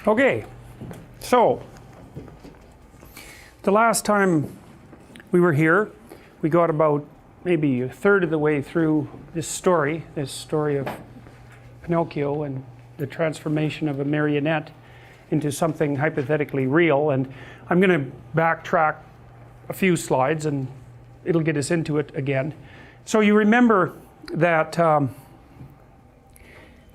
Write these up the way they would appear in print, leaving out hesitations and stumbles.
Okay, so the last time we were here, we got about maybe a third of the way through this story of Pinocchio and the transformation of a marionette into something hypothetically real. And I'm going to backtrack a few slides and it'll get us into it again. So you remember that the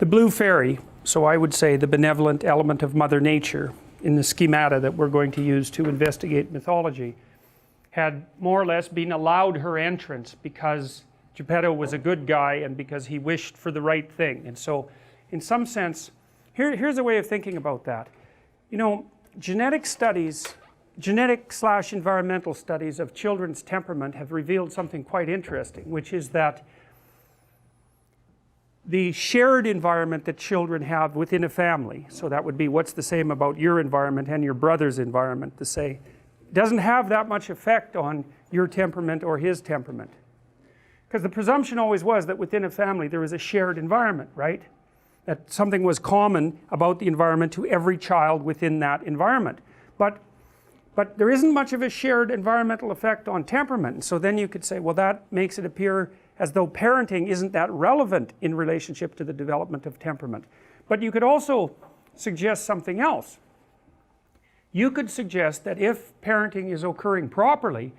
blue fairy, so I would say the benevolent element of Mother Nature in the schemata that we're going to use to investigate mythology, had more or less been allowed her entrance because Geppetto was a good guy and because he wished for the right thing. And so in some sense, here's a way of thinking about that. You know, genetic/environmental studies of children's temperament have revealed something quite interesting, which is that the shared environment that children have within a family, so that would be what's the same about your environment and your brother's environment, to say, doesn't have that much effect on your temperament or his temperament. Because the presumption always was that within a family there was a shared environment, right? That something was common about the environment to every child within that environment. But there isn't much of a shared environmental effect on temperament. And so then you could say, well, that makes it appear as though parenting isn't that relevant in relationship to the development of temperament. But you could also suggest something else. You could suggest that if parenting is occurring properly,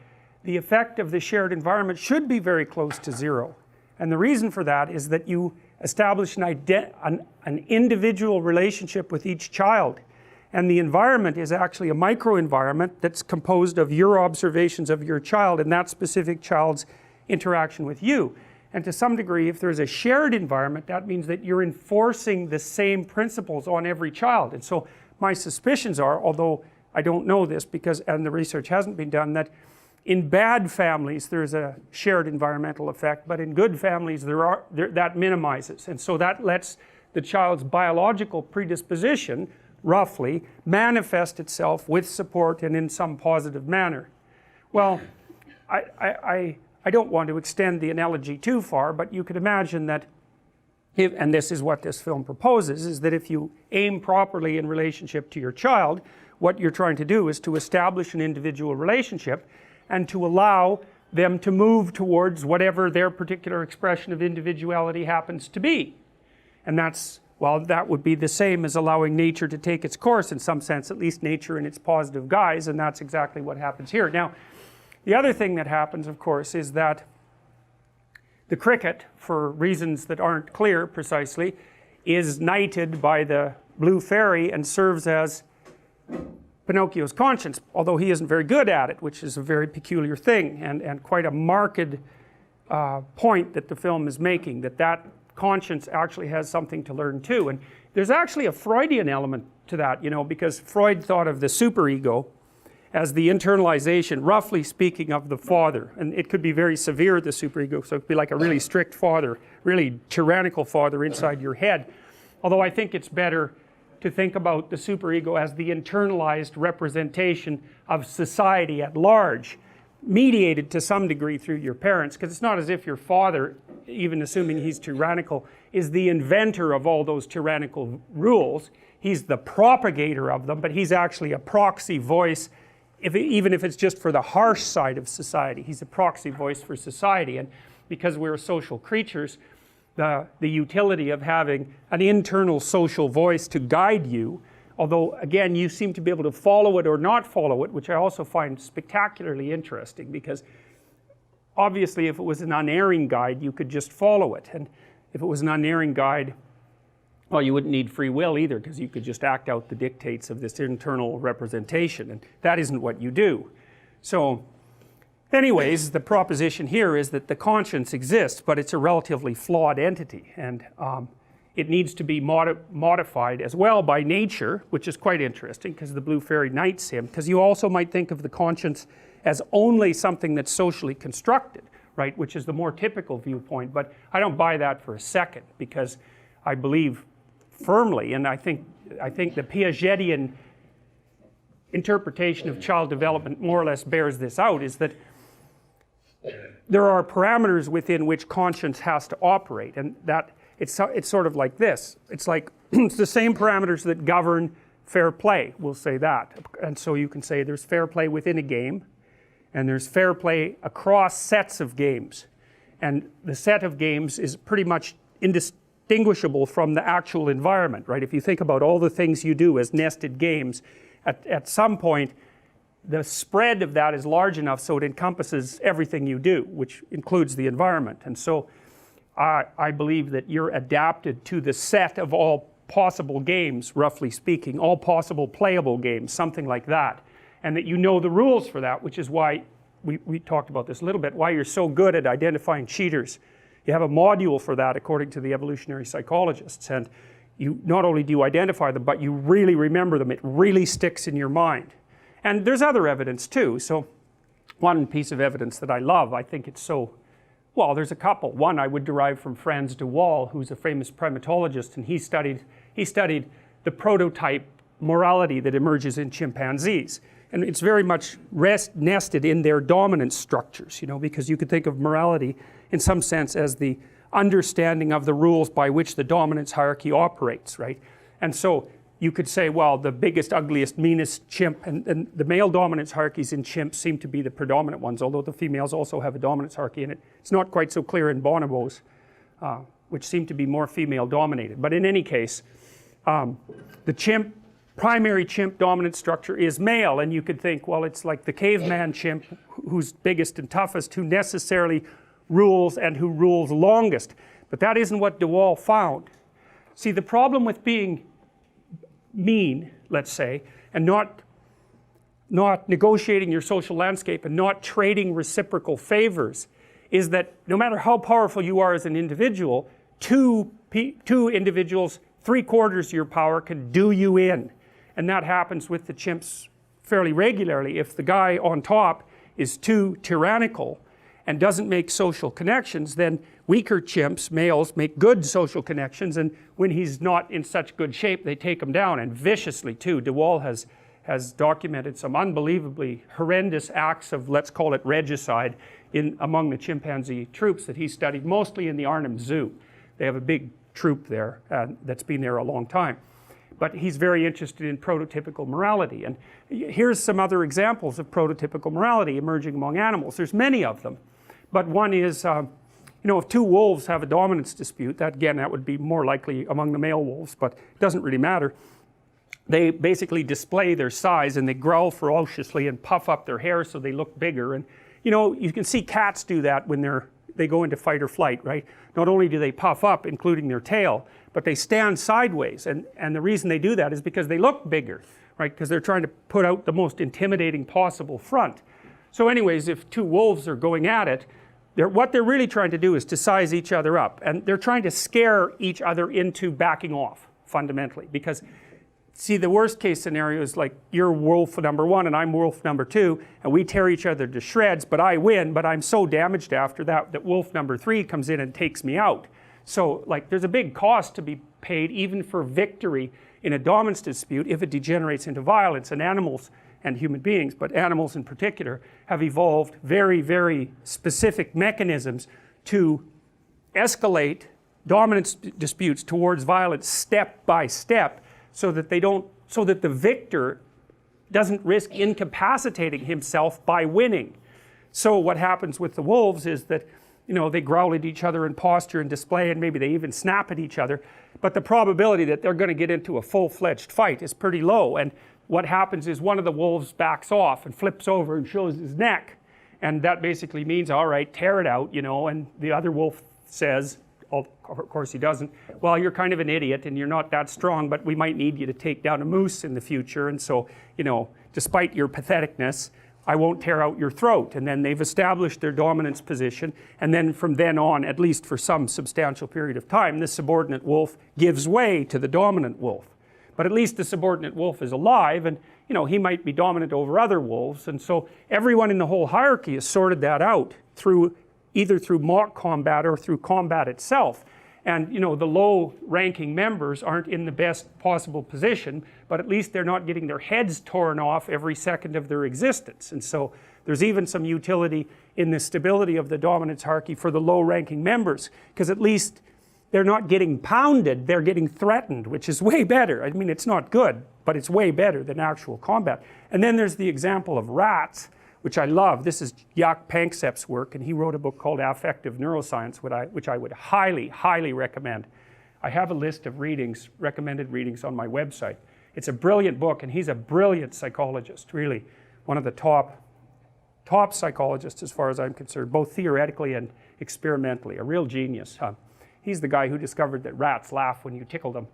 the effect of the shared environment should be very close to zero. And the reason for that is that you establish an individual relationship with each child. And the environment is actually a microenvironment that's composed of your observations of your child and that specific child's interaction with you. And to some degree, if there's a shared environment, that means that you're enforcing the same principles on every child. And so my suspicions are, although I don't know this because, and the research hasn't been done, that in bad families there's a shared environmental effect, but in good families that minimizes. And so that lets the child's biological predisposition, roughly, manifest itself with support and in some positive manner. Well, I don't want to extend the analogy too far, but you could imagine that and this is what this film proposes, is that if you aim properly in relationship to your child, what you're trying to do is to establish an individual relationship and to allow them to move towards whatever their particular expression of individuality happens to be. And that's, well, that would be the same as allowing nature to take its course in some sense, at least nature in its positive guise, and that's exactly what happens here. Now, the other thing that happens, of course, is that the cricket, for reasons that aren't clear precisely, is knighted by the blue fairy and serves as Pinocchio's conscience, although he isn't very good at it, which is a very peculiar thing and quite a marked point that the film is making, that conscience actually has something to learn too. And there's actually a Freudian element to that, you know, because Freud thought of the superego as the internalization, roughly speaking, of the father. And it could be very severe, the superego, so it could be like a really strict father, really tyrannical father inside your head. Although I think it's better to think about the superego as the internalized representation of society at large, mediated to some degree through your parents, because it's not as if your father, even assuming he's tyrannical, is the inventor of all those tyrannical rules. He's the propagator of them, but he's actually a proxy voice, even if it's just for the harsh side of society. He's a proxy voice for society. And because we're social creatures, the utility of having an internal social voice to guide you, although again you seem to be able to follow it or not follow it, which I also find spectacularly interesting, because obviously if it was an unerring guide you could just follow it, and if it was an unerring guide, well, you wouldn't need free will either, because you could just act out the dictates of this internal representation, and that isn't what you do. So anyways, the proposition here is that the conscience exists, but it's a relatively flawed entity, and it needs to be modified as well by nature, which is quite interesting, because the blue fairy knights him, because you also might think of the conscience as only something that's socially constructed, right, which is the more typical viewpoint. But I don't buy that for a second, because I believe firmly, and I think the Piagetian interpretation of child development more or less bears this out, is that there are parameters within which conscience has to operate, and that it's sort of like this. It's like it's the same parameters that govern fair play, we'll say that. And so you can say there's fair play within a game, and there's fair play across sets of games. And the set of games is pretty much indistinguishable from the actual environment, right? If you think about all the things you do as nested games, at some point the spread of that is large enough so it encompasses everything you do, which includes the environment. And so I believe that you're adapted to the set of all possible games, roughly speaking, all possible playable games, something like that, and that you know the rules for that, which is why we talked about this a little bit, why you're so good at identifying cheaters. You have a module for that according to the evolutionary psychologists, and you not only do you identify them, but you really remember them. It really sticks in your mind. And there's other evidence too. So one piece of evidence that I love, I think it's so, well, there's a couple. One I would derive from Franz de Waal, who's a famous primatologist, and he studied the prototype morality that emerges in chimpanzees. And it's very much nested in their dominance structures, you know, because you could think of morality in some sense as the understanding of the rules by which the dominance hierarchy operates, right? And so you could say, well, the biggest, ugliest, meanest chimp, and the male dominance hierarchies in chimps seem to be the predominant ones, although the females also have a dominance hierarchy in it. It's not quite so clear in bonobos, which seem to be more female dominated. But in any case, the primary chimp dominance structure is male, and you could think, well, it's like the caveman chimp who's biggest and toughest, who necessarily rules and who rules longest. But that isn't what de Waal found. See, the problem with being mean, let's say, and not negotiating your social landscape and not trading reciprocal favors is that no matter how powerful you are as an individual, two individuals, 3/4 your power can do you in. And that happens with the chimps fairly regularly. If the guy on top is too tyrannical and doesn't make social connections, then weaker chimps, males, make good social connections, and when he's not in such good shape, they take him down, and viciously too. De Waal has documented some unbelievably horrendous acts of, let's call it regicide, among the chimpanzee troops that he studied, mostly in the Arnhem Zoo. They have a big troop there that's been there a long time. But he's very interested in prototypical morality. And here's some other examples of prototypical morality emerging among animals. There's many of them. But one is, you know, if two wolves have a dominance dispute, that would be more likely among the male wolves, but it doesn't really matter. They basically display their size, and they growl ferociously and puff up their hair so they look bigger. And, you know, you can see cats do that when they go into fight or flight, right? Not only do they puff up, including their tail, but they stand sideways, and the reason they do that is because they look bigger, right? Because they're trying to put out the most intimidating possible front. So anyways, if two wolves are going at it, what they're really trying to do is to size each other up, and they're trying to scare each other into backing off, fundamentally. Because, see, the worst case scenario is like you're wolf number 1 and I'm wolf number 2, and we tear each other to shreds, but I win, but I'm so damaged after that wolf number 3 comes in and takes me out. So, like, there's a big cost to be paid even for victory in a dominance dispute if it degenerates into violence. And animals and human beings, but animals in particular, have evolved very, very specific mechanisms to escalate dominance disputes towards violence step by step, so that the victor doesn't risk incapacitating himself by winning. So what happens with the wolves is that, you know, they growl at each other in posture and display, and maybe they even snap at each other, but the probability that they're going to get into a full-fledged fight is pretty low. And what happens is one of the wolves backs off and flips over and shows his neck, and that basically means, all right, tear it out, you know. And the other wolf says, of course he doesn't, well, you're kind of an idiot and you're not that strong, but we might need you to take down a moose in the future, and so, you know, despite your patheticness, I won't tear out your throat. And then they've established their dominance position, and then from then on, at least for some substantial period of time, this subordinate wolf gives way to the dominant wolf. But at least the subordinate wolf is alive, and, you know, he might be dominant over other wolves. And so everyone in the whole hierarchy has sorted that out either through mock combat or through combat itself. And, you know, the low-ranking members aren't in the best possible position, but at least they're not getting their heads torn off every second of their existence. And so there's even some utility in the stability of the dominance hierarchy for the low-ranking members, because at least they're not getting pounded, they're getting threatened, which is way better. I mean, it's not good, but it's way better than actual combat. And then there's the example of rats, which I love. This is Jaak Panksepp's work, and he wrote a book called Affective Neuroscience, which I would highly, highly recommend. I have a list of readings, recommended readings on my website. It's a brilliant book, and he's a brilliant psychologist, really. One of the top psychologists as far as I'm concerned, both theoretically and experimentally, a real genius. He's the guy who discovered that rats laugh when you tickle them.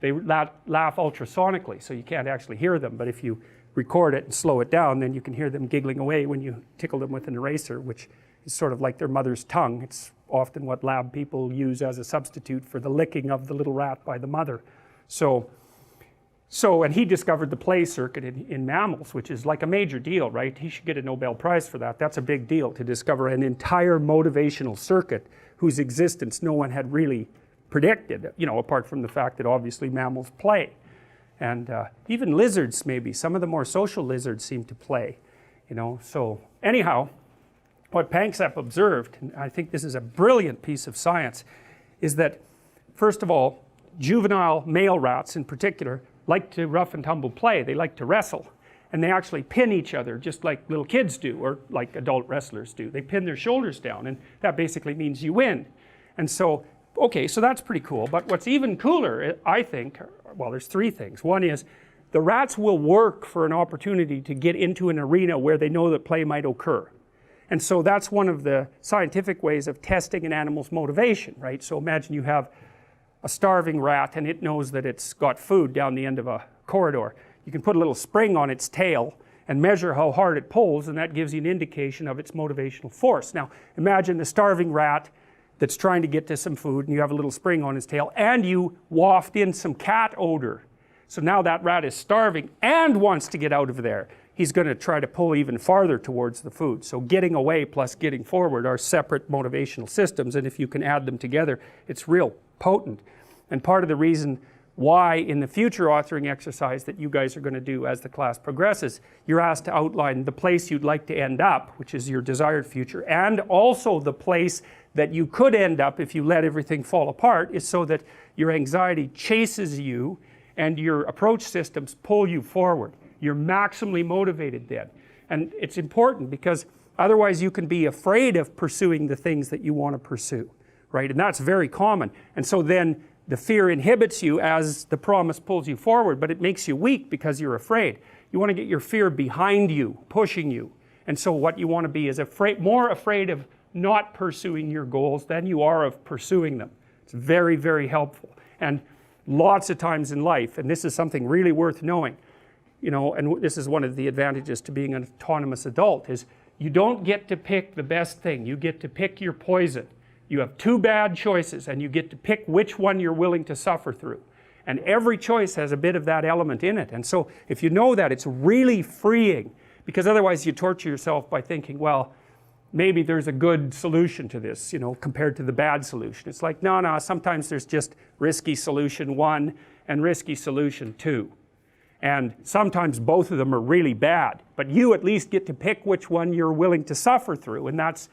They laugh ultrasonically, so you can't actually hear them, but if you record it and slow it down, then you can hear them giggling away when you tickle them with an eraser, which is sort of like their mother's tongue. It's often what lab people use as a substitute for the licking of the little rat by the mother. And he discovered the play circuit in mammals, which is like a major deal, right? He should get a Nobel Prize for that. That's a big deal, to discover an entire motivational circuit whose existence no one had really predicted, you know, apart from the fact that obviously mammals play. And even lizards, maybe. Some of the more social lizards seem to play, you know. So anyhow, what Panksepp observed, and I think this is a brilliant piece of science, is that, first of all, juvenile male rats in particular like to rough and tumble play. They like to wrestle. And they actually pin each other just like little kids do, or like adult wrestlers do. They pin their shoulders down, and that basically means you win. And so, okay, so that's pretty cool. But what's even cooler, I think, well, there's three things. One is the rats will work for an opportunity to get into an arena where they know that play might occur. And so that's one of the scientific ways of testing an animal's motivation, right? So imagine you have a starving rat and it knows that it's got food down the end of a corridor. You can put a little spring on its tail and measure how hard it pulls, and that gives you an indication of its motivational force. Now imagine the starving rat that's trying to get to some food, and you have a little spring on his tail, and you waft in some cat odor. So now that rat is starving and wants to get out of there. He's going to try to pull even farther towards the food. So getting away plus getting forward are separate motivational systems, and if you can add them together, it's real potent. And part of the reason why in the future authoring exercise that you guys are going to do as the class progresses, you're asked to outline the place you'd like to end up, which is your desired future, and also the place that you could end up if you let everything fall apart, is so that your anxiety chases you and your approach systems pull you forward. You're maximally motivated then. And it's important because otherwise you can be afraid of pursuing the things that you want to pursue, right? And that's very common. And so then the fear inhibits you as the promise pulls you forward, but it makes you weak because you're afraid. You want to get your fear behind you, pushing you. And so what you want to be is more afraid of not pursuing your goals than you are of pursuing them. It's very, very helpful. And lots of times in life, and this is something really worth knowing, you know, and this is one of the advantages to being an autonomous adult, is you don't get to pick the best thing. You get to pick your poison. You have two bad choices, and you get to pick which one you're willing to suffer through. And every choice has a bit of that element in it. And so if you know that, it's really freeing, because otherwise you torture yourself by thinking, well, maybe there's a good solution to this, you know, compared to the bad solution. It's like, no, sometimes there's just risky solution 1 and risky solution 2. And sometimes both of them are really bad, but you at least get to pick which one you're willing to suffer through. And that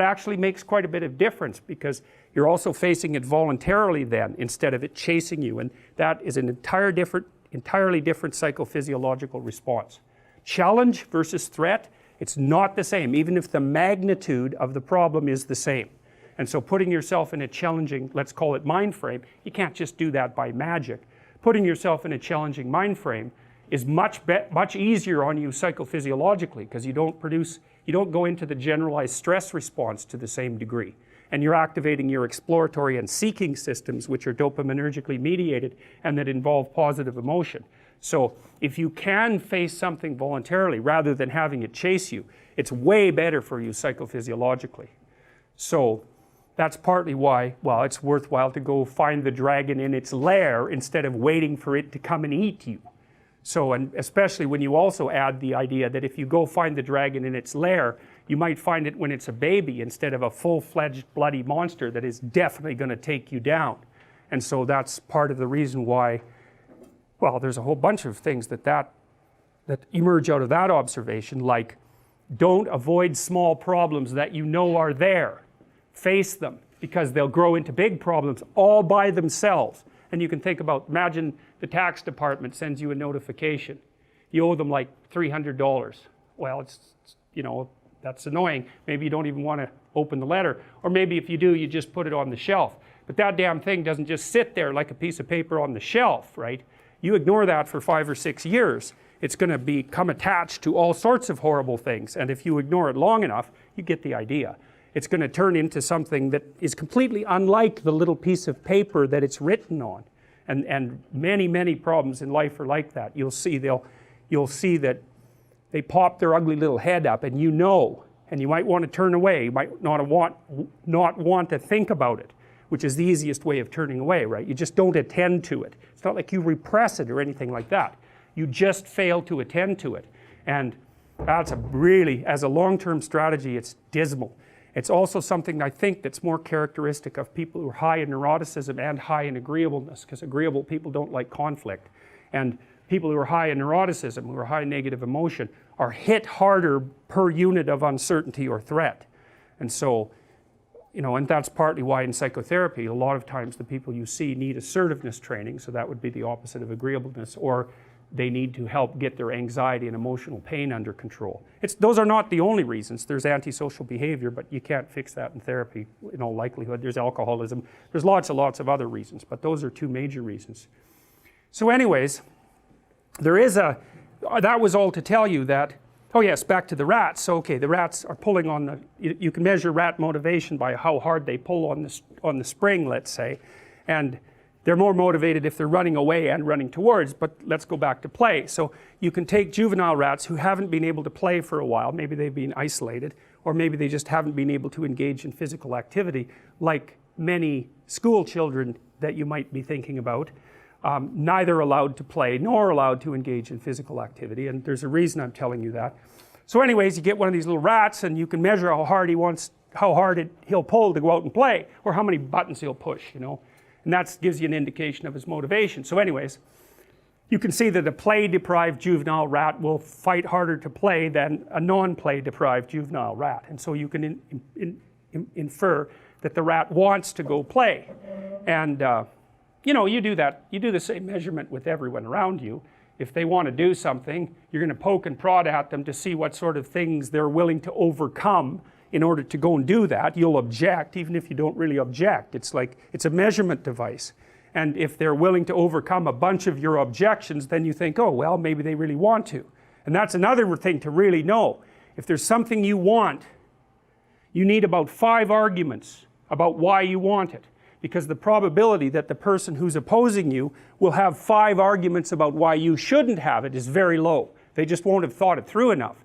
actually makes quite a bit of difference, because you're also facing it voluntarily then, instead of it chasing you. And that is an entirely different psychophysiological response. Challenge versus threat, it's not the same, even if the magnitude of the problem is the same. And so putting yourself in a challenging, let's call it mind frame, you can't just do that by magic. Putting yourself in a challenging mind frame is much easier on you psychophysiologically, because you don't go into the generalized stress response to the same degree. And you're activating your exploratory and seeking systems, which are dopaminergically mediated and that involve positive emotion. So if you can face something voluntarily rather than having it chase you, it's way better for you psychophysiologically. So that's partly why, well, it's worthwhile to go find the dragon in its lair instead of waiting for it to come and eat you. So, and especially when you also add the idea that if you go find the dragon in its lair, you might find it when it's a baby instead of a full-fledged bloody monster that is definitely going to take you down. And so that's part of the reason why, well, there's a whole bunch of things that emerge out of that observation, like don't avoid small problems that you know are there. Face them. because they'll grow into big problems all by themselves. And you can think about, imagine the tax department sends you a notification. You owe them like $300. Well, it's, you know, that's annoying. Maybe you don't even want to open the letter. Or maybe if you do, you just put it on the shelf. But that damn thing doesn't just sit there like a piece of paper on the shelf, right? You ignore that for 5 or 6 years, it's going to become attached to all sorts of horrible things. And if you ignore it long enough, you get the idea. It's going to turn into something that is completely unlike the little piece of paper that it's written on. And many, many problems in life are like that. You'll see that they pop their ugly little head up, and you know, and you might want to turn away. You might not want to think about it, which is the easiest way of turning away, right? You just don't attend to it. It's not like you repress it or anything like that. You just fail to attend to it. And that's a really, as a long-term strategy, it's dismal. It's also something I think that's more characteristic of people who are high in neuroticism and high in agreeableness, because agreeable people don't like conflict. And people who are high in neuroticism, who are high in negative emotion, are hit harder per unit of uncertainty or threat. And so, you know, and that's partly why in psychotherapy, a lot of times the people you see need assertiveness training, so that would be the opposite of agreeableness, or they need to help get their anxiety and emotional pain under control. Those are not the only reasons. There's antisocial behavior, but you can't fix that in therapy in all likelihood. There's alcoholism. There's lots of other reasons, but those are two major reasons. So anyways, that was all to tell you that, oh yes, back to the rats. So okay, the rats are pulling on you can measure rat motivation by how hard they pull on the spring, let's say, and they're more motivated if they're running away and running towards, but let's go back to play. So you can take juvenile rats who haven't been able to play for a while, maybe they've been isolated, or maybe they just haven't been able to engage in physical activity, like many school children that you might be thinking about, neither allowed to play nor allowed to engage in physical activity, and there's a reason I'm telling you that. So anyways, you get one of these little rats and you can measure how hard he'll pull to go out and play, or how many buttons he'll push, you know. And that gives you an indication of his motivation. So anyways, you can see that a play-deprived juvenile rat will fight harder to play than a non-play-deprived juvenile rat. And so you can infer that the rat wants to go play. And you know, you do that. You do the same measurement with everyone around you. If they want to do something, you're going to poke and prod at them to see what sort of things they're willing to overcome in order to go and do that. You'll object, even if you don't really object. It's like, it's a measurement device. And if they're willing to overcome a bunch of your objections, then you think, oh, well, maybe they really want to. And that's another thing to really know. If there's something you want, you need about 5 arguments about why you want it. Because the probability that the person who's opposing you will have 5 arguments about why you shouldn't have it is very low. They just won't have thought it through enough.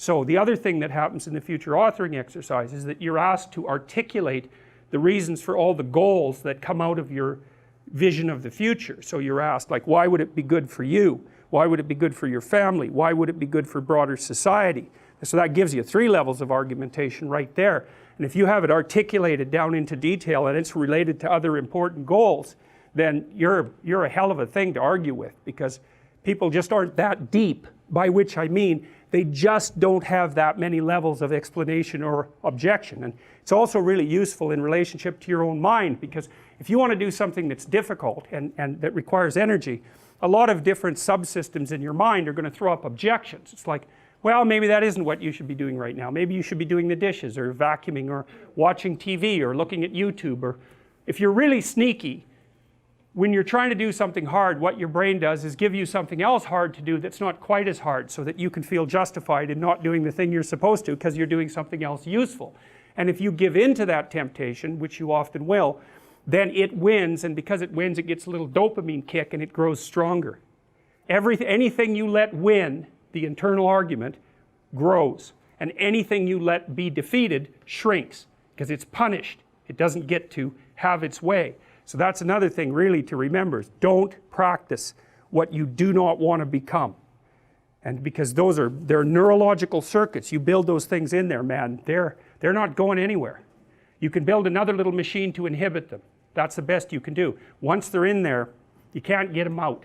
So the other thing that happens in the future authoring exercise is that you're asked to articulate the reasons for all the goals that come out of your vision of the future. So you're asked, like, why would it be good for you? Why would it be good for your family? Why would it be good for broader society? So that gives you 3 levels of argumentation right there. And if you have it articulated down into detail and it's related to other important goals, then you're a hell of a thing to argue with, because people just aren't that deep, by which I mean they just don't have that many levels of explanation or objection. And it's also really useful in relationship to your own mind, because if you want to do something that's difficult and that requires energy, a lot of different subsystems in your mind are going to throw up objections. It's like, well, maybe that isn't what you should be doing right now. Maybe you should be doing the dishes, or vacuuming, or watching TV, or looking at YouTube. Or if you're really sneaky, when you're trying to do something hard, what your brain does is give you something else hard to do that's not quite as hard, so that you can feel justified in not doing the thing you're supposed to, because you're doing something else useful. And if you give in to that temptation, which you often will, then it wins, and because it wins, it gets a little dopamine kick and it grows stronger. Anything you let win, the internal argument, grows. And anything you let be defeated shrinks, because it's punished. It doesn't get to have its way. So that's another thing really to remember, is don't practice what you do not want to become. And because they're neurological circuits, you build those things in there, man, they're not going anywhere. You can build another little machine to inhibit them. That's the best you can do. Once they're in there, you can't get them out.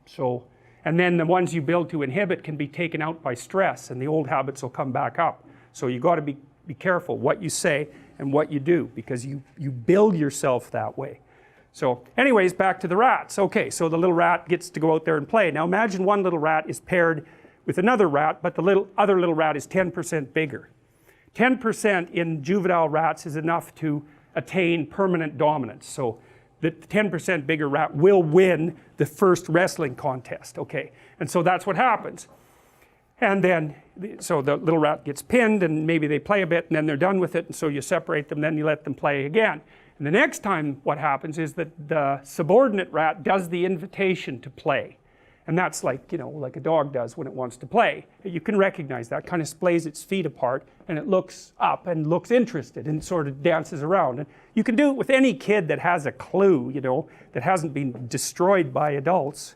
So, and then the ones you build to inhibit can be taken out by stress, and the old habits will come back up. So you got to be careful what you say and what you do, because you build yourself that way. So anyways, back to the rats. Okay, so the little rat gets to go out there and play. Now imagine one little rat is paired with another rat, but the other little rat is 10% bigger. 10% in juvenile rats is enough to attain permanent dominance. So the 10% bigger rat will win the first wrestling contest, okay? And so that's what happens. And then, so the little rat gets pinned, and maybe they play a bit, and then they're done with it, and so you separate them, then you let them play again. And the next time what happens is that the subordinate rat does the invitation to play. And that's like, you know, like a dog does when it wants to play. You can recognize that, kind of splays its feet apart, and it looks up and looks interested and sort of dances around. And you can do it with any kid that has a clue, you know, that hasn't been destroyed by adults.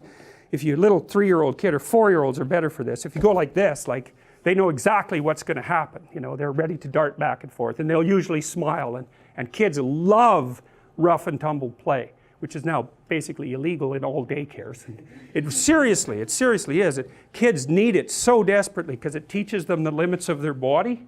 If you're a little 3-year-old kid, or 4-year-olds are better for this, if you go like this, like, they know exactly what's going to happen. You know, they're ready to dart back and forth, and they'll usually smile. And kids love rough and tumble play, which is now basically illegal in all daycares. It seriously is. Kids need it so desperately because it teaches them the limits of their body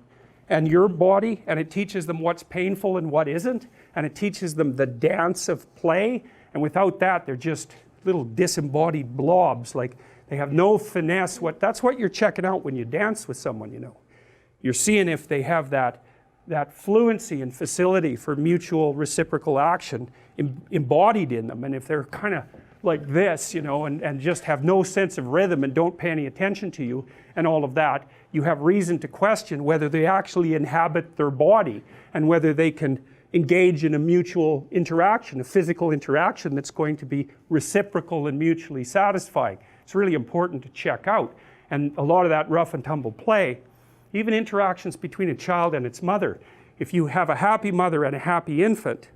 and your body, and it teaches them what's painful and what isn't, and it teaches them the dance of play. And without that, they're just little disembodied blobs. Like, they have no finesse. That's what you're checking out when you dance with someone, you know. You're seeing if they have that fluency and facility for mutual reciprocal action embodied in them. And if they're kind of like this, you know, and just have no sense of rhythm and don't pay any attention to you and all of that, you have reason to question whether they actually inhabit their body and whether they can engage in a mutual interaction, a physical interaction that's going to be reciprocal and mutually satisfying. It's really important to check out. And a lot of that rough and tumble play, even interactions between a child and its mother, if you have a happy mother and a happy infant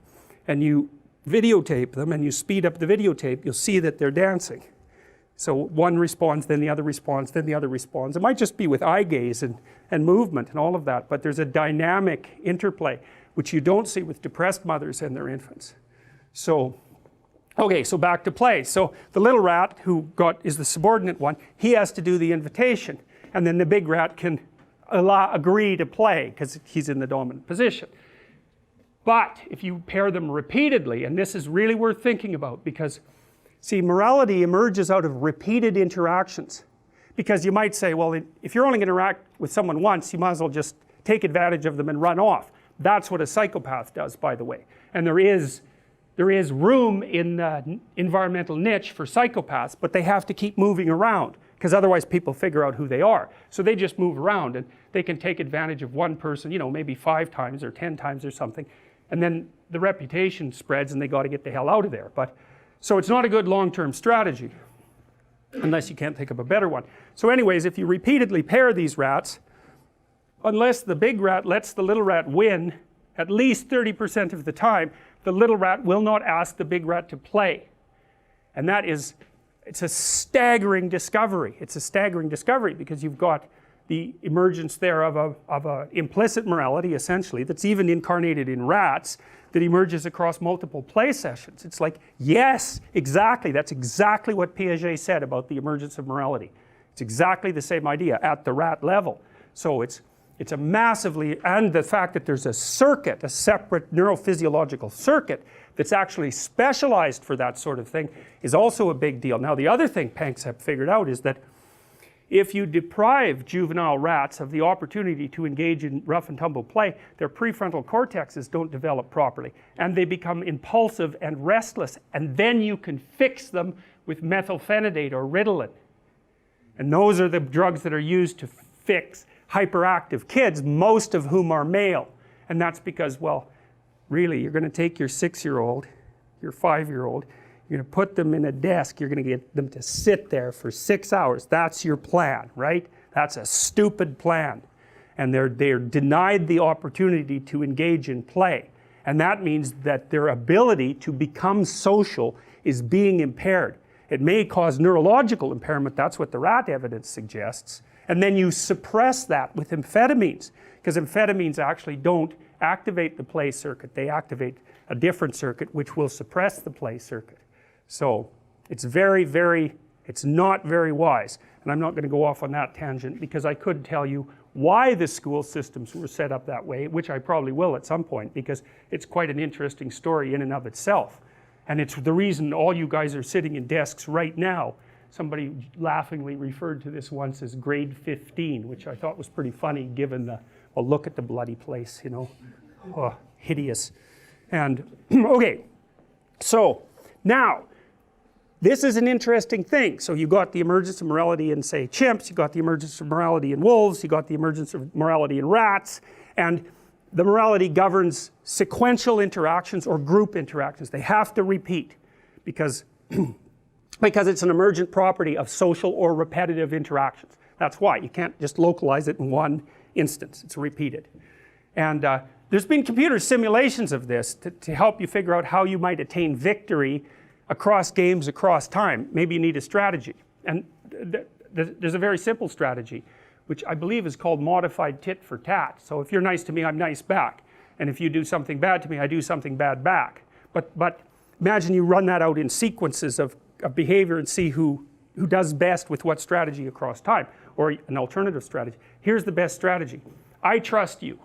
and you videotape them and you speed up the videotape, you'll see that they're dancing. So one responds, then the other responds, then the other responds. It might just be with eye gaze and movement and all of that, but there's a dynamic interplay which you don't see with depressed mothers and their infants. So, okay, so back to play. So the little rat who is the subordinate one, he has to do the invitation, and then the big rat can agree to play because he's in the dominant position. But if you pair them repeatedly, and this is really worth thinking about, because see, morality emerges out of repeated interactions. Because you might say, well, if you're only going to interact with someone once, you might as well just take advantage of them and run off. That's what a psychopath does, by the way. And there is room in the environmental niche for psychopaths, but they have to keep moving around, because otherwise people figure out who they are. So they just move around, and they can take advantage of one person, you know, maybe 5 times or 10 times or something, and then the reputation spreads and they got to get the hell out of there. But so it's not a good long-term strategy unless you can't think of a better one. So anyways, if you repeatedly pair these rats, unless the big rat lets the little rat win at least 30% of the time, the little rat will not ask the big rat to play. And it's a staggering discovery. It's a staggering discovery because you've got the emergence there of a implicit morality, essentially, that's even incarnated in rats, that emerges across multiple play sessions. It's like, yes, exactly, that's exactly what Piaget said about the emergence of morality. It's exactly the same idea at the rat level. So it's a massively, and the fact that there's a circuit, a separate neurophysiological circuit that's actually specialized for that sort of thing is also a big deal. Now the other thing Panksepp figured out is that if you deprive juvenile rats of the opportunity to engage in rough and tumble play, their prefrontal cortexes don't develop properly, and they become impulsive and restless, and then you can fix them with methylphenidate or Ritalin. And those are the drugs that are used to fix hyperactive kids, most of whom are male. And that's because, well, really, you're going to take your 6-year-old, your 5-year-old, you're going to put them in a desk, you're going to get them to sit there for 6 hours. That's your plan, right? That's a stupid plan. And they're denied the opportunity to engage in play. And that means that their ability to become social is being impaired. It may cause neurological impairment, that's what the rat evidence suggests. And then you suppress that with amphetamines, because amphetamines actually don't activate the play circuit. They activate a different circuit which will suppress the play circuit. So it's it's not very wise. And I'm not going to go off on that tangent because I could tell you why the school systems were set up that way, which I probably will at some point, because it's quite an interesting story in and of itself. And it's the reason all you guys are sitting in desks right now. Somebody laughingly referred to this once as grade 15, which I thought was pretty funny given the, well, look at the bloody place, you know. Oh, hideous. And, okay, so now, this is an interesting thing. So you got the emergence of morality in, say, chimps, you got the emergence of morality in wolves, you got the emergence of morality in rats, and the morality governs sequential interactions or group interactions. They have to repeat because it's an emergent property of social or repetitive interactions. That's why. You can't just localize it in one instance. It's repeated. And there's been computer simulations of this to help you figure out how you might attain victory across games, across time. Maybe you need a strategy. And there's a very simple strategy, which I believe is called modified tit for tat. So if you're nice to me, I'm nice back. And if you do something bad to me, I do something bad back. But imagine you run that out in sequences of behavior and see who does best with what strategy across time, or an alternative strategy. Here's the best strategy. I trust you.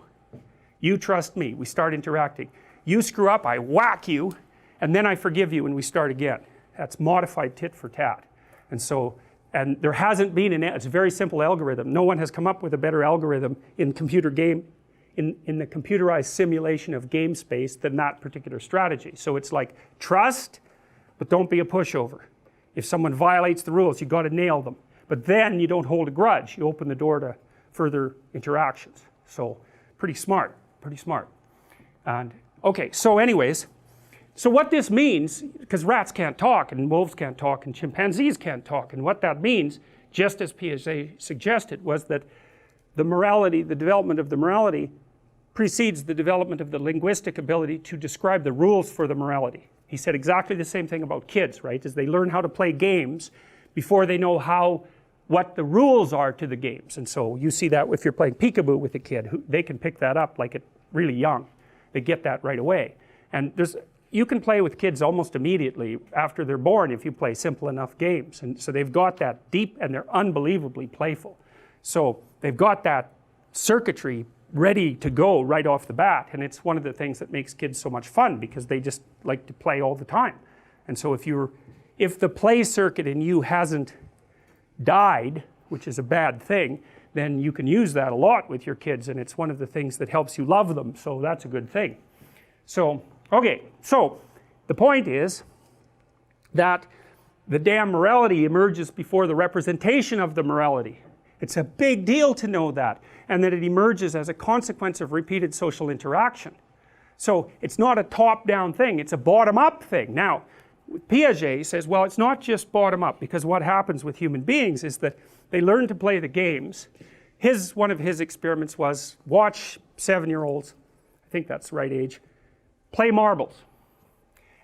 You trust me. We start interacting. You screw up, I whack you, and then I forgive you and we start again. That's modified tit for tat. And so, and there hasn't been it's a very simple algorithm. No one has come up with a better algorithm in computer game, in the computerized simulation of game space than that particular strategy. So it's like, trust, but don't be a pushover. If someone violates the rules, you've got to nail them. But then you don't hold a grudge. You open the door to further interactions. So pretty smart, pretty smart. And okay, so anyways, so what this means, because rats can't talk and wolves can't talk and chimpanzees can't talk, and what that means, just as Piaget suggested, was that the morality, the development of the morality precedes the development of the linguistic ability to describe the rules for the morality. He said exactly the same thing about kids, right? As they learn how to play games before they know what the rules are to the games. And so you see that if you're playing peekaboo with a kid, they can pick that up like it's really young. They get that right away. And you can play with kids almost immediately after they're born if you play simple enough games. And so they've got that deep, and they're unbelievably playful. So they've got that circuitry ready to go right off the bat, and it's one of the things that makes kids so much fun, because they just like to play all the time. And so if the play circuit in you hasn't died, which is a bad thing, then you can use that a lot with your kids, and it's one of the things that helps you love them, so that's a good thing. So okay, so the point is that the damn morality emerges before the representation of the morality. It's a big deal to know that, and that it emerges as a consequence of repeated social interaction. So it's not a top-down thing, it's a bottom-up thing. Now, Piaget says, well, it's not just bottom-up, because what happens with human beings is that they learn to play the games. One of his experiments was watch 7-year-olds, I think that's the right age, play marbles.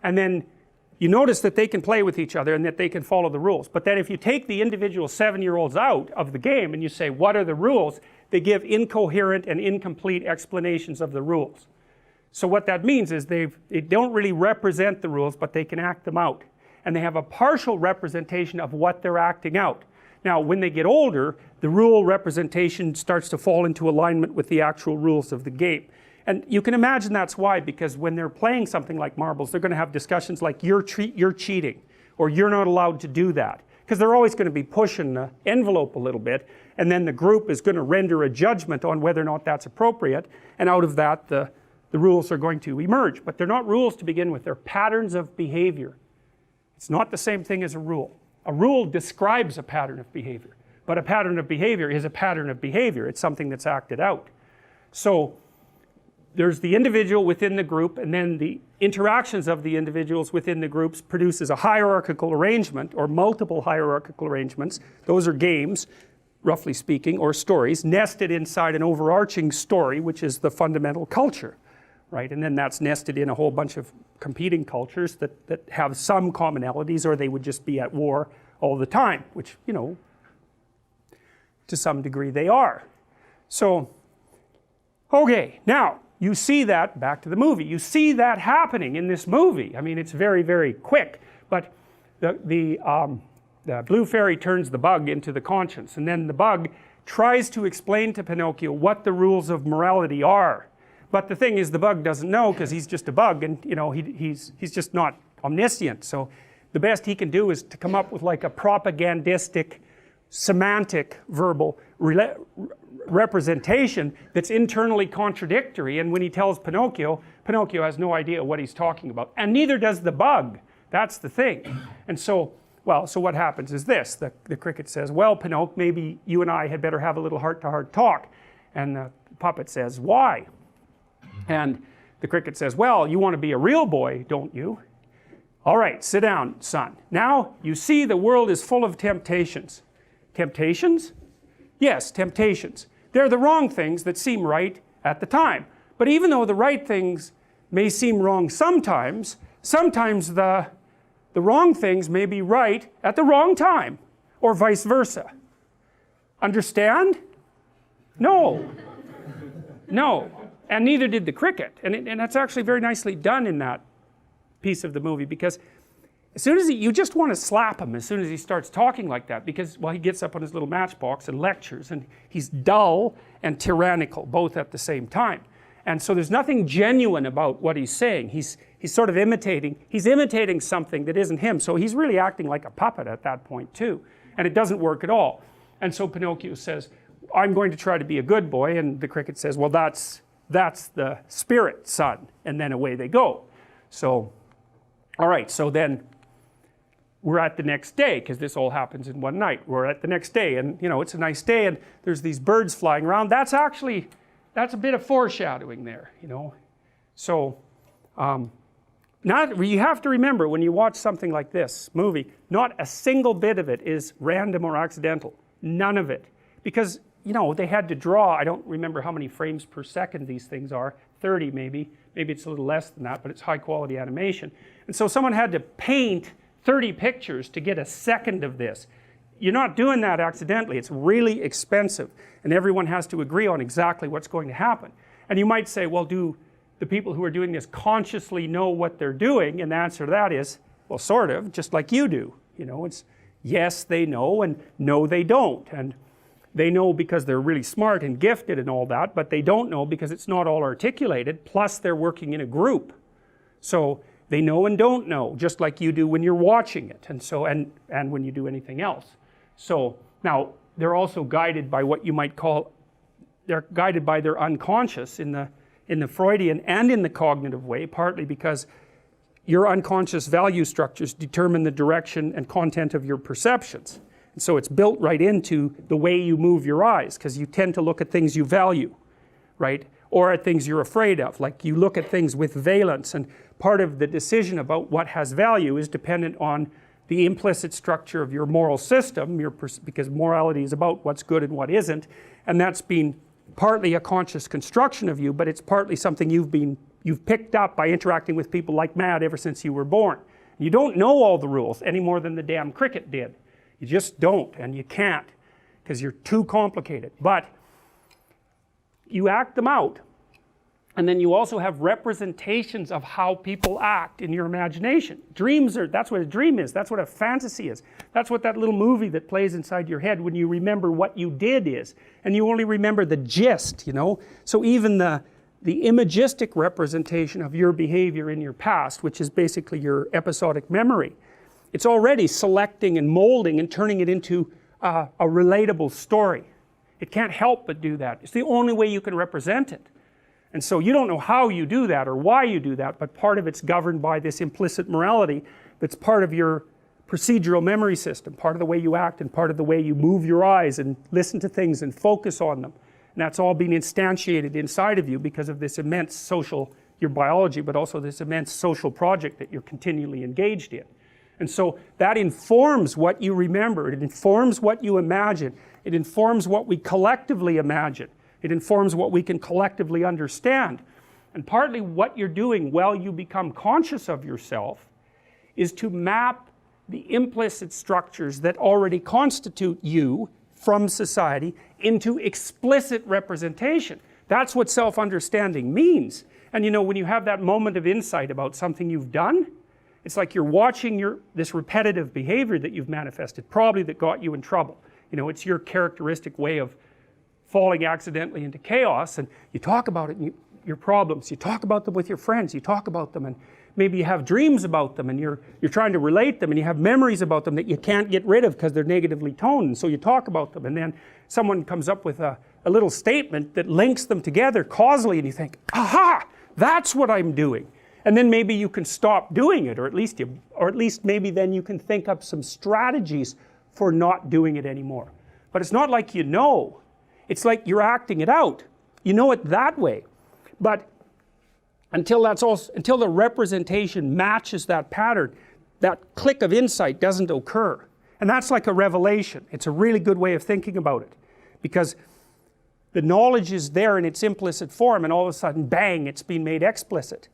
And then you notice that they can play with each other and that they can follow the rules. But then if you take the individual 7-year-olds out of the game and you say, what are the rules? They give incoherent and incomplete explanations of the rules. So what that means is they don't really represent the rules, but they can act them out. And they have a partial representation of what they're acting out. Now, when they get older, the rule representation starts to fall into alignment with the actual rules of the game. And you can imagine that's why, because when they're playing something like marbles, they're going to have discussions like, you're cheating, or you're not allowed to do that. Because they're always going to be pushing the envelope a little bit, and then the group is going to render a judgment on whether or not that's appropriate, and out of that the rules are going to emerge. But they're not rules to begin with, they're patterns of behavior. It's not the same thing as a rule. A rule describes a pattern of behavior, but a pattern of behavior is a pattern of behavior. It's something that's acted out. So there's the individual within the group, and then the interactions of the individuals within the groups produces a hierarchical arrangement, or multiple hierarchical arrangements. Those are games, roughly speaking, or stories, nested inside an overarching story, which is the fundamental culture, right? And then that's nested in a whole bunch of competing cultures that have some commonalities, or they would just be at war all the time, which, you know, to some degree they are. So, okay, now, you see that, back to the movie, you see that happening in this movie. I mean, it's very, very quick, but the blue fairy turns the bug into the conscience, and then the bug tries to explain to Pinocchio what the rules of morality are. But the thing is, the bug doesn't know, because he's just a bug, and you know, he's just not omniscient. So the best he can do is to come up with like a propagandistic, semantic, verbal representation that's internally contradictory, and when he tells Pinocchio, Pinocchio has no idea what he's talking about, and neither does the bug. That's the thing. And so, well, so what happens is this: the cricket says, well, Pinocchio, maybe you and I had better have a little heart-to-heart talk. And the puppet says, why? And the cricket says, well, you want to be a real boy, don't you? All right, sit down, son. Now you see the world is full of temptations. Temptations? Yes, temptations. They're the wrong things that seem right at the time. But even though the right things may seem wrong sometimes, sometimes the wrong things may be right at the wrong time, or vice versa. Understand? No. No. And neither did the cricket. And that's actually very nicely done in that piece of the movie, because as soon as you just want to slap him as soon as he starts talking like that, because, well, he gets up on his little matchbox and lectures, and he's dull and tyrannical both at the same time. And so there's nothing genuine about what he's saying. He's sort of imitating something that isn't him. So he's really acting like a puppet at that point too. And it doesn't work at all. And so Pinocchio says, I'm going to try to be a good boy. And the cricket says, well, that's the spirit, son. And then away they go. So, all right, so then we're at the next day, because this all happens in one night. We're at the next day, and you know, it's a nice day, and there's these birds flying around. That's a bit of foreshadowing there, you know. So, you have to remember, when you watch something like this movie, not a single bit of it is random or accidental. None of it. Because, you know, they had to draw, I don't remember how many frames per second these things are, 30 maybe. Maybe it's a little less than that, but it's high quality animation. And so someone had to paint 30 pictures to get a second of this. You're not doing that accidentally. It's really expensive, and everyone has to agree on exactly what's going to happen. And you might say, well, do the people who are doing this consciously know what they're doing? And the answer to that is, well, sort of, just like you do. You know, it's yes, they know, and no, they don't. And they know because they're really smart and gifted and all that, but they don't know because it's not all articulated, plus they're working in a group. So they know and don't know, just like you do when you're watching it, and so and when you do anything else. So now they're also guided by what you might call, they're guided by their unconscious in the Freudian and in the cognitive way, partly because your unconscious value structures determine the direction and content of your perceptions. And so it's built right into the way you move your eyes, because you tend to look at things you value, right? Or at things you're afraid of. Like you look at things with valence, and part of the decision about what has value is dependent on the implicit structure of your moral system, because morality is about what's good and what isn't, and that's been partly a conscious construction of you, but it's partly something you've picked up by interacting with people like mad ever since you were born. You don't know all the rules any more than the damn cricket did. You just don't, and you can't, because you're too complicated. But you act them out, and then you also have representations of how people act in your imagination. Dreams are, that's what a dream is, that's what a fantasy is, that's what that little movie that plays inside your head when you remember what you did is, and you only remember the gist, you know. So even the imagistic representation of your behavior in your past, which is basically your episodic memory, it's already selecting and molding and turning it into a relatable story. It can't help but do that. It's the only way you can represent it. And so you don't know how you do that or why you do that, but part of it's governed by this implicit morality that's part of your procedural memory system, part of the way you act and part of the way you move your eyes and listen to things and focus on them. And that's all being instantiated inside of you because of this immense social, your biology, but also this immense social project that you're continually engaged in. And so that informs what you remember, it informs what you imagine, it informs what we collectively imagine, it informs what we can collectively understand. And partly what you're doing while you become conscious of yourself is to map the implicit structures that already constitute you from society into explicit representation. That's what self-understanding means. And you know, when you have that moment of insight about something you've done, it's like you're watching this repetitive behavior that you've manifested, probably that got you in trouble. You know, it's your characteristic way of falling accidentally into chaos, and you talk about it, and your problems, you talk about them with your friends, you talk about them, and maybe you have dreams about them, and you're trying to relate them, and you have memories about them that you can't get rid of because they're negatively toned, and so you talk about them, and then someone comes up with a little statement that links them together causally, and you think, aha, that's what I'm doing. And then maybe you can stop doing it, or at least maybe then you can think up some strategies for not doing it anymore. But it's not like you know. It's like you're acting it out. You know it that way. But until the representation matches that pattern, that click of insight doesn't occur. And that's like a revelation. It's a really good way of thinking about it. Because the knowledge is there in its implicit form, and all of a sudden, bang, it's been made explicit.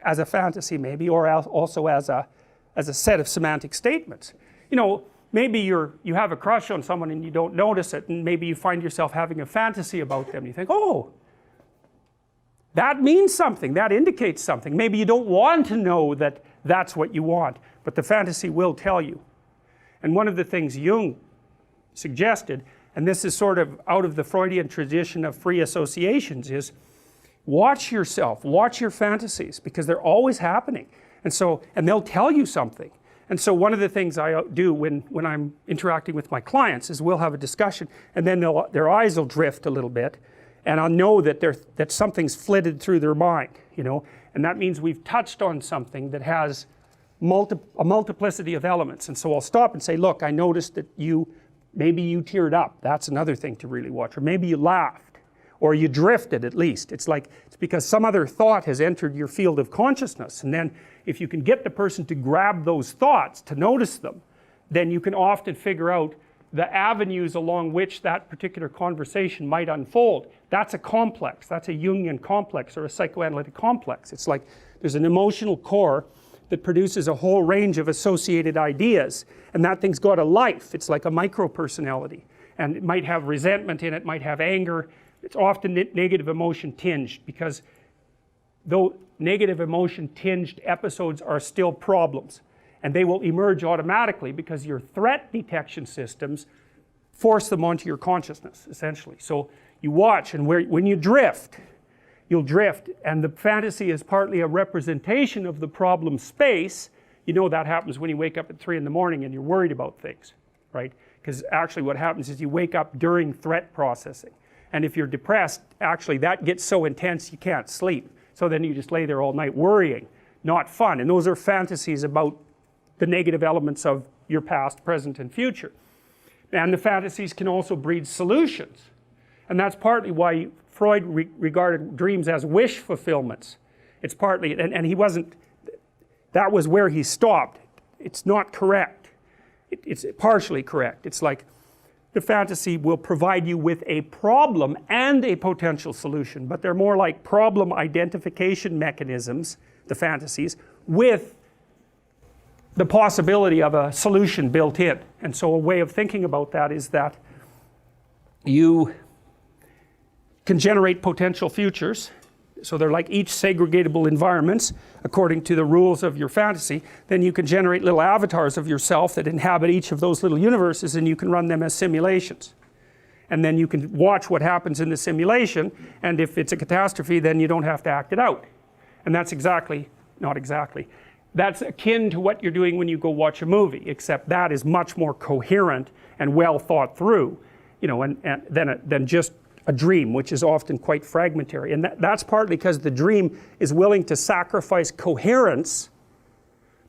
As a fantasy maybe, or also as a set of semantic statements. You know, maybe you have a crush on someone and you don't notice it, and maybe you find yourself having a fantasy about them. You think, oh, that means something, that indicates something. Maybe you don't want to know that that's what you want, but the fantasy will tell you. And one of the things Jung suggested, and this is sort of out of the Freudian tradition of free associations, is watch yourself, watch your fantasies, because they're always happening, and they'll tell you something. And so one of the things I do when I'm interacting with my clients is we'll have a discussion, and then their eyes will drift a little bit, and I'll know that something's flitted through their mind, you know, and that means we've touched on something that has a multiplicity of elements. And so I'll stop and say, look, I noticed that maybe you teared up. That's another thing to really watch. Or maybe you laughed, or you drifted at least. It's because some other thought has entered your field of consciousness. And then if you can get the person to grab those thoughts, to notice them, then you can often figure out the avenues along which that particular conversation might unfold. That's a complex. That's a Jungian complex or a psychoanalytic complex. It's like there's an emotional core that produces a whole range of associated ideas, and that thing's got a life. It's like a micro-personality, and it might have resentment in it, might have anger. It's often negative emotion tinged, because though negative emotion tinged episodes are still problems, and they will emerge automatically because your threat detection systems force them onto your consciousness, essentially. So you watch, and when you drift, you'll drift, and the fantasy is partly a representation of the problem space. You know that happens when you wake up at 3 in the morning and you're worried about things, right? Because actually what happens is you wake up during threat processing. And if you're depressed, actually that gets so intense you can't sleep. So then you just lay there all night worrying. Not fun. And those are fantasies about the negative elements of your past, present, and future. And the fantasies can also breed solutions. And that's partly why Freud regarded dreams as wish fulfillments. It's partly, and he wasn't, that was where he stopped. It's not correct. It's partially correct. It's like the fantasy will provide you with a problem and a potential solution, but they're more like problem identification mechanisms, the fantasies, with the possibility of a solution built in. And so a way of thinking about that is that you can generate potential futures. So they're like each segregatable environments according to the rules of your fantasy. Then you can generate little avatars of yourself that inhabit each of those little universes, and you can run them as simulations. And then you can watch what happens in the simulation, and if it's a catastrophe, then you don't have to act it out. And that's not exactly, that's akin to what you're doing when you go watch a movie, except that is much more coherent and well thought through, you know, than just a dream, which is often quite fragmentary. And that's partly because the dream is willing to sacrifice coherence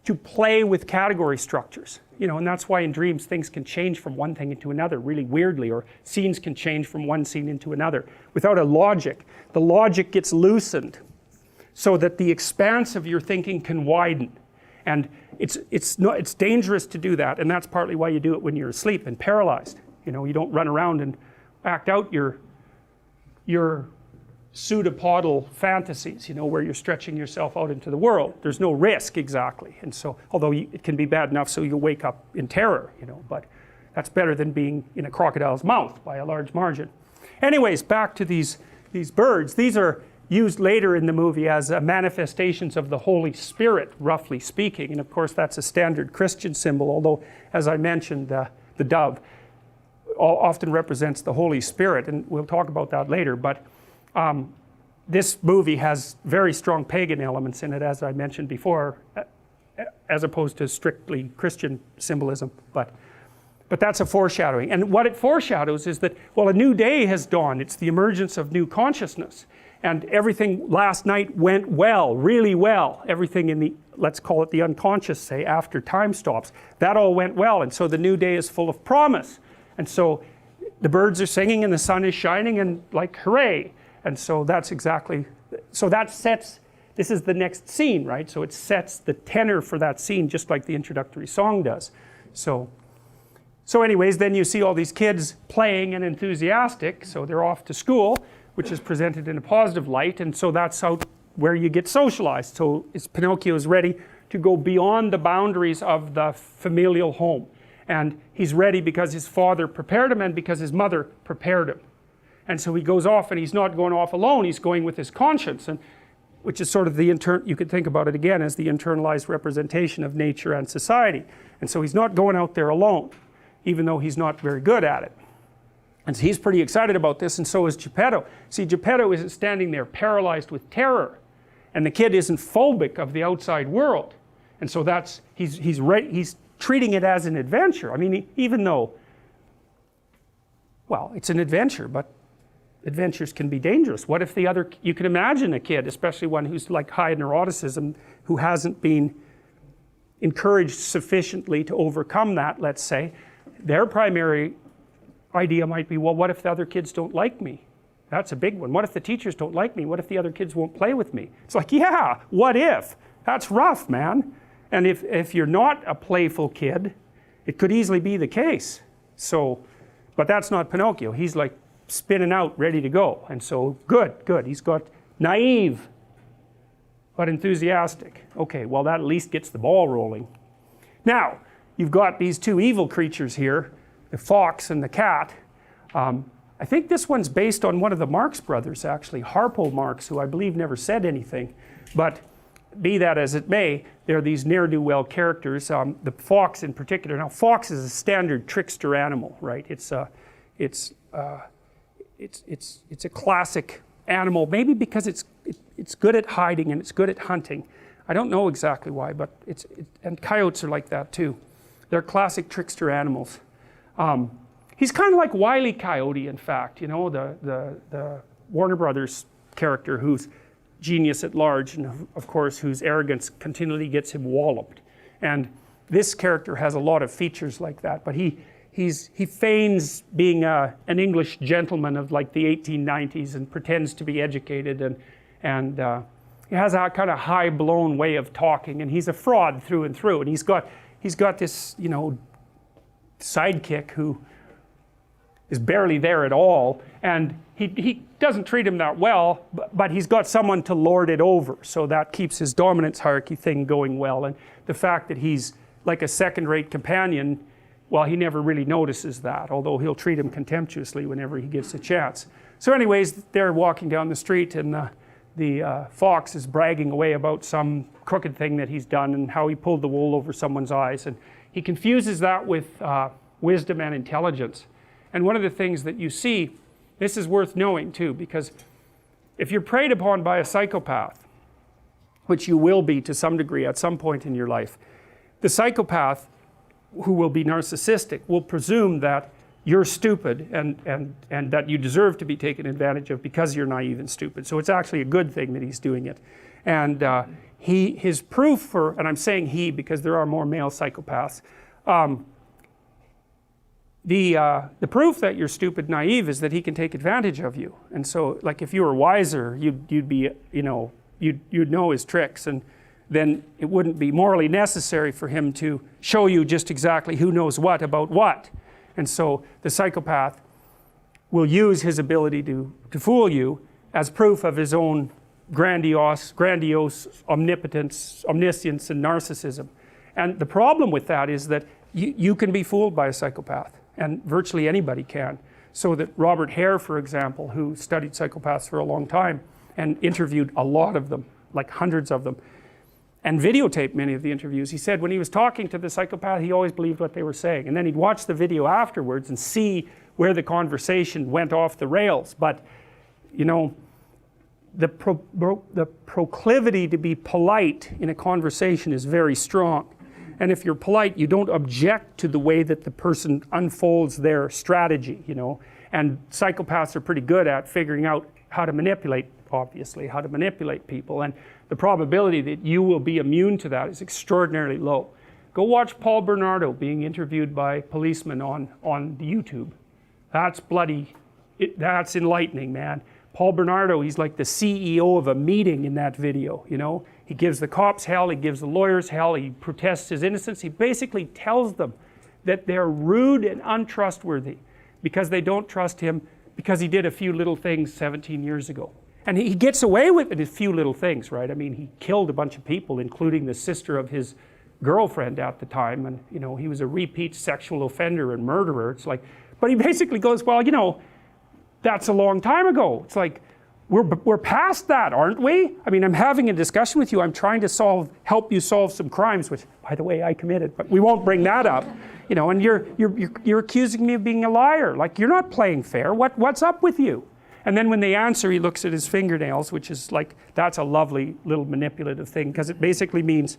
to play with category structures. You know, and that's why in dreams things can change from one thing into another really weirdly, or scenes can change from one scene into another without a logic. The logic gets loosened so that the expanse of your thinking can widen. And it's dangerous to do that, and that's partly why you do it when you're asleep and paralyzed. You know, you don't run around and act out your pseudopodal fantasies, you know, where you're stretching yourself out into the world. There's no risk exactly, and so, although it can be bad enough so you'll wake up in terror, you know, but that's better than being in a crocodile's mouth by a large margin. Anyways, back to these birds. These are used later in the movie as manifestations of the Holy Spirit, roughly speaking, and of course that's a standard Christian symbol, although, as I mentioned, the dove. often represents the Holy Spirit, and we'll talk about that later, but this movie has very strong pagan elements in it, as I mentioned before, as opposed to strictly Christian symbolism, but that's a foreshadowing. And what it foreshadows is that, well, a new day has dawned. It's the emergence of new consciousness, and everything last night went well, really well. Everything in the, let's call it the unconscious, say, after time stops, that all went well, and so the new day is full of promise. And so the birds are singing and the sun is shining, and like, hooray. And so that's exactly, so that sets, this is the next scene, right? So it sets the tenor for that scene, just like the introductory song does. So anyways, then you see all these kids playing and enthusiastic, so they're off to school, which is presented in a positive light, and so that's how, where you get socialized. So Pinocchio is ready to go beyond the boundaries of the familial home. And he's ready because his father prepared him and because his mother prepared him. And so he goes off, and he's not going off alone, he's going with his conscience, and which is sort of the you could think about it again as the internalized representation of nature and society. And so he's not going out there alone, even though he's not very good at it. And so he's pretty excited about this, and so is Geppetto. See, Geppetto isn't standing there paralyzed with terror, and the kid isn't phobic of the outside world. And so that's, he's treating it as an adventure. I mean, even though, well, it's an adventure, but adventures can be dangerous. What if the other, you can imagine a kid, especially one who's like high neuroticism, who hasn't been encouraged sufficiently to overcome that, let's say, their primary idea might be, well, what if the other kids don't like me? That's a big one. What if the teachers don't like me? What if the other kids won't play with me? It's like, yeah, what if? That's rough, man. And if you're not a playful kid, it could easily be the case. So, but that's not Pinocchio. He's like spinning out, ready to go. And so, good. He's got naive, but enthusiastic. Okay, well, that at least gets the ball rolling. Now, you've got these two evil creatures here, the fox and the cat. I think this one's based on one of the Marx brothers, actually, Harpo Marx, who I believe never said anything. But be that as it may, they're these ne'er-do-well characters. The fox in particular. Now, fox is a standard trickster animal, right? It's a classic animal, maybe because it's good at hiding and it's good at hunting. I don't know exactly why, but and coyotes are like that too. They're classic trickster animals. He's kind of like Wile E. Coyote, in fact, you know, the Warner Brothers character who's genius at large, and of course whose arrogance continually gets him walloped. And this character has a lot of features like that, but he feigns being an English gentleman of like the 1890s and pretends to be educated, and he has a kind of high-blown way of talking, and he's a fraud through and through. And he's got this, you know, sidekick who is barely there at all, and he doesn't treat him that well, but he's got someone to lord it over, so that keeps his dominance hierarchy thing going well. And the fact that he's like a second-rate companion, well, he never really notices that, although he'll treat him contemptuously whenever he gets a chance. So anyways, they're walking down the street, and the fox is bragging away about some crooked thing that he's done and how he pulled the wool over someone's eyes, and he confuses that with wisdom and intelligence. And one of the things that you see, this is worth knowing too, because if you're preyed upon by a psychopath, which you will be to some degree at some point in your life, the psychopath, who will be narcissistic, will presume that you're stupid and that you deserve to be taken advantage of because you're naive and stupid. So it's actually a good thing that he's doing it. And his proof for, and I'm saying he because there are more male psychopaths, the proof that you're stupid, naive, is that he can take advantage of you. And so, like, if you were wiser, you'd be, you know, you'd know his tricks, and then it wouldn't be morally necessary for him to show you just exactly who knows what about what. And so the psychopath will use his ability to fool you as proof of his own grandiose omnipotence, omniscience, and narcissism. And the problem with that is that you can be fooled by a psychopath, and virtually anybody can. So that Robert Hare, for example, who studied psychopaths for a long time and interviewed a lot of them, like hundreds of them, and videotaped many of the interviews, he said when he was talking to the psychopath, he always believed what they were saying. And then he'd watch the video afterwards and see where the conversation went off the rails. But you know, the proclivity to be polite in a conversation is very strong. And if you're polite, you don't object to the way that the person unfolds their strategy, you know. And psychopaths are pretty good at figuring out how to manipulate, obviously, how to manipulate people. And the probability that you will be immune to that is extraordinarily low. Go watch Paul Bernardo being interviewed by policemen on YouTube. That's that's enlightening, man. Paul Bernardo, he's like the CEO of a meeting in that video, you know. He gives the cops hell, he gives the lawyers hell, he protests his innocence. He basically tells them that they're rude and untrustworthy because they don't trust him because he did a few little things 17 years ago. And he gets away with it, a few little things, right? I mean, he killed a bunch of people, including the sister of his girlfriend at the time, and you know, he was a repeat sexual offender and murderer. It's like, but he basically goes, well, you know, that's a long time ago. It's like, we're past that, aren't we? I mean, I'm having a discussion with you. I'm trying to help you solve some crimes, which, by the way, I committed, but we won't bring that up. You know, and you're accusing me of being a liar. Like, you're not playing fair. What's up with you? And then when they answer, he looks at his fingernails, which is like, that's a lovely little manipulative thing, because it basically means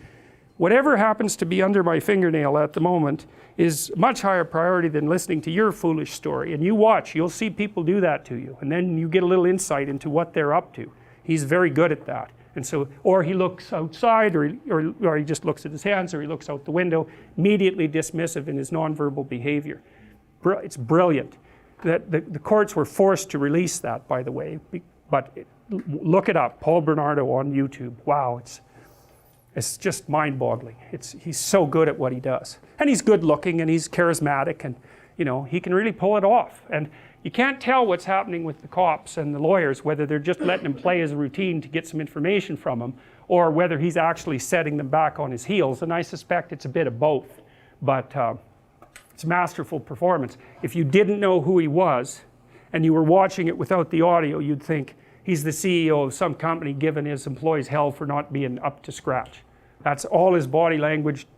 whatever happens to be under my fingernail at the moment is much higher priority than listening to your foolish story. And you watch, you'll see people do that to you. And then you get a little insight into what they're up to. He's very good at that. And so, or he looks outside, or he just looks at his hands, or he looks out the window, immediately dismissive in his nonverbal behavior. It's brilliant. The courts were forced to release that, by the way. But look it up, Paul Bernardo on YouTube. Wow, it's just mind-boggling. He's so good at what he does. And he's good-looking, and he's charismatic, and you know, he can really pull it off. And you can't tell what's happening with the cops and the lawyers, whether they're just letting him play his routine to get some information from him, or whether he's actually setting them back on his heels. And I suspect it's a bit of both. But it's masterful performance. If you didn't know who he was, and you were watching it without the audio, you'd think, he's the CEO of some company giving his employees hell for not being up to scratch. That's all his body language,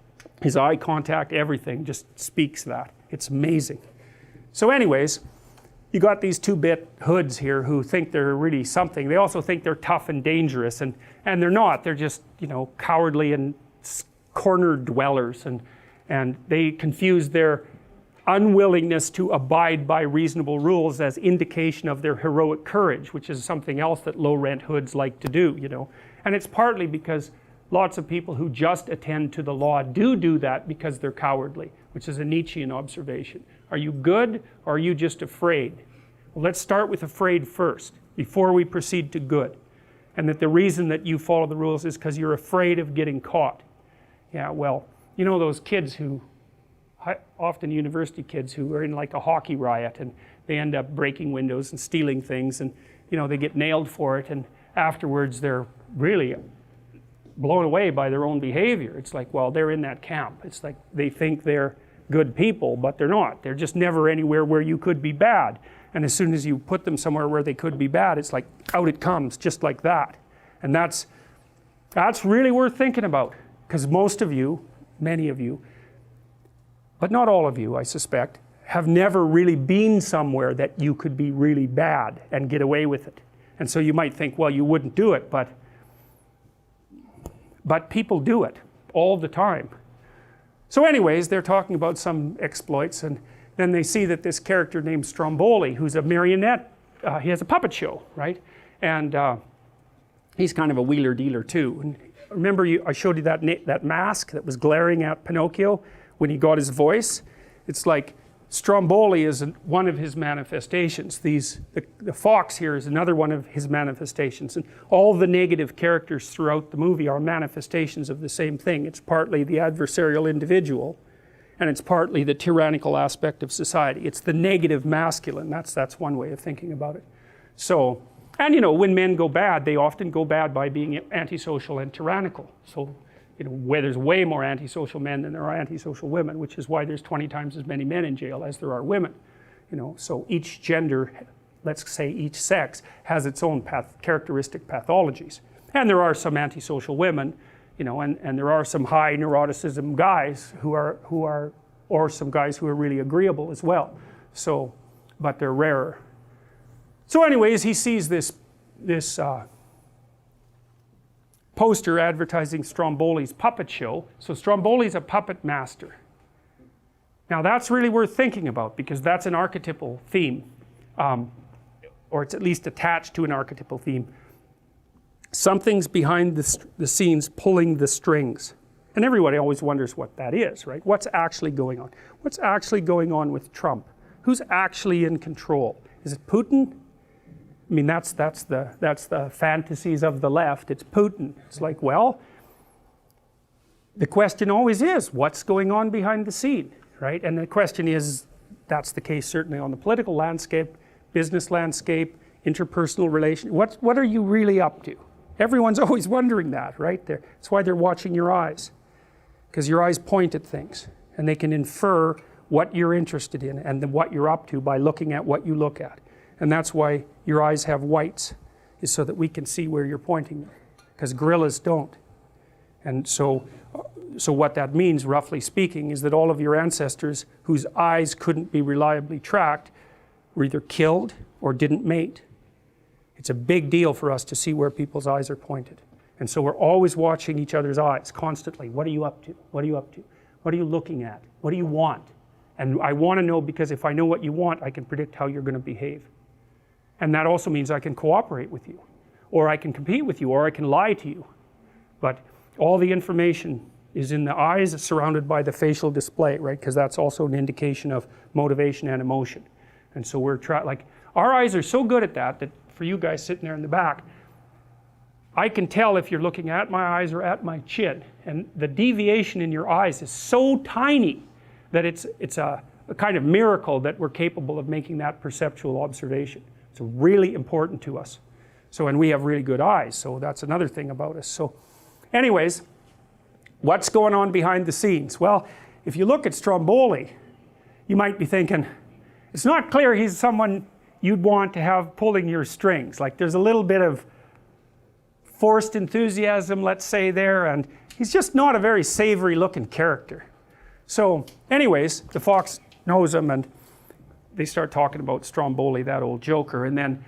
his eye contact, everything just speaks that. It's amazing. So anyways, you got these two-bit hoods here who think they're really something. They also think they're tough and dangerous, and they're not. They're just, you know, cowardly and corner dwellers, and they confuse their unwillingness to abide by reasonable rules as indication of their heroic courage, which is something else that low-rent hoods like to do, you know. And it's partly because lots of people who just attend to the law do that because they're cowardly, which is a Nietzschean observation. Are you good, or are you just afraid? Well, let's start with afraid first, before we proceed to good. And that the reason that you follow the rules is because you're afraid of getting caught. Yeah, well, you know those kids who, often university kids who are in like a hockey riot, and they end up breaking windows and stealing things, and you know, they get nailed for it, and afterwards they're really blown away by their own behavior. It's like, well, they're in that camp. It's like they think they're good people, but they're not. They're just never anywhere where you could be bad. And as soon as you put them somewhere where they could be bad, it's like out it comes, just like that. And that's really worth thinking about, because most of you, many of you, but not all of you, I suspect, have never really been somewhere that you could be really bad and get away with it. And so you might think, well, you wouldn't do it, but people do it all the time. So anyways, they're talking about some exploits, and then they see that this character named Stromboli, who's a marionette, he has a puppet show, right? And he's kind of a wheeler dealer too. And remember, I showed you that mask that was glaring at Pinocchio when he got his voice? It's like Stromboli is one of his manifestations. The fox here is another one of his manifestations. And all the negative characters throughout the movie are manifestations of the same thing. It's partly the adversarial individual, and it's partly the tyrannical aspect of society. It's the negative masculine. That's one way of thinking about it. So, and you know, when men go bad, they often go bad by being antisocial and tyrannical. So, you know, where there's way more antisocial men than there are antisocial women, which is why there's 20 times as many men in jail as there are women. You know, so each gender, let's say each sex, has its own characteristic pathologies. And there are some antisocial women, you know, and there are some high neuroticism guys who are, or some guys who are really agreeable as well. So but they're rarer. So anyways, he sees this poster advertising Stromboli's puppet show. So Stromboli's a puppet master. Now that's really worth thinking about, because that's an archetypal theme, or it's at least attached to an archetypal theme. Something's behind the scenes pulling the strings. And everybody always wonders what that is, right? What's actually going on? What's actually going on with Trump? Who's actually in control? Is it Putin? I mean, that's the fantasies of the left. It's Putin. It's like, well, the question always is, what's going on behind the scene, right? And the question is, that's the case certainly on the political landscape, business landscape, interpersonal relations. What are you really up to? Everyone's always wondering that, right? That's why they're watching your eyes, because your eyes point at things, and they can infer what you're interested in and what you're up to by looking at what you look at. And that's why your eyes have whites, is so that we can see where you're pointing them, because gorillas don't. And so what that means, roughly speaking, is that all of your ancestors whose eyes couldn't be reliably tracked were either killed or didn't mate. It's a big deal for us to see where people's eyes are pointed. And so we're always watching each other's eyes constantly. What are you up to? What are you up to? What are you looking at? What do you want? And I want to know, because if I know what you want, I can predict how you're going to behave. And that also means I can cooperate with you, or I can compete with you, or I can lie to you. But all the information is in the eyes, surrounded by the facial display, right? Because that's also an indication of motivation and emotion. And so we're like, our eyes are so good at that for you guys sitting there in the back, I can tell if you're looking at my eyes or at my chin. And the deviation in your eyes is so tiny that it's a kind of miracle that we're capable of making that perceptual observation. It's really important to us. So, and we have really good eyes, so that's another thing about us. So anyways, what's going on behind the scenes? Well, if you look at Stromboli, you might be thinking, it's not clear he's someone you'd want to have pulling your strings. Like, there's a little bit of forced enthusiasm, let's say, there, and he's just not a very savory looking character. So anyways, the fox knows him, and they start talking about Stromboli, that old joker, and then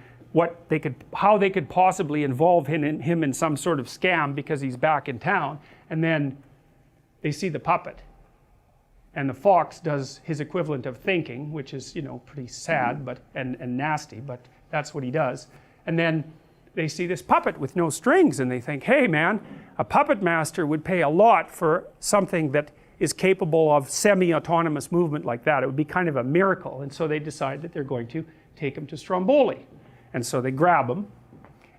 how they could possibly involve him in some sort of scam because he's back in town. And then they see the puppet, and the fox does his equivalent of thinking, which is, you know, pretty sad and nasty, but that's what he does. And then they see this puppet with no strings, and they think, hey man, a puppet master would pay a lot for something that is capable of semi-autonomous movement like that. It would be kind of a miracle. And so they decide that they're going to take him to Stromboli. And so they grab him,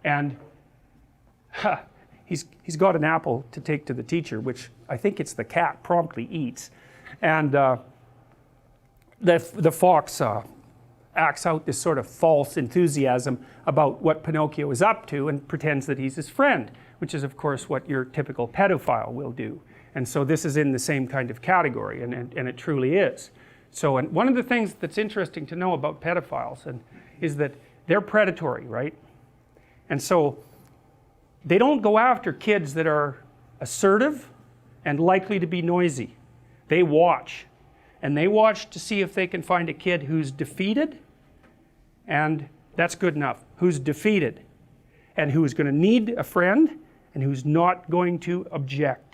and he's got an apple to take to the teacher, which I think it's the cat promptly eats. And the fox acts out this sort of false enthusiasm about what Pinocchio is up to and pretends that he's his friend, which is of course what your typical pedophile will do. And so this is in the same kind of category, and it truly is. So, and one of the things that's interesting to know about pedophiles is that they're predatory, right? And so they don't go after kids that are assertive and likely to be noisy. They watch. And they watch to see if they can find a kid who's defeated, and that's good enough. Who's defeated, and who's going to need a friend, and who's not going to object.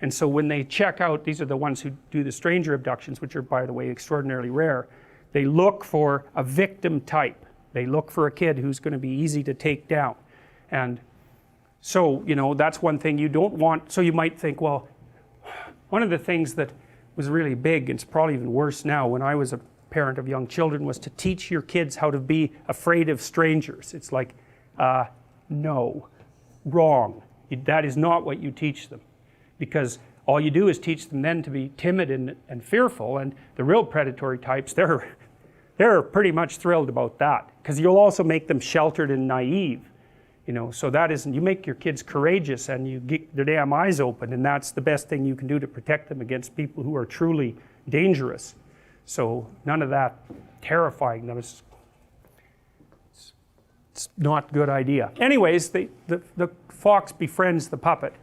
And so when they check out, these are the ones who do the stranger abductions, which are, by the way, extraordinarily rare. They look for a victim type. They look for a kid who's going to be easy to take down. And so, you know, that's one thing you don't want. So you might think, well, one of the things that was really big, and it's probably even worse now, when I was a parent of young children, was to teach your kids how to be afraid of strangers. It's like, no, wrong. That is not what you teach them. Because all you do is teach them then to be timid and fearful, and the real predatory types, they're pretty much thrilled about that, because you'll also make them sheltered and naive, you know. So that isn't, you make your kids courageous and you get their damn eyes open, and that's the best thing you can do to protect them against people who are truly dangerous. So none of that terrifying them. It's not a good idea. Anyways, the fox befriends the puppet.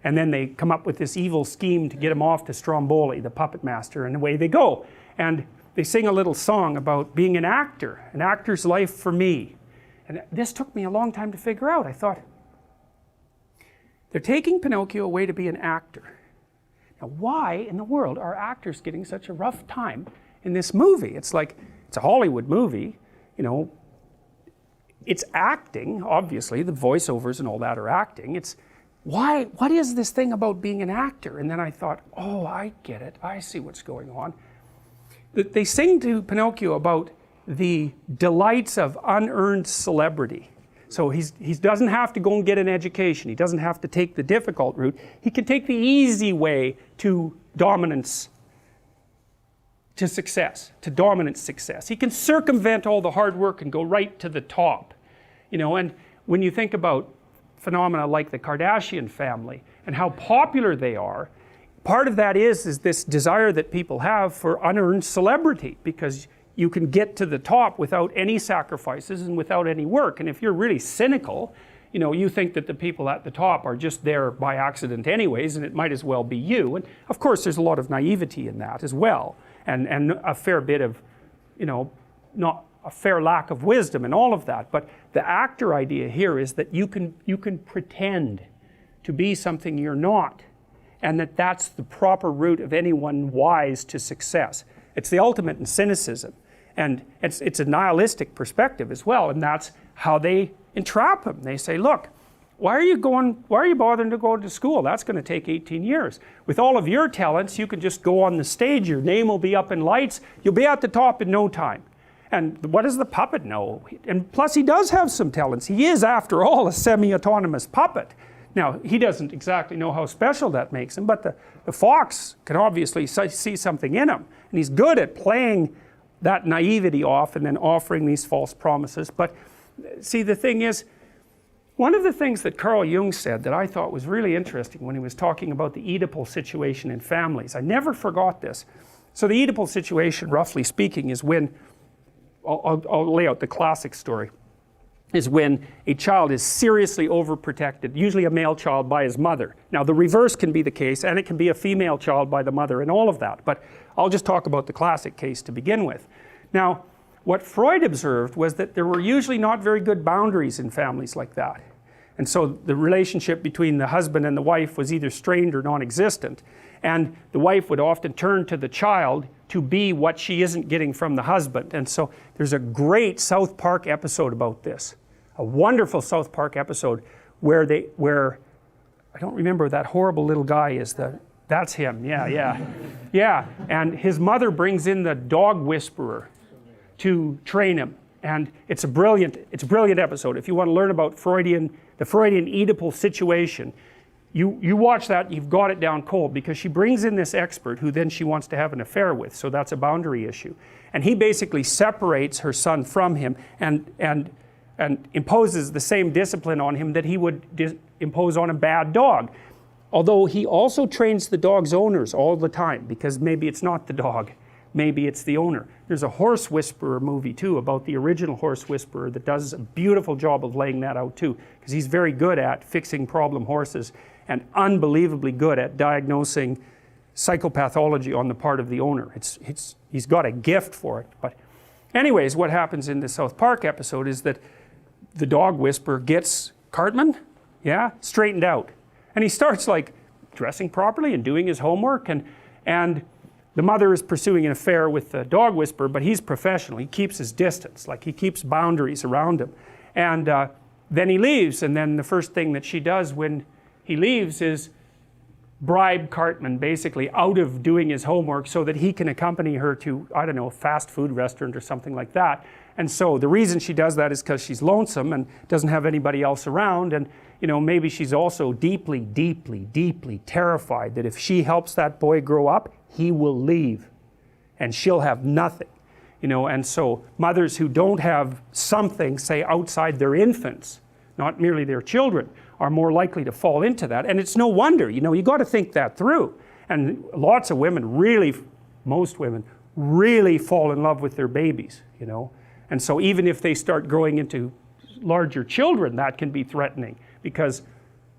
And then they come up with this evil scheme to get him off to Stromboli, the puppet master, and away they go. And they sing a little song about being an actor's life for me. And this took me a long time to figure out. I thought, they're taking Pinocchio away to be an actor. Now, why in the world are actors getting such a rough time in this movie? It's like, it's a Hollywood movie, you know, it's acting, obviously, the voiceovers and all that are acting. It's, why, what is this thing about being an actor? And then I thought, oh, I get it, I see what's going on. They sing to Pinocchio about the delights of unearned celebrity. So he doesn't have to go and get an education. He doesn't have to take the difficult route. He can take the easy way to dominance, to success, to dominant success. He can circumvent all the hard work and go right to the top. You know, and when you think about phenomena like the Kardashian family and how popular they are, part of that is this desire that people have for unearned celebrity, because you can get to the top without any sacrifices and without any work. And if you're really cynical, you know, you think that the people at the top are just there by accident anyways, and it might as well be you. And of course there's a lot of naivety in that as well, and a fair bit of, you know, not a fair lack of wisdom and all of that. But the actor idea here is that you can pretend to be something you're not, and that's the proper route of anyone wise to success. It's the ultimate in cynicism. And it's a nihilistic perspective as well, and that's how they entrap him. They say, look, why are you bothering to go to school? That's going to take 18 years. With all of your talents, you can just go on the stage, your name will be up in lights, you'll be at the top in no time. And what does the puppet know? And plus he does have some talents. He is, after all, a semi-autonomous puppet. Now, he doesn't exactly know how special that makes him, but the fox can obviously see something in him. And he's good at playing that naivety off and then offering these false promises. But see, the thing is, one of the things that Carl Jung said that I thought was really interesting when he was talking about the Oedipal situation in families, I never forgot this. So the Oedipal situation, roughly speaking, is when, I'll lay out the classic story, is when a child is seriously overprotected, usually a male child by his mother. Now the reverse can be the case, and it can be a female child by the mother and all of that, but I'll just talk about the classic case to begin with. Now, what Freud observed was that there were usually not very good boundaries in families like that. And so the relationship between the husband and the wife was either strained or non-existent. And the wife would often turn to the child to be what she isn't getting from the husband. And so there's a great South Park episode about this. A wonderful South Park episode where I don't remember, that horrible little guy is that's him, yeah. And his mother brings in the dog whisperer to train him. And it's a brilliant episode. If you want to learn about the Freudian Oedipal situation, you watch that, you've got it down cold, because she brings in this expert who then she wants to have an affair with, so that's a boundary issue. And he basically separates her son from him and imposes the same discipline on him that he would impose on a bad dog. Although he also trains the dog's owners all the time, because maybe it's not the dog, maybe it's the owner. There's a horse whisperer movie too, about the original horse whisperer, that does a beautiful job of laying that out too, because he's very good at fixing problem horses and unbelievably good at diagnosing psychopathology on the part of the owner. He's got a gift for it. But anyways, what happens in the South Park episode is that the dog whisperer gets Cartman, straightened out. And he starts like dressing properly and doing his homework, and the mother is pursuing an affair with the dog whisperer, but he's professional. He keeps his distance, like he keeps boundaries around him. And then he leaves, and then the first thing that she does when he leaves is bribe Cartman basically out of doing his homework so that he can accompany her to, I don't know, a fast food restaurant or something like that. And so the reason she does that is because she's lonesome and doesn't have anybody else around, and you know, maybe she's also deeply, deeply, deeply terrified that if she helps that boy grow up, he will leave and she'll have nothing. You know, and so mothers who don't have something, say, outside their infants, not merely their children, are more likely to fall into that. And it's no wonder, you know, you got to think that through. And lots of women really, most women, really fall in love with their babies, you know. And so even if they start growing into larger children, that can be threatening, because,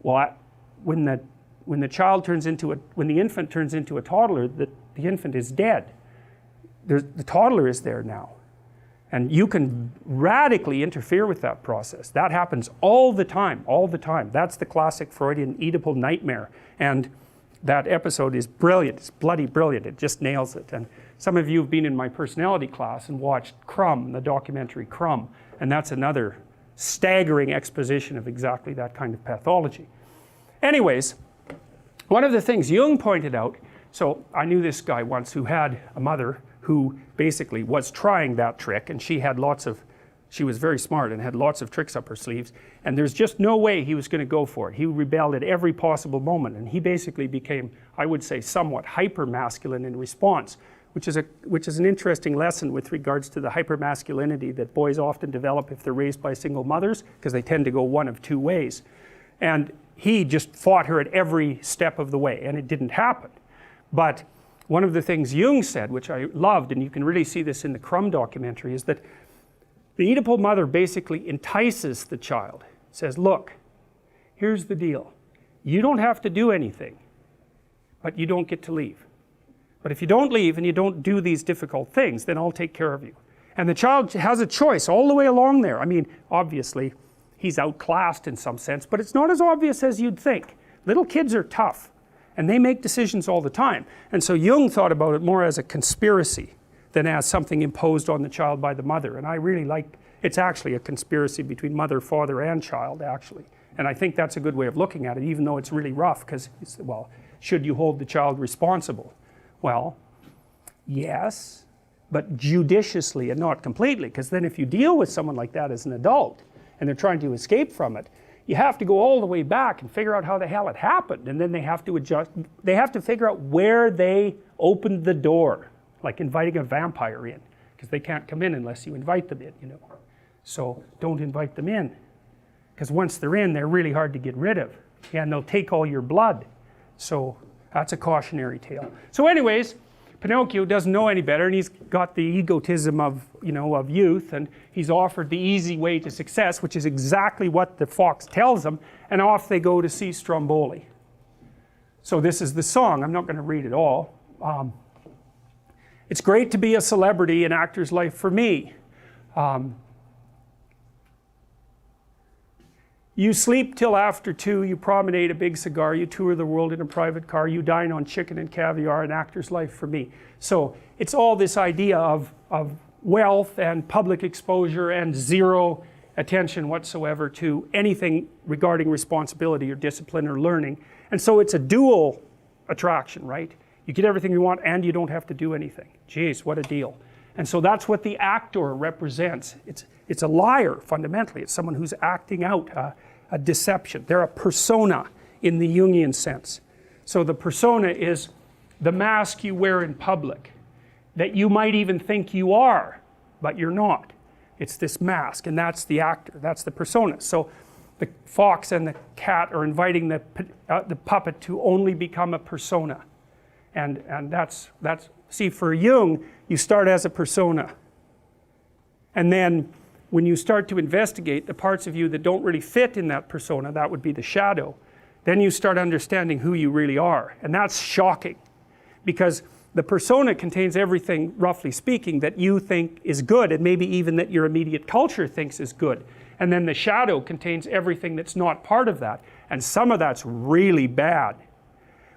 well, when the infant turns into a toddler, the infant is dead. the toddler is there now. And you can radically interfere with that process. That happens all the time, all the time. That's the classic Freudian Oedipal nightmare. And that episode is brilliant. It's bloody brilliant. It just nails it. And some of you have been in my personality class and watched Crumb, the documentary Crumb. And that's another staggering exposition of exactly that kind of pathology. Anyways, one of the things Jung pointed out, so I knew this guy once who had a mother who basically was trying that trick, and she was very smart and had lots of tricks up her sleeves, and there's just no way he was going to go for it. He rebelled at every possible moment, and he basically became, I would say, somewhat hyper-masculine in response, which is an interesting lesson with regards to the hyper-masculinity that boys often develop if they're raised by single mothers, because they tend to go one of two ways. And he just fought her at every step of the way, and it didn't happen. But one of the things Jung said, which I loved, and you can really see this in the Crumb documentary, is that the Oedipal mother basically entices the child. Says, look, here's the deal. You don't have to do anything, but you don't get to leave. But if you don't leave and you don't do these difficult things, then I'll take care of you. And the child has a choice all the way along there. I mean, obviously, he's outclassed in some sense, but it's not as obvious as you'd think. Little kids are tough. And they make decisions all the time. And so Jung thought about it more as a conspiracy than as something imposed on the child by the mother. And I really like, it's actually a conspiracy between mother, father, and child, actually. And I think that's a good way of looking at it, even though it's really rough, because, well, should you hold the child responsible? Well, yes, but judiciously and not completely, because then if you deal with someone like that as an adult, and they're trying to escape from it, you have to go all the way back and figure out how the hell it happened, and then they have to adjust. They have to figure out where they opened the door, like inviting a vampire in, because they can't come in unless you invite them in, you know. So don't invite them in, because once they're in, they're really hard to get rid of, and they'll take all your blood. So that's a cautionary tale. So anyways, Pinocchio doesn't know any better, and he's got the egotism of, you know, of youth, and he's offered the easy way to success, which is exactly what the fox tells him, and off they go to see Stromboli. So this is the song. I'm not going to read it all. It's great to be a celebrity in actor's life for me. You sleep till after 2, you promenade a big cigar, you tour the world in a private car, you dine on chicken and caviar, an actor's life for me. So it's all this idea of wealth and public exposure and zero attention whatsoever to anything regarding responsibility or discipline or learning. And so it's a dual attraction, right? You get everything you want and you don't have to do anything. Jeez, what a deal. And so that's what the actor represents. It's a liar, fundamentally. It's someone who's acting out a deception. They're a persona in the Jungian sense. So the persona is the mask you wear in public, that you might even think you are, but you're not. It's this mask, and that's the actor. That's the persona. So the fox and the cat are inviting the puppet to only become a persona. And that's see, for Jung, you start as a persona. And then when you start to investigate the parts of you that don't really fit in that persona, that would be the shadow, then you start understanding who you really are. And that's shocking, because the persona contains everything, roughly speaking, that you think is good, and maybe even that your immediate culture thinks is good. And then the shadow contains everything that's not part of that. And some of that's really bad.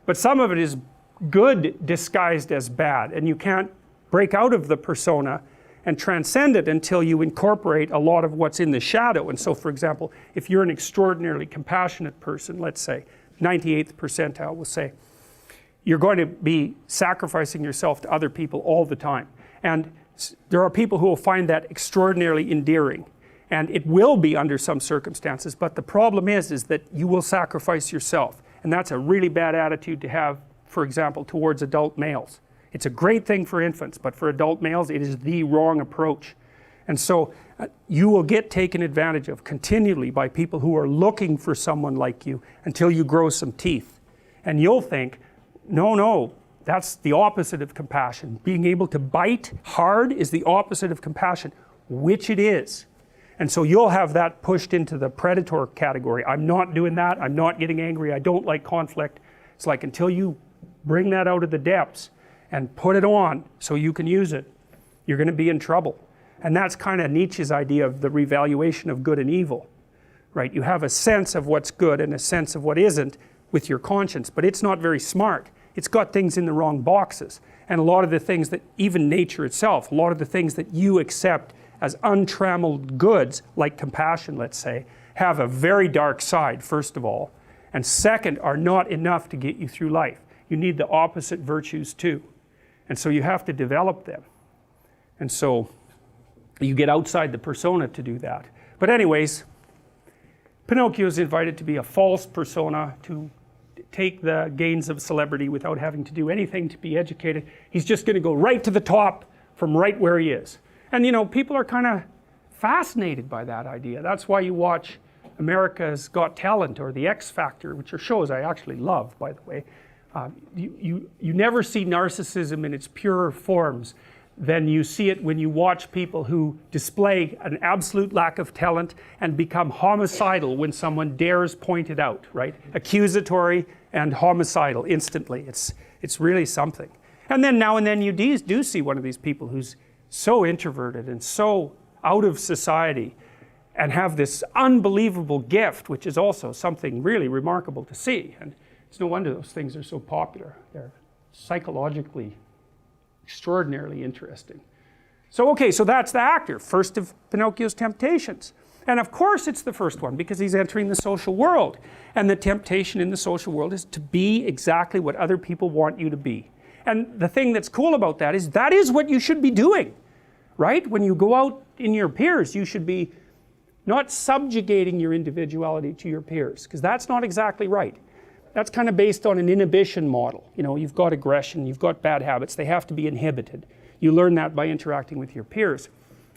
But some of it is good disguised as bad, and you can't break out of the persona and transcend it until you incorporate a lot of what's in the shadow. And so, for example, if you're an extraordinarily compassionate person, let's say, 98th percentile will say, you're going to be sacrificing yourself to other people all the time. And there are people who will find that extraordinarily endearing. And it will be under some circumstances, but the problem is that you will sacrifice yourself. And that's a really bad attitude to have, for example, towards adult males. It's a great thing for infants, but for adult males, it is the wrong approach. And so you will get taken advantage of continually by people who are looking for someone like you until you grow some teeth. And you'll think, no, that's the opposite of compassion. Being able to bite hard is the opposite of compassion, which it is. And so you'll have that pushed into the predator category. I'm not doing that. I'm not getting angry. I don't like conflict. It's like until you bring that out of the depths and put it on so you can use it, you're going to be in trouble. And that's kind of Nietzsche's idea of the revaluation of good and evil, right? You have a sense of what's good and a sense of what isn't with your conscience, but it's not very smart. It's got things in the wrong boxes. And a lot of the things that, even nature itself, a lot of the things that you accept as untrammeled goods, like compassion, let's say, have a very dark side, first of all, and second, are not enough to get you through life. You need the opposite virtues too. And so you have to develop them. And so you get outside the persona to do that. But anyways, Pinocchio is invited to be a false persona, to take the gains of celebrity without having to do anything to be educated. He's just going to go right to the top from right where he is. And you know, people are kind of fascinated by that idea. That's why you watch America's Got Talent or The X Factor, which are shows I actually love, by the way. You never see narcissism in its purer forms than you see it when you watch people who display an absolute lack of talent and become homicidal when someone dares point it out, right? Accusatory and homicidal instantly. It's really something. And then now and then you do see one of these people who's so introverted and so out of society and have this unbelievable gift, which is also something really remarkable to see. And it's no wonder those things are so popular. They're psychologically extraordinarily interesting. So okay, so that's the actor, first of Pinocchio's temptations. And of course it's the first one because he's entering the social world. And the temptation in the social world is to be exactly what other people want you to be. And the thing that's cool about that is what you should be doing, right? When you go out in your peers, you should be not subjugating your individuality to your peers, because that's not exactly right. That's kind of based on an inhibition model. You know, you've got aggression, you've got bad habits, they have to be inhibited. You learn that by interacting with your peers.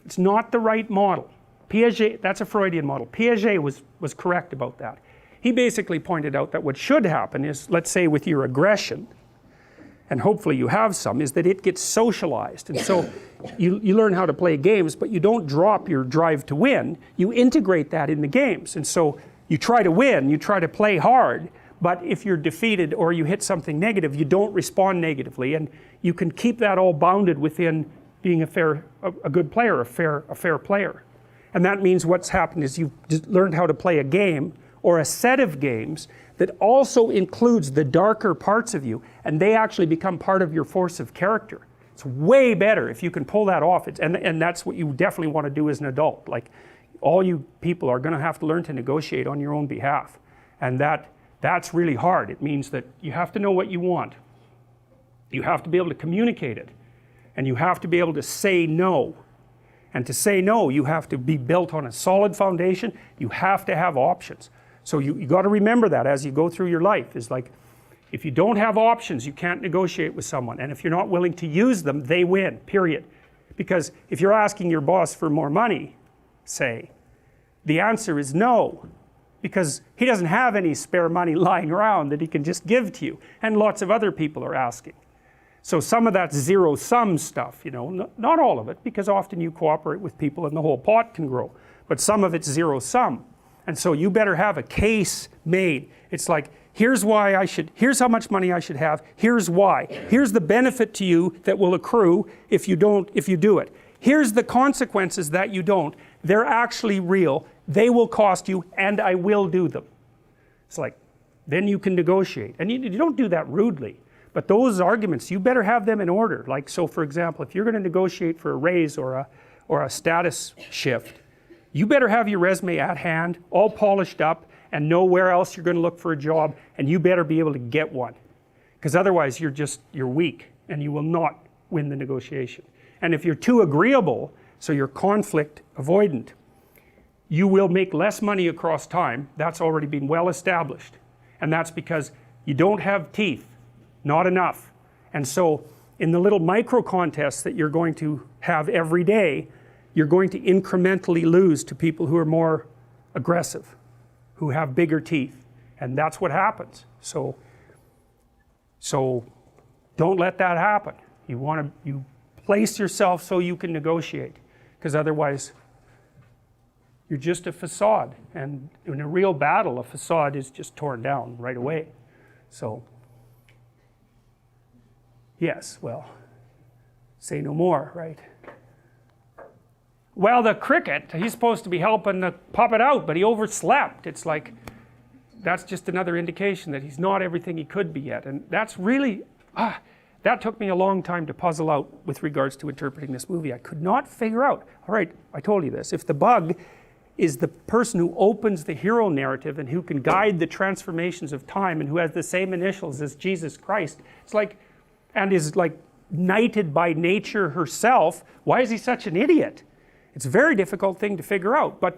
It's not the right model. Piaget, that's a Freudian model. Piaget was correct about that. He basically pointed out that what should happen is, let's say with your aggression, and hopefully you have some, is that it gets socialized. And so you learn how to play games, but you don't drop your drive to win. You integrate that in the games. And so you try to win, you try to play hard, but if you're defeated or you hit something negative, you don't respond negatively. And you can keep that all bounded within being a good player, a fair player. And that means what's happened is you've learned how to play a game or a set of games that also includes the darker parts of you, and they actually become part of your force of character. It's way better if you can pull that off. And that's what you definitely want to do as an adult. Like, all you people are going to have to learn to negotiate on your own behalf. And that's really hard. It means that you have to know what you want. You have to be able to communicate it. And you have to be able to say no. And to say no, you have to be built on a solid foundation. You have to have options. So you got to remember that as you go through your life. Is like, if you don't have options, you can't negotiate with someone. And if you're not willing to use them, they win, period. Because if you're asking your boss for more money, say, the answer is no. Because he doesn't have any spare money lying around that he can just give to you. And lots of other people are asking. So some of that's zero-sum stuff, you know, not all of it, because often you cooperate with people and the whole pot can grow. But some of it's zero-sum. And so you better have a case made. It's like, here's how much money I should have, here's why. Here's the benefit to you that will accrue if you do it. Here's the consequences that you don't. They're actually real, they will cost you, and I will do them. It's like, then you can negotiate. And you don't do that rudely. But those arguments, you better have them in order. Like, so for example, if you're going to negotiate for a raise or a status shift, you better have your resume at hand, all polished up, and know where else you're going to look for a job, and you better be able to get one. Because otherwise you're weak, and you will not win the negotiation. And if you're too agreeable, so you're conflict avoidant, you will make less money across time. That's already been well established. And that's because you don't have teeth, not enough. And so in the little micro contests that you're going to have every day, you're going to incrementally lose to people who are more aggressive, who have bigger teeth. And that's what happens. So don't let that happen. You place yourself so you can negotiate, because otherwise you're just a facade. And in a real battle, a facade is just torn down right away. So, yes, well, say no more, right? Well, the cricket, he's supposed to be helping the puppet out, but he overslept. It's like, that's just another indication that he's not everything he could be yet. And that's really, that took me a long time to puzzle out with regards to interpreting this movie. I could not figure out, all right, I told you this, if the bug is the person who opens the hero narrative and who can guide the transformations of time and who has the same initials as Jesus Christ, it's like, and is like knighted by nature herself, why is he such an idiot? It's a very difficult thing to figure out, but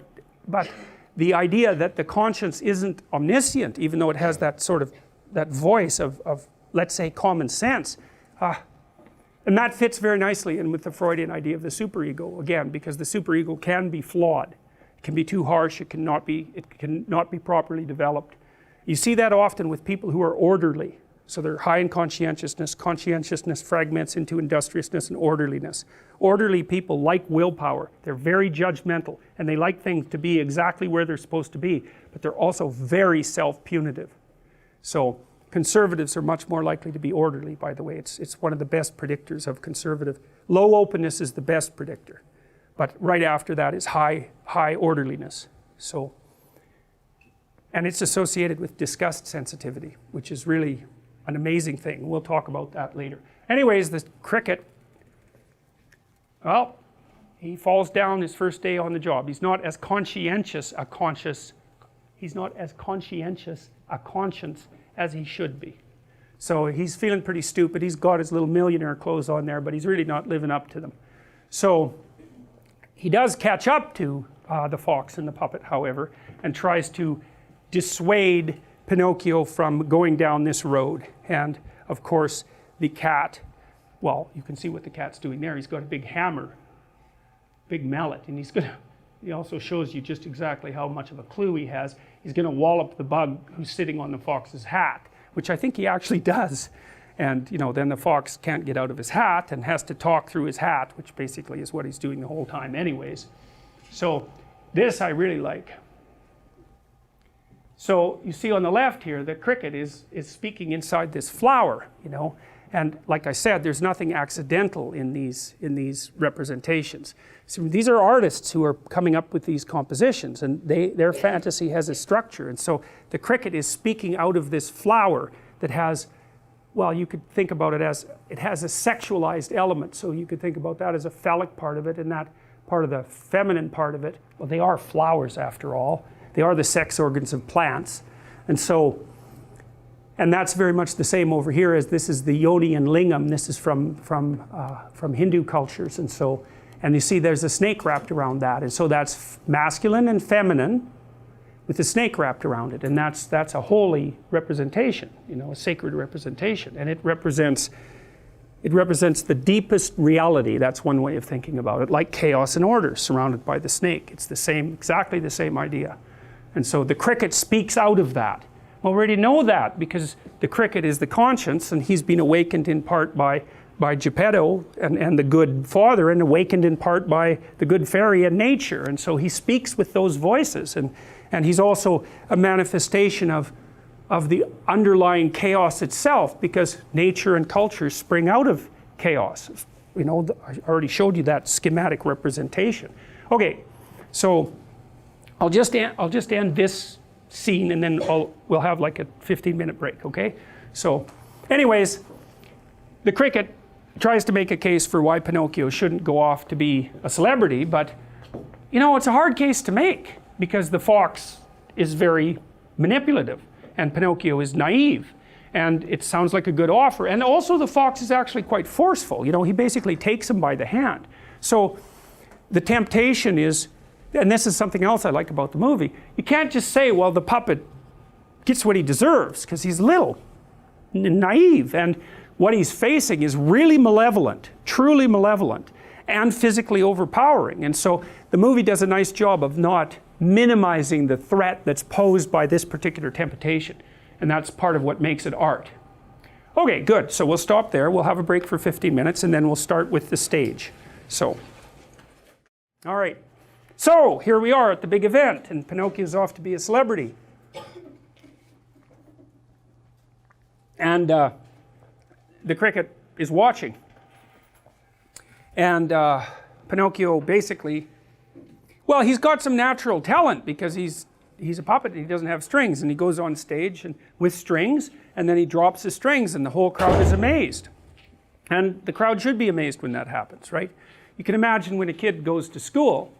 the idea that the conscience isn't omniscient, even though it has that sort of, that voice of let's say, common sense, and that fits very nicely in with the Freudian idea of the superego, again, because the superego can be flawed. It can be too harsh, it cannot be properly developed. You see that often with people who are orderly. So they're high in conscientiousness. Conscientiousness fragments into industriousness and orderliness. Orderly people like willpower. They're very judgmental and they like things to be exactly where they're supposed to be, but they're also very self-punitive. So conservatives are much more likely to be orderly, by the way. It's one of the best predictors of conservative. Low openness is the best predictor, but right after that is high orderliness. So, and it's associated with disgust sensitivity, which is really an amazing thing. We'll talk about that later. Anyways, the cricket, well, he falls down his first day on the job. He's not as conscientious a conscience as he should be. So he's feeling pretty stupid. He's got his little millionaire clothes on there, but he's really not living up to them. So he does catch up to the fox and the puppet, however, and tries to dissuade Pinocchio from going down this road. And of course the cat, well, you can see what the cat's doing there. He's got a big hammer, big mallet, and he also shows you just exactly how much of a clue he has. He's going to wallop the bug who's sitting on the fox's hat, which I think he actually does. And you know, then the fox can't get out of his hat and has to talk through his hat, which basically is what he's doing the whole time anyways. So this I really like. So you see on the left here, the cricket is speaking inside this flower, you know, and like I said, there's nothing accidental in these representations. So these are artists who are coming up with these compositions, and their fantasy has a structure, and so the cricket is speaking out of this flower that has, well, you could think about it as, it has a sexualized element, so you could think about that as a phallic part of it, and that part of the feminine part of it, well, they are flowers after all. They are the sex organs of plants. And so, and that's very much the same over here, as this is the yoni and lingam. This is from Hindu cultures. And so, and you see there's a snake wrapped around that. And so that's masculine and feminine with a snake wrapped around it. And that's a holy representation, you know, a sacred representation. And it represents the deepest reality. That's one way of thinking about it, like chaos and order surrounded by the snake. It's the same, exactly the same idea. And so the cricket speaks out of that. We already know that because the cricket is the conscience, and he's been awakened in part by Geppetto and the good father, and awakened in part by the good fairy and nature. And so he speaks with those voices, and he's also a manifestation of the underlying chaos itself, because nature and culture spring out of chaos. You know, I already showed you that schematic representation. Okay, so I'll just end this scene, and then we'll have like a 15-minute break, okay? So anyways, the cricket tries to make a case for why Pinocchio shouldn't go off to be a celebrity, but you know, it's a hard case to make because the fox is very manipulative and Pinocchio is naive, and it sounds like a good offer. And also the fox is actually quite forceful. You know, he basically takes him by the hand. So the temptation is, and this is something else I like about the movie, you can't just say, well, the puppet gets what he deserves, because he's little, naive, and what he's facing is really malevolent, truly malevolent, and physically overpowering. And so the movie does a nice job of not minimizing the threat that's posed by this particular temptation, and that's part of what makes it art. Okay, good, so we'll stop there, we'll have a break for 15 minutes, and then we'll start with the stage. So, all right. So, here we are at the big event, and Pinocchio's off to be a celebrity. And the cricket is watching. And Pinocchio basically Well, he's got some natural talent because he's a puppet and he doesn't have strings, and he goes on stage and with strings, and then he drops his strings and the whole crowd is amazed. And the crowd should be amazed when that happens, right? You can imagine when a kid goes to school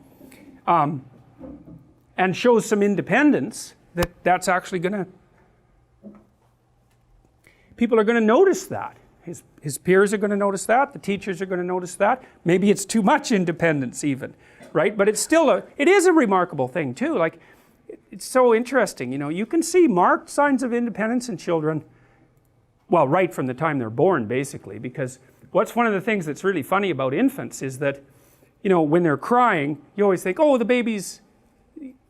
and shows some independence, that's actually going to, people are going to notice that. His peers are going to notice that, the teachers are going to notice that. Maybe it's too much independence even, right? But it's still it is a remarkable thing too. Like, it's so interesting, you know, you can see marked signs of independence in children, well, right from the time they're born, basically, because what's one of the things that's really funny about infants is that, you know, when they're crying, you always think, oh, the baby's,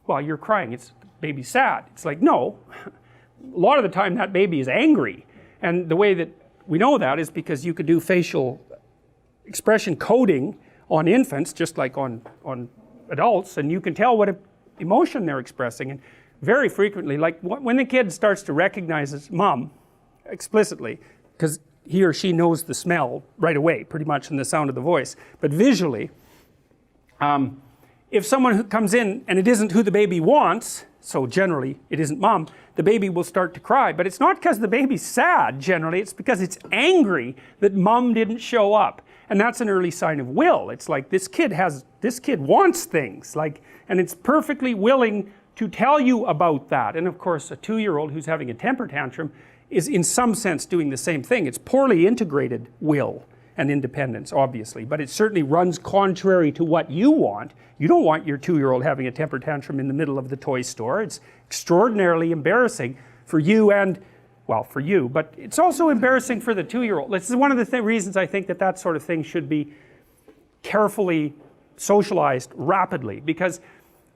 well, you're crying, it's the baby's sad. It's like, no, a lot of the time that baby is angry, and the way that we know that is because you could do facial expression coding on infants, just like on adults, and you can tell what emotion they're expressing. And very frequently, like when the kid starts to recognize his mom explicitly, because he or she knows the smell right away, pretty much in the sound of the voice, but visually, if someone who comes in and it isn't who the baby wants, so generally it isn't mom, the baby will start to cry. But it's not because the baby's sad, generally, it's because it's angry that mom didn't show up. And that's an early sign of will. It's like this kid wants things, like, and it's perfectly willing to tell you about that. And of course, a 2-year-old who's having a temper tantrum is in some sense doing the same thing. It's poorly integrated will and independence, obviously, but it certainly runs contrary to what you want. You don't want your 2-year-old having a temper tantrum in the middle of the toy store. It's extraordinarily embarrassing for you and, well, for you, but it's also embarrassing for the 2-year-old. This is one of the reasons I think that sort of thing should be carefully socialized rapidly, because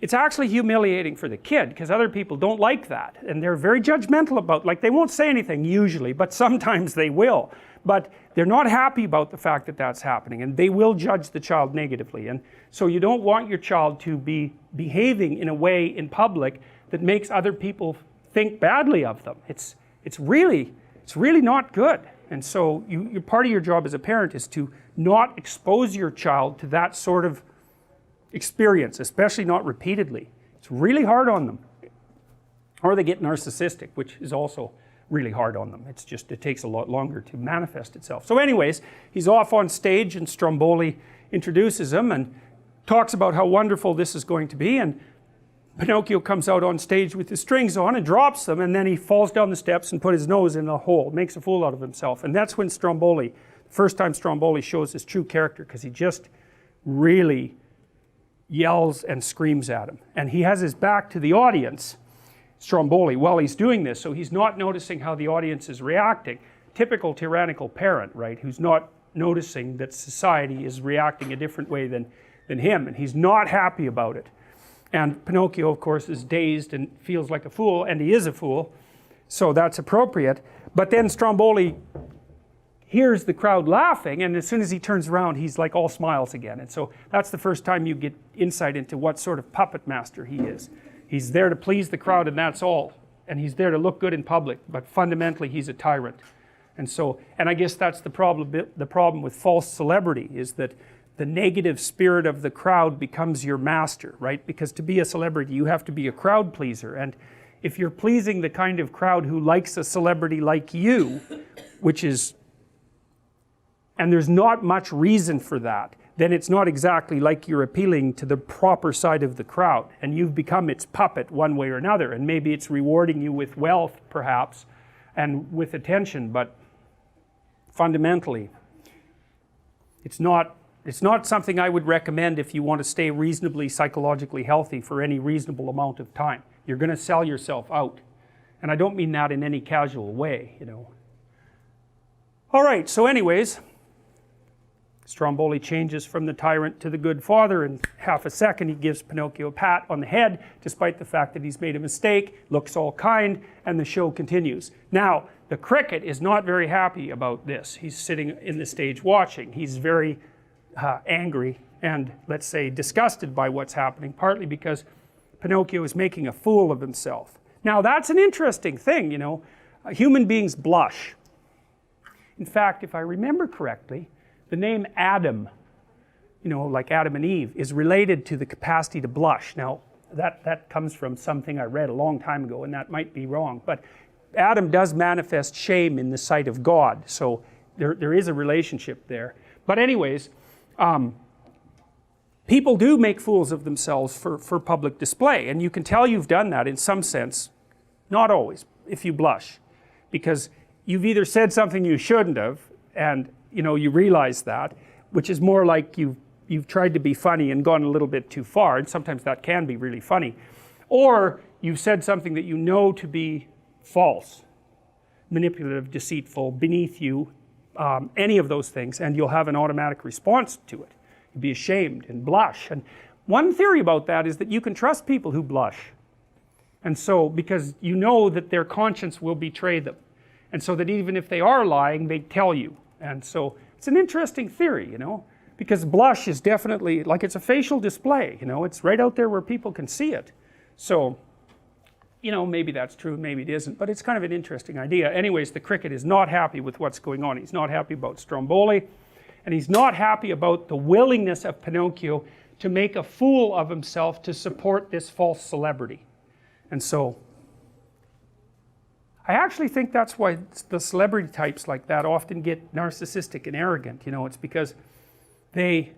it's actually humiliating for the kid, because other people don't like that, and they're very judgmental about, like, they won't say anything usually, but sometimes they will, but they're not happy about the fact that that's happening, and they will judge the child negatively. And so you don't want your child to be behaving in a way in public that makes other people think badly of them. It's really not good. And so part of your job as a parent is to not expose your child to that sort of experience, especially not repeatedly. It's really hard on them. Or they get narcissistic, which is also really hard on them. It's just, it takes a lot longer to manifest itself. So anyways, he's off on stage and Stromboli introduces him and talks about how wonderful this is going to be, and Pinocchio comes out on stage with his strings on and drops them, and then he falls down the steps and put his nose in a hole, makes a fool out of himself. And that's when Stromboli, the first time Stromboli shows his true character, because he just really yells and screams at him. And he has his back to the audience, Stromboli, while he's doing this, so he's not noticing how the audience is reacting. Typical tyrannical parent, right, who's not noticing that society is reacting a different way than him, and he's not happy about it. And Pinocchio, of course, is dazed and feels like a fool, and he is a fool, so that's appropriate. But then Stromboli hears the crowd laughing, and as soon as he turns around, he's like all smiles again. And so that's the first time you get insight into what sort of puppet master he is. He's there to please the crowd, and that's all. And he's there to look good in public, but fundamentally he's a tyrant. And so, and I guess that's the problem with false celebrity, is that the negative spirit of the crowd becomes your master, right? Because to be a celebrity, you have to be a crowd pleaser. And if you're pleasing the kind of crowd who likes a celebrity like you, which is, and there's not much reason for that, then it's not exactly like you're appealing to the proper side of the crowd, and you've become its puppet one way or another. And maybe it's rewarding you with wealth, perhaps, and with attention, but fundamentally, it's not something I would recommend if you want to stay reasonably psychologically healthy for any reasonable amount of time. You're going to sell yourself out. And I don't mean that in any casual way, you know. All right, so anyways, Stromboli changes from the tyrant to the good father. In half a second, he gives Pinocchio a pat on the head, despite the fact that he's made a mistake, looks all kind, and the show continues. Now, the cricket is not very happy about this. He's sitting in the stage watching. He's very angry and, let's say, disgusted by what's happening, partly because Pinocchio is making a fool of himself. Now, that's an interesting thing, you know. Human beings blush. In fact, if I remember correctly, the name Adam you know, like Adam and Eve, is related to the capacity to blush. Now, that comes from something I read a long time ago, and that might be wrong, but Adam does manifest shame in the sight of God, so there is a relationship there. But anyways, people do make fools of themselves for public display, and you can tell you've done that in some sense, not always, if you blush, because you've either said something you shouldn't have, and you know, you realize that, which is more like you've tried to be funny and gone a little bit too far, and sometimes that can be really funny, or you've said something that you know to be false, manipulative, deceitful, beneath you, any of those things, and you'll have an automatic response to it. You'll be ashamed and blush. And one theory about that is that you can trust people who blush, and so because you know that their conscience will betray them, and so that even if they are lying, they tell you. And so it's an interesting theory, you know, because blush is definitely, like, it's a facial display, you know, it's right out there where people can see it. So, you know, maybe that's true, maybe it isn't, but it's kind of an interesting idea. Anyways, the cricket is not happy with what's going on. He's not happy about Stromboli, and he's not happy about the willingness of Pinocchio to make a fool of himself to support this false celebrity. And so I actually think that's why the celebrity types like that often get narcissistic and arrogant. You know, it's because they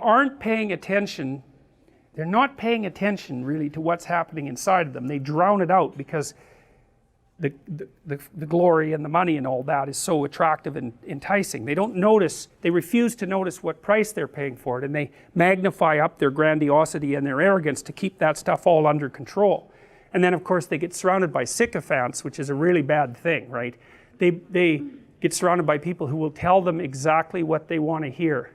aren't paying attention. They're not paying attention really to what's happening inside of them. They drown it out because the glory and the money and all that is so attractive and enticing. They don't notice, they refuse to notice what price they're paying for it, and they magnify up their grandiosity and their arrogance to keep that stuff all under control. And then of course they get surrounded by sycophants, which is a really bad thing, right? They get surrounded by people who will tell them exactly what they want to hear.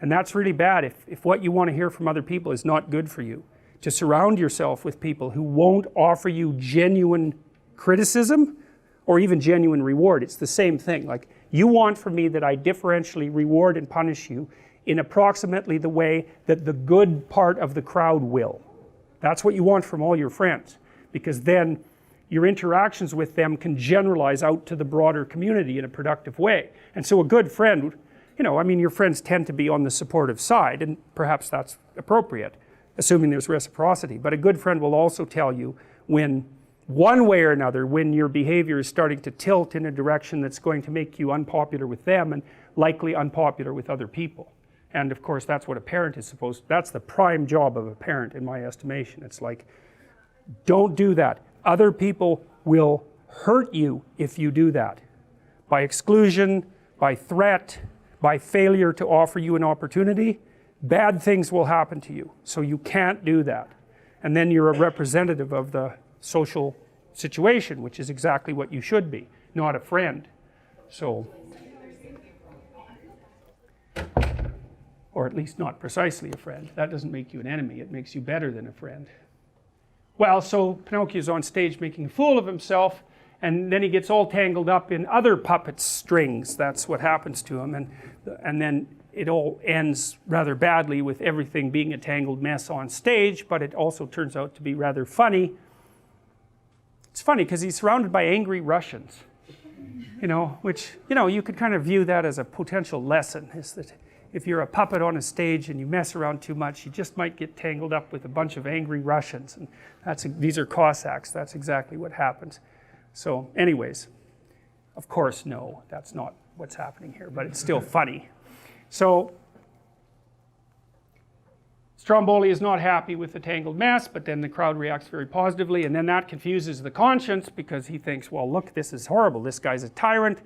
And that's really bad if what you want to hear from other people is not good for you. To surround yourself with people who won't offer you genuine criticism or even genuine reward. It's the same thing. Like, you want from me that I differentially reward and punish you in approximately the way that the good part of the crowd will. That's what you want from all your friends, because then your interactions with them can generalize out to the broader community in a productive way. And so a good friend, you know, I mean, your friends tend to be on the supportive side, and perhaps that's appropriate, assuming there's reciprocity. But a good friend will also tell you when, one way or another, when your behavior is starting to tilt in a direction that's going to make you unpopular with them and likely unpopular with other people. And of course, that's what a parent is supposed to, that's the prime job of a parent in my estimation. It's like, don't do that. Other people will hurt you if you do that. By exclusion, by threat, by failure to offer you an opportunity, bad things will happen to you. So you can't do that. And then you're a representative of the social situation, which is exactly what you should be, not a friend. So, or at least not precisely a friend. That doesn't make you an enemy, it makes you better than a friend. Well, so Pinocchio's on stage making a fool of himself, and then he gets all tangled up in other puppets' strings. That's what happens to him, and then it all ends rather badly with everything being a tangled mess on stage, but it also turns out to be rather funny. It's funny because he's surrounded by angry Russians, you know, which, you know, you could kind of view that as a potential lesson, is that if you're a puppet on a stage and you mess around too much, you just might get tangled up with a bunch of angry Russians, and these are Cossacks. That's exactly what happens. So anyways, of course, no, that's not what's happening here, but it's still funny. So Stromboli is not happy with the tangled mess, but then the crowd reacts very positively, and then that confuses the conscience because he thinks, well, look, this is horrible. This guy's a tyrant.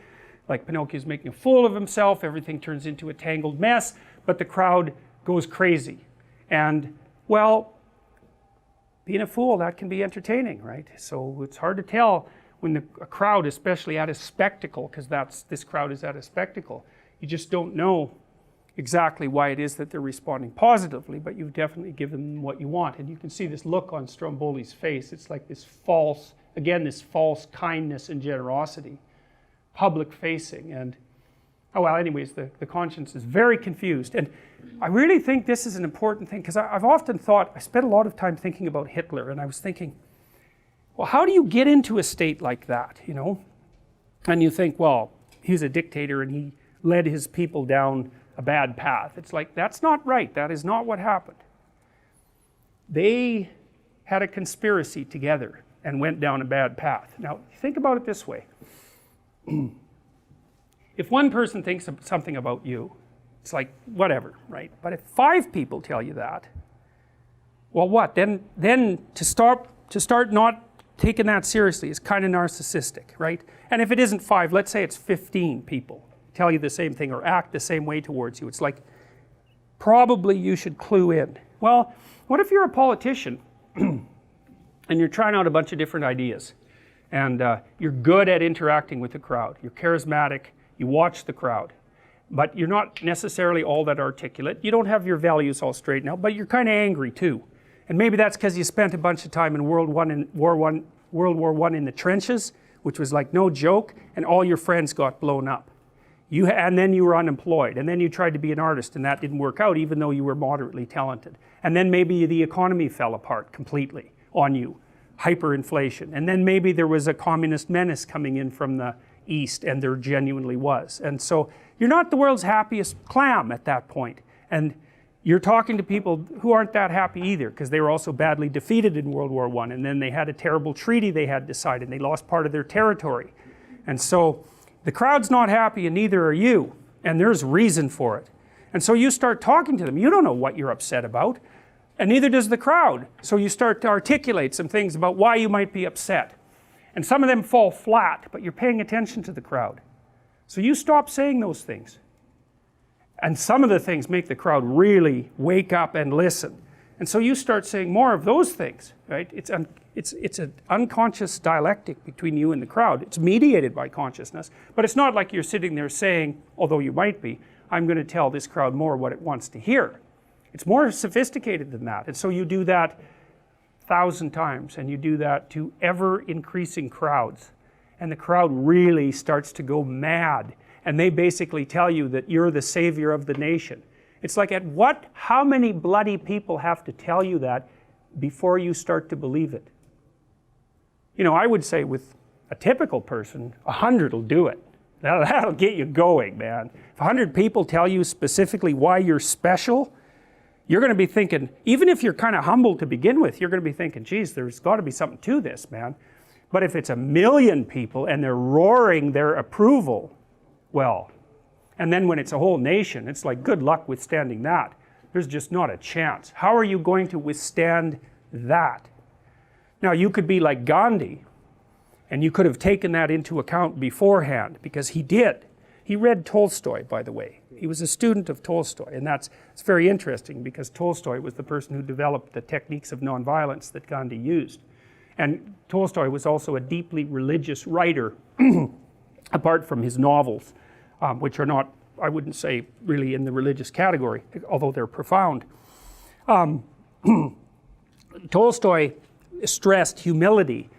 Like, Pinocchio's making a fool of himself. Everything turns into a tangled mess, but the crowd goes crazy. And, well, being a fool, that can be entertaining, right? So it's hard to tell when a crowd, especially at a spectacle, because this crowd is at a spectacle, you just don't know exactly why it is that they're responding positively, but you've definitely given them what you want. And you can see this look on Stromboli's face. It's like this false, again, this false kindness and generosity, public facing. And, oh well, anyways, the conscience is very confused. And I really think this is an important thing, because I've often thought, I spent a lot of time thinking about Hitler, and I was thinking, well, how do you get into a state like that, you know? And you think, well, he's a dictator and he led his people down a bad path. It's like, that's not right. That is not what happened. They had a conspiracy together and went down a bad path. Now, think about it this way. If one person thinks something about you, it's like, whatever, right? But if 5 people tell you that, well, what? Then to start not taking that seriously is kind of narcissistic, right? And if it isn't 5, let's say it's 15 people tell you the same thing or act the same way towards you. It's like, probably you should clue in. Well, what if you're a politician and you're trying out a bunch of different ideas, and you're good at interacting with the crowd, you're charismatic, you watch the crowd, but you're not necessarily all that articulate, you don't have your values all straightened out, but you're kind of angry too. And maybe that's because you spent a bunch of time in World War I in the trenches, which was like no joke, and all your friends got blown up. And then you were unemployed, and then you tried to be an artist, and that didn't work out even though you were moderately talented. And then maybe the economy fell apart completely on you, hyperinflation. And then maybe there was a communist menace coming in from the East, and there genuinely was. And so you're not the world's happiest clam at that point. And you're talking to people who aren't that happy either, because they were also badly defeated in World War I, and then they had a terrible treaty they had to sign, and they lost part of their territory. And so the crowd's not happy, and neither are you, and there's reason for it. And so you start talking to them. You don't know what you're upset about, and neither does the crowd. So you start to articulate some things about why you might be upset. And some of them fall flat, but you're paying attention to the crowd. So you stop saying those things. And some of the things make the crowd really wake up and listen. And so you start saying more of those things, right? It's an unconscious dialectic between you and the crowd. It's mediated by consciousness, but it's not like you're sitting there saying, although you might be, I'm going to tell this crowd more what it wants to hear. It's more sophisticated than that. And so you do that 1,000 times, and you do that to ever increasing crowds. And the crowd really starts to go mad. And they basically tell you that you're the savior of the nation. It's like, how many bloody people have to tell you that before you start to believe it? You know, I would say with a typical person, 100 will do it. That'll get you going, man. If 100 people tell you specifically why you're special, you're going to be thinking, even if you're kind of humble to begin with, you're going to be thinking, geez, there's got to be something to this, man. But if it's 1,000,000 people and they're roaring their approval, well, and then when it's a whole nation, it's like, good luck withstanding that. There's just not a chance. How are you going to withstand that? Now, you could be like Gandhi, and you could have taken that into account beforehand, because he did. He read Tolstoy, by the way. He was a student of Tolstoy, and it's very interesting, because Tolstoy was the person who developed the techniques of nonviolence that Gandhi used. And Tolstoy was also a deeply religious writer, apart from his novels, which are not, I wouldn't say, really in the religious category, although they're profound. Tolstoy stressed humility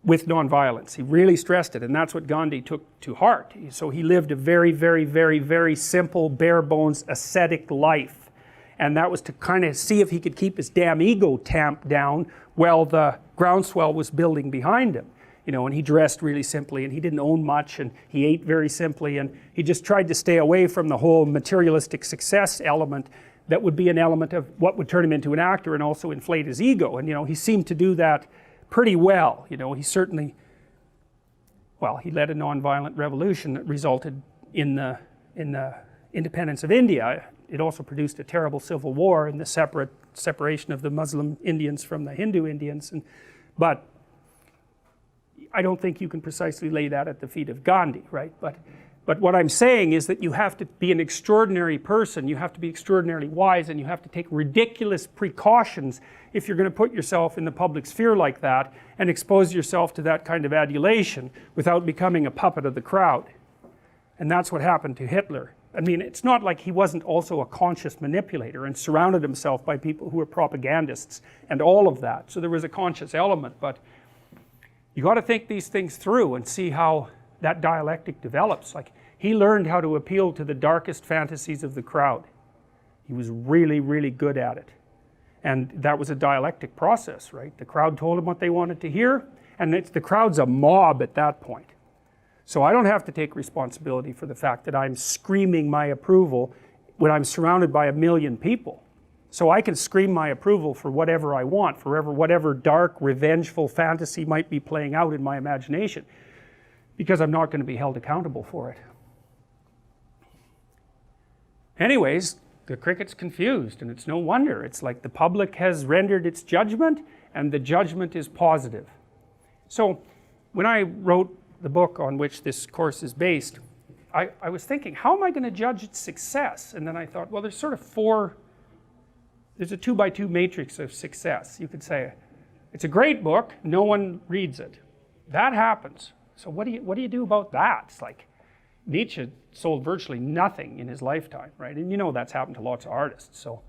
with nonviolence. He really stressed it, and that's what Gandhi took to heart. So he lived a very, very, very, very simple, bare bones, ascetic life. And that was to kind of see if he could keep his damn ego tamped down while the groundswell was building behind him. You know, and he dressed really simply, and he didn't own much, and he ate very simply, and he just tried to stay away from the whole materialistic success element that would be an element of what would turn him into an actor and also inflate his ego. And, you know, he seemed to do that pretty well. You know, he certainly, well, he led a nonviolent revolution that resulted in the independence of India. It also produced a terrible civil war and the separation of the Muslim Indians from the Hindu Indians. But I don't think you can precisely lay that at the feet of Gandhi, right? But what I'm saying is that you have to be an extraordinary person, you have to be extraordinarily wise, and you have to take ridiculous precautions if you're going to put yourself in the public sphere like that and expose yourself to that kind of adulation without becoming a puppet of the crowd. And that's what happened to Hitler. I mean, it's not like he wasn't also a conscious manipulator and surrounded himself by people who were propagandists and all of that. So there was a conscious element, but you got to think these things through and see how that dialectic develops. Like, he learned how to appeal to the darkest fantasies of the crowd. He was really, really good at it. And that was a dialectic process, right? The crowd told him what they wanted to hear, and the crowd's a mob at that point. So I don't have to take responsibility for the fact that I'm screaming my approval when I'm surrounded by a million people. So I can scream my approval for whatever I want, for whatever dark, revengeful fantasy might be playing out in my imagination, because I'm not going to be held accountable for it. Anyways, the cricket's confused, and it's no wonder. It's like the public has rendered its judgment, and the judgment is positive. So when I wrote the book on which this course is based, I was thinking, how am I going to judge its success? And then I thought, well, there's sort of there's a 2x2 matrix of success. You could say, it's a great book, no one reads it. That happens. So what do you do about that? It's like Nietzsche sold virtually nothing in his lifetime, right? And you know that's happened to lots of artists. So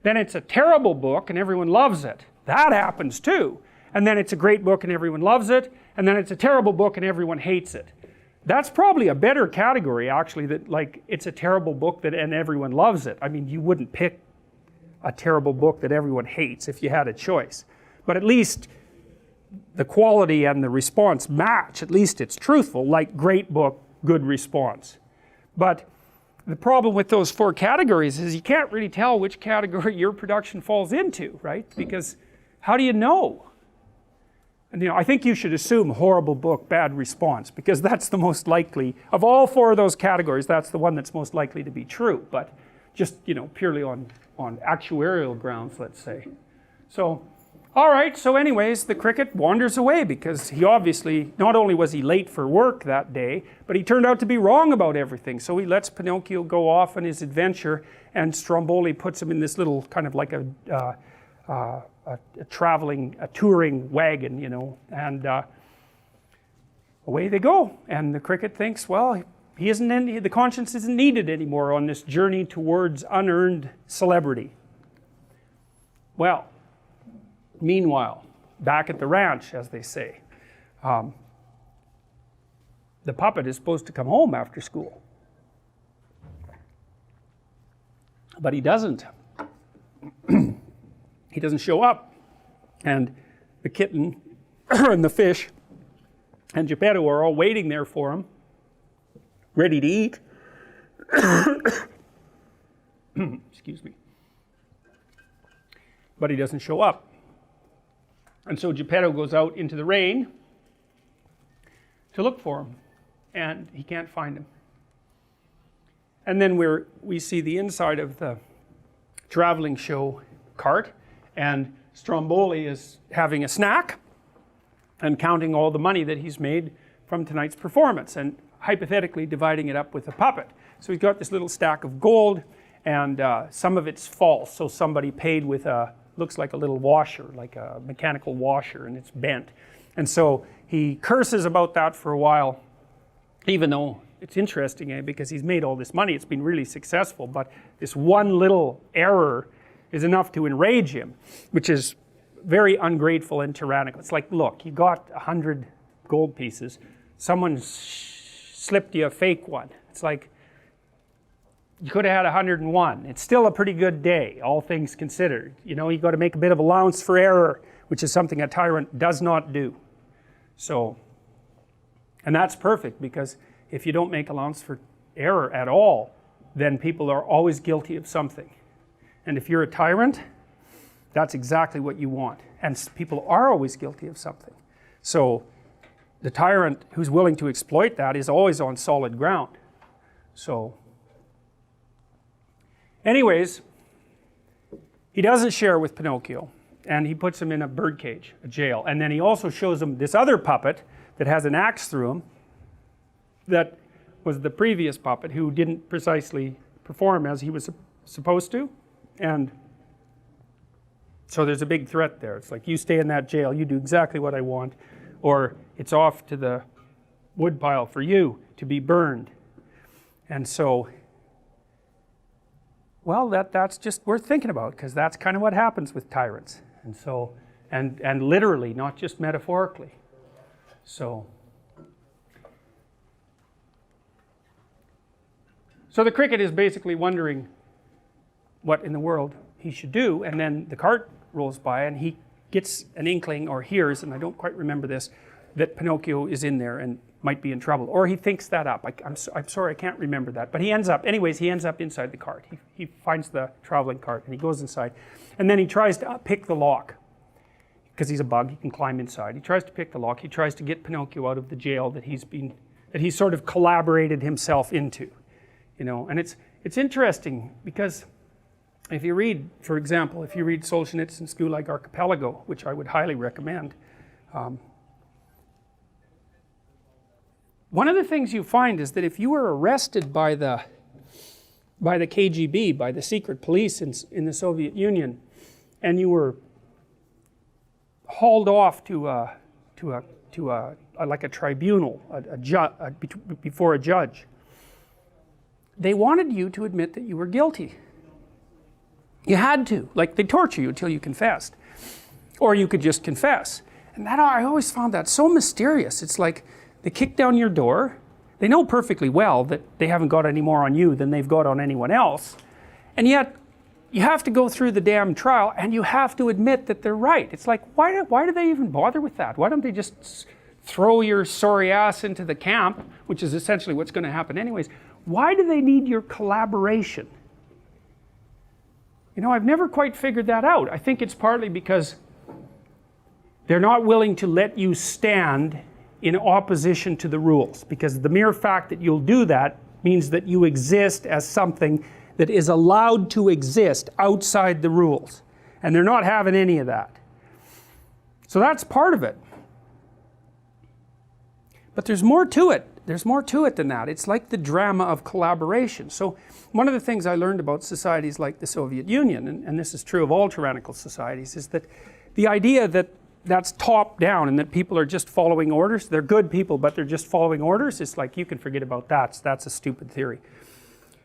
then it's a terrible book and everyone loves it. That happens too. And then it's a great book and everyone loves it. And then it's a terrible book and everyone hates it. That's probably a better category, actually, that like it's a terrible book and everyone loves it. I mean, you wouldn't pick a terrible book that everyone hates if you had a choice. But at least the quality and the response match. At least it's truthful, like great book, good response. But the problem with those four categories is you can't really tell which category your production falls into, right? Because how do you know? And you know, I think you should assume horrible book, bad response, because that's the most likely, of all four of those categories, that's the one that's most likely to be true. But just, you know, purely on actuarial grounds, let's say. So, all right, so anyways, the cricket wanders away because he obviously, not only was he late for work that day, but he turned out to be wrong about everything. So he lets Pinocchio go off on his adventure, and Stromboli puts him in this little kind of like a touring wagon, you know, and away they go. And the cricket thinks, well, the conscience isn't needed anymore on this journey towards unearned celebrity. Well, meanwhile, back at the ranch, as they say, the puppet is supposed to come home after school. But he doesn't. He doesn't show up. And the kitten and the fish and Geppetto are all waiting there for him, ready to eat. Excuse me. But he doesn't show up. And so Geppetto goes out into the rain to look for him, and he can't find him. And then we see the inside of the traveling show cart, and Stromboli is having a snack and counting all the money that he's made from tonight's performance and hypothetically dividing it up with the puppet. So he's got this little stack of gold, and some of it's false. So somebody paid with looks like a little washer, like a mechanical washer, and it's bent. And so he curses about that for a while, even though it's interesting, because he's made all this money, it's been really successful, but this one little error is enough to enrage him, which is very ungrateful and tyrannical. It's like, look, you got 100 gold pieces, someone slipped you a fake one. It's like, you could have had 101. It's still a pretty good day, all things considered. You know, you got to make a bit of allowance for error, which is something a tyrant does not do. So, and that's perfect, because if you don't make allowance for error at all, then people are always guilty of something. And if you're a tyrant, that's exactly what you want. And people are always guilty of something. So the tyrant who's willing to exploit that is always on solid ground. So anyways, he doesn't share with Pinocchio, and he puts him in a birdcage, a jail. And then he also shows him this other puppet that has an axe through him that was the previous puppet who didn't precisely perform as he was supposed to. And so there's a big threat there. It's like, you stay in that jail, you do exactly what I want, or it's off to the woodpile for you to be burned. And so, well, that's just worth thinking about, because that's kind of what happens with tyrants. And so, and literally, not just metaphorically. So the cricket is basically wondering what in the world he should do, and then the cart rolls by and he gets an inkling, or hears, and I don't quite remember this, that Pinocchio is in there and might be in trouble, or he thinks that up. I'm sorry, I can't remember that, but he ends up inside the cart. He finds the traveling cart and he goes inside, and then he tries to pick the lock, because he's a bug, he can climb inside. He tries to pick the lock, he tries to get Pinocchio out of the jail that he's sort of collaborated himself into, you know. And it's interesting, because if you read, for example, if you read Solzhenitsyn's Gulag Archipelago, which I would highly recommend, one of the things you find is that if you were arrested by the KGB, by the secret police in the Soviet Union, and you were hauled off to like a tribunal, before a judge, they wanted you to admit that you were guilty. You had to. Like, they torture you until you confessed, or you could just confess. And that, I always found that so mysterious. It's like they kick down your door. They know perfectly well that they haven't got any more on you than they've got on anyone else, and yet you have to go through the damn trial, and you have to admit that they're right. It's like, why do they even bother with that? Why don't they just throw your sorry ass into the camp, which is essentially what's going to happen anyways? Why do they need your collaboration? You know, I've never quite figured that out. I think it's partly because they're not willing to let you stand in opposition to the rules, because the mere fact that you'll do that means that you exist as something that is allowed to exist outside the rules, and they're not having any of that. So that's part of it. But there's more to it. There's more to it than that. It's like the drama of collaboration. So one of the things I learned about societies like the Soviet Union, and this is true of all tyrannical societies, is that the idea that that's top down and that people are just following orders, they're good people but they're just following orders, it's like, you can forget about that. That's a stupid theory.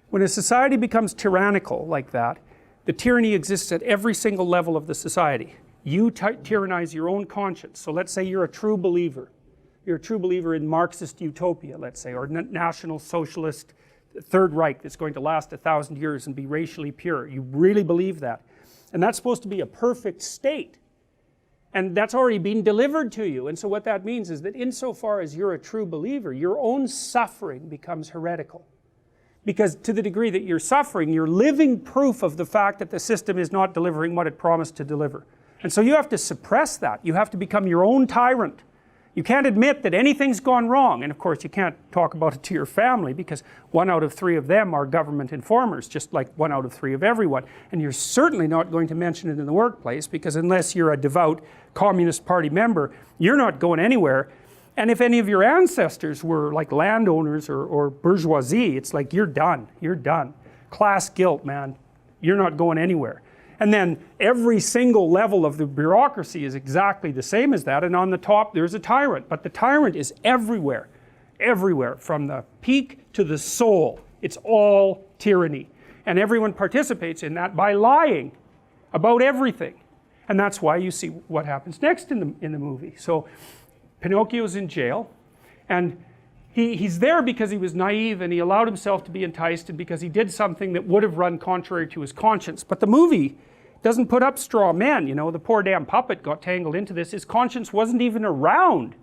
When a society becomes tyrannical like that, the tyranny exists at every single level of the society. You tyrannize your own conscience. So let's say you're a true believer. You're a true believer in Marxist utopia, let's say, or National Socialist Third Reich that's going to last 1,000 years and be racially pure. You really believe that. And that's supposed to be a perfect state. And that's already been delivered to you. And so what that means is that insofar as you're a true believer, your own suffering becomes heretical. Because to the degree that you're suffering, you're living proof of the fact that the system is not delivering what it promised to deliver. And so you have to suppress that. You have to become your own tyrant. You can't admit that anything's gone wrong. And of course you can't talk about it to your family, because 1 out of 3 of them are government informers, just like 1 out of 3 of everyone. And you're certainly not going to mention it in the workplace, because unless you're a devout Communist Party member, you're not going anywhere. And if any of your ancestors were like landowners or bourgeoisie, it's like, you're done, you're done. Class guilt, man, you're not going anywhere. And then every single level of the bureaucracy is exactly the same as that, and on the top there's a tyrant. But the tyrant is everywhere, everywhere, from the peak to the soul. It's all tyranny. And everyone participates in that by lying about everything. And that's why you see what happens next in the movie. So Pinocchio's in jail, and he's there because he was naive and he allowed himself to be enticed, and because he did something that would have run contrary to his conscience. But the movie doesn't put up straw men, you know. The poor damn puppet got tangled into this. His conscience wasn't even around.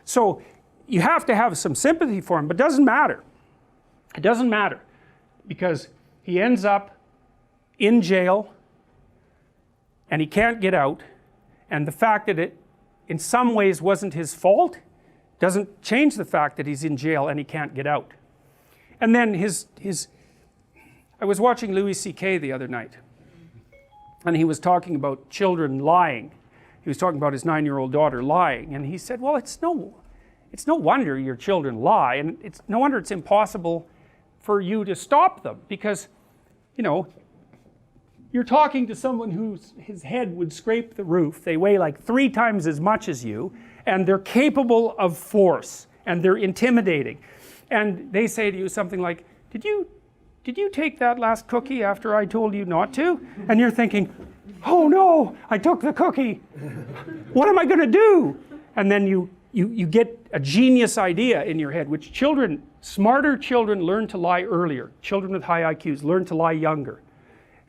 So you have to have some sympathy for him, but it doesn't matter. It doesn't matter, because he ends up in jail and he can't get out, and the fact that it in some ways wasn't his fault doesn't change the fact that he's in jail and he can't get out. And then I was watching Louis C.K. the other night, and he was talking about children lying. He was talking about his 9-year-old daughter lying, and he said, well, it's no wonder your children lie, and it's no wonder it's impossible for you to stop them, because, you know, you're talking to someone his head would scrape the roof. They weigh like 3 times as much as you, and they're capable of force, and they're intimidating. And they say to you something like, did you take that last cookie after I told you not to? And you're thinking, oh no, I took the cookie. What am I going to do? And then you get a genius idea in your head, which smarter children learn to lie earlier. Children with high IQs learn to lie younger.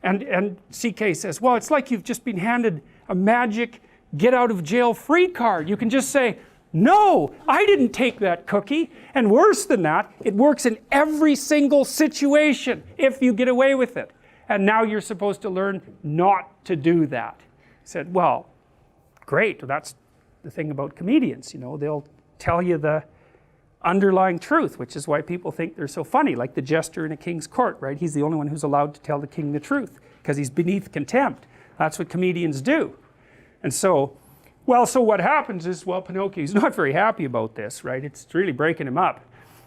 And CK says, well, it's like you've just been handed a magic get out of jail free card. You can just say, No, I didn't take that cookie. And worse than that, it works in every single situation if you get away with it. And now you're supposed to learn not to do that. I said, well, great. That's the thing about comedians, you know, they'll tell you the underlying truth, which is why people think they're so funny, like the jester in a king's court, right? He's the only one who's allowed to tell the king the truth because he's beneath contempt. That's what comedians do. And so, well, so what happens is, well, Pinocchio's not very happy about this, right? It's really breaking him up.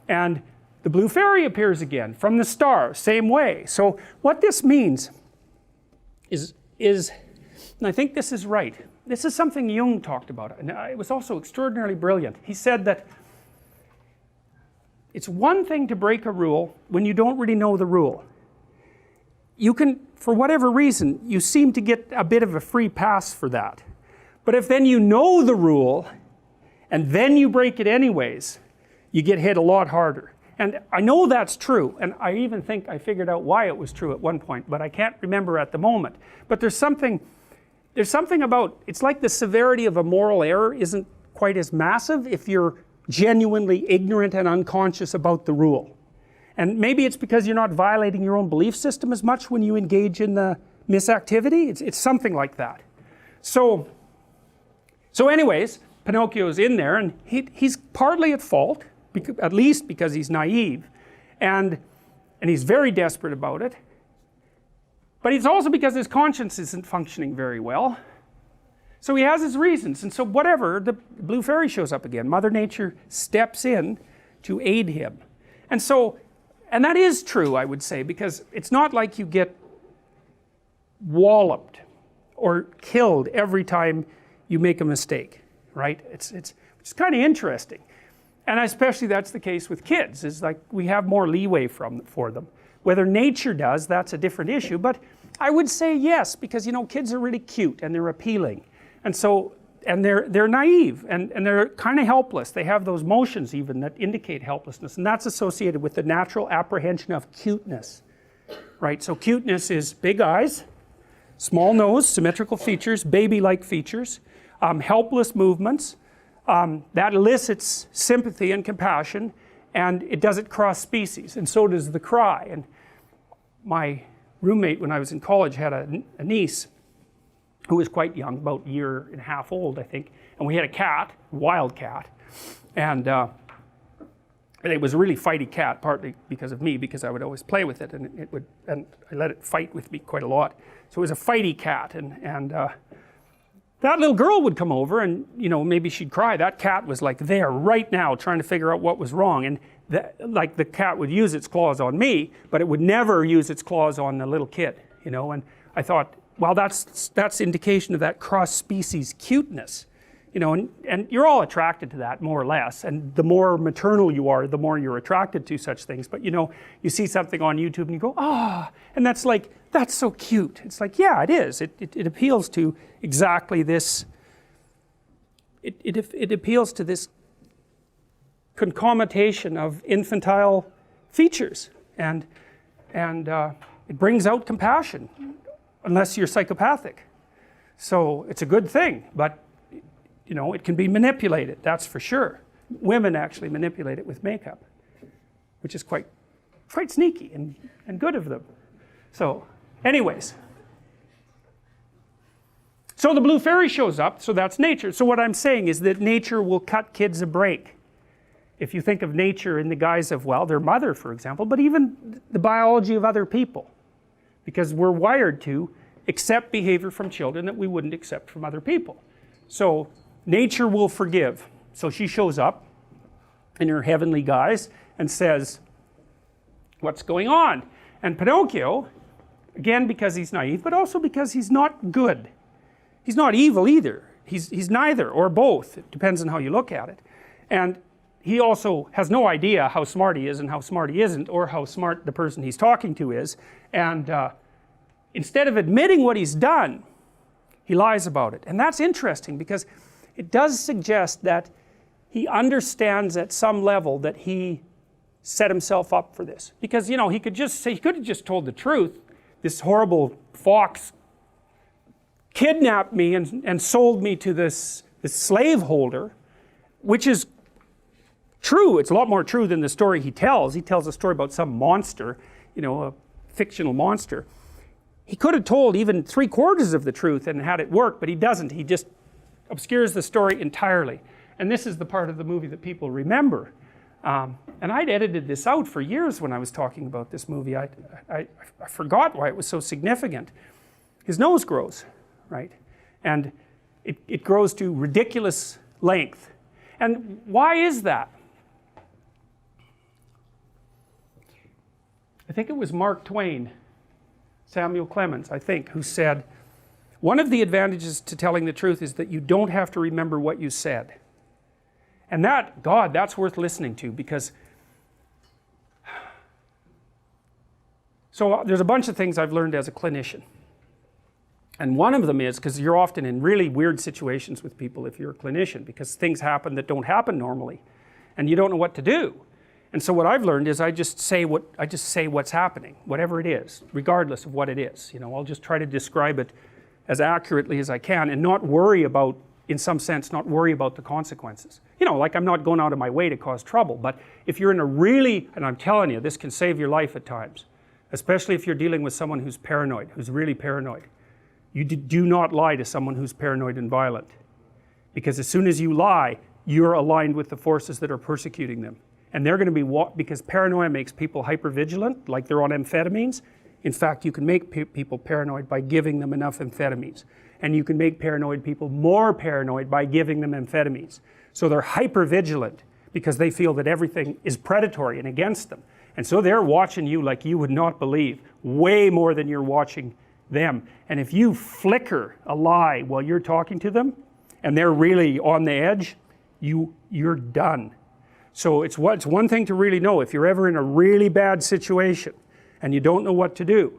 And the blue fairy appears again from the star, same way. So what this means is, and I think this is right, this is something Jung talked about, and it was also extraordinarily brilliant. He said that it's one thing to break a rule when you don't really know the rule. You can, for whatever reason, you seem to get a bit of a free pass for that. But if then you know the rule, and then you break it anyways, you get hit a lot harder. And I know that's true, and I even think I figured out why it was true at one point, but I can't remember at the moment. But there's something about, it's like the severity of a moral error isn't quite as massive if you're genuinely ignorant and unconscious about the rule. And maybe it's because you're not violating your own belief system as much when you engage in the misactivity. It's something like that. So anyways, Pinocchio's in there, and he's partly at fault, at least because he's naive, and he's very desperate about it. But it's also because his conscience isn't functioning very well. So he has his reasons, and so whatever, the blue fairy shows up again. Mother Nature steps in to aid him. And so, and that is true, I would say, because it's not like you get walloped or killed every time you make a mistake, right? It's kind of interesting. And especially that's the case with kids, is like we have more leeway for them. Whether nature does, that's a different issue, but I would say yes, because you know, kids are really cute and they're appealing. And so, and they're naive and they're kind of helpless. They have those motions even that indicate helplessness, and that's associated with the natural apprehension of cuteness, right? So cuteness is big eyes, small nose, symmetrical features, baby-like features, helpless movements, that elicits sympathy and compassion, and it does it cross species, and so does the cry. And my roommate when I was in college had a niece who was quite young, about a year and a half old, I think, and we had a cat, wild cat, and it was a really fighty cat, partly because of me, because I would always play with it, and I let it fight with me quite a lot. So it was a fighty cat, and that little girl would come over, and you know, maybe she'd cry. That cat was like there right now trying to figure out what was wrong, and like the cat would use its claws on me, but it would never use its claws on the little kid, you know. And I thought, well, that's indication of that cross-species cuteness, you know, and you're all attracted to that more or less, and the more maternal you are, the more you're attracted to such things. But you know, you see something on YouTube and you go, ah, and that's like, that's so cute. It's like, yeah, it is. It appeals to exactly this, it appeals to this concomitation of infantile features, and it brings out compassion, unless you're psychopathic. So it's a good thing, but you know, it can be manipulated, that's for sure. Women actually manipulate it with makeup, which is quite sneaky and good of them. So anyways, so the blue fairy shows up, so that's nature. So what I'm saying is that nature will cut kids a break. If you think of nature in the guise of, well, their mother, for example, but even the biology of other people, because we're wired to accept behavior from children that we wouldn't accept from other people. So nature will forgive. So she shows up in her heavenly guise and says, what's going on? And Pinocchio, again because he's naive, but also because he's not good. He's not evil either. He's neither or both. It depends on how you look at it. And he also has no idea how smart he is and how smart he isn't, or how smart the person he's talking to is. And instead of admitting what he's done, he lies about it. And that's interesting, because it does suggest that he understands at some level that he set himself up for this. Because, you know, he could have just told the truth. This horrible fox kidnapped me and sold me to this slaveholder, which is true. It's a lot more true than the story he tells. He tells a story about some monster, you know, a fictional monster. He could have told even 3/4 of the truth and had it work, but he doesn't. He just obscures the story entirely. And this is the part of the movie that people remember. And I'd edited this out for years when I was talking about this movie. I forgot why it was so significant. His nose grows, right? And it grows to ridiculous length. And why is that? I think it was Mark Twain, Samuel Clemens, I think, who said, one of the advantages to telling the truth is that you don't have to remember what you said. And that, God, that's worth listening to, because so there's a bunch of things I've learned as a clinician. And one of them is, because you're often in really weird situations with people if you're a clinician, because things happen that don't happen normally, and you don't know what to do. And so what I've learned is I just say what's happening, whatever it is, regardless of what it is. You know, I'll just try to describe it as accurately as I can and not worry about, in some sense, not worry about the consequences. You know, like I'm not going out of my way to cause trouble, but if you're in a really, and I'm telling you, this can save your life at times, especially if you're dealing with someone who's paranoid, who's really paranoid. You do not lie to someone who's paranoid and violent, because as soon as you lie, you're aligned with the forces that are persecuting them. And they're going to be, because paranoia makes people hypervigilant, like they're on amphetamines. In fact, you can make people paranoid by giving them enough amphetamines. And you can make paranoid people more paranoid by giving them amphetamines. So they're hypervigilant because they feel that everything is predatory and against them. And so they're watching you like you would not believe, way more than you're watching them. And if you flicker a lie while you're talking to them, and they're really on the edge, you're done. So it's one thing to really know. If you're ever in a really bad situation and you don't know what to do,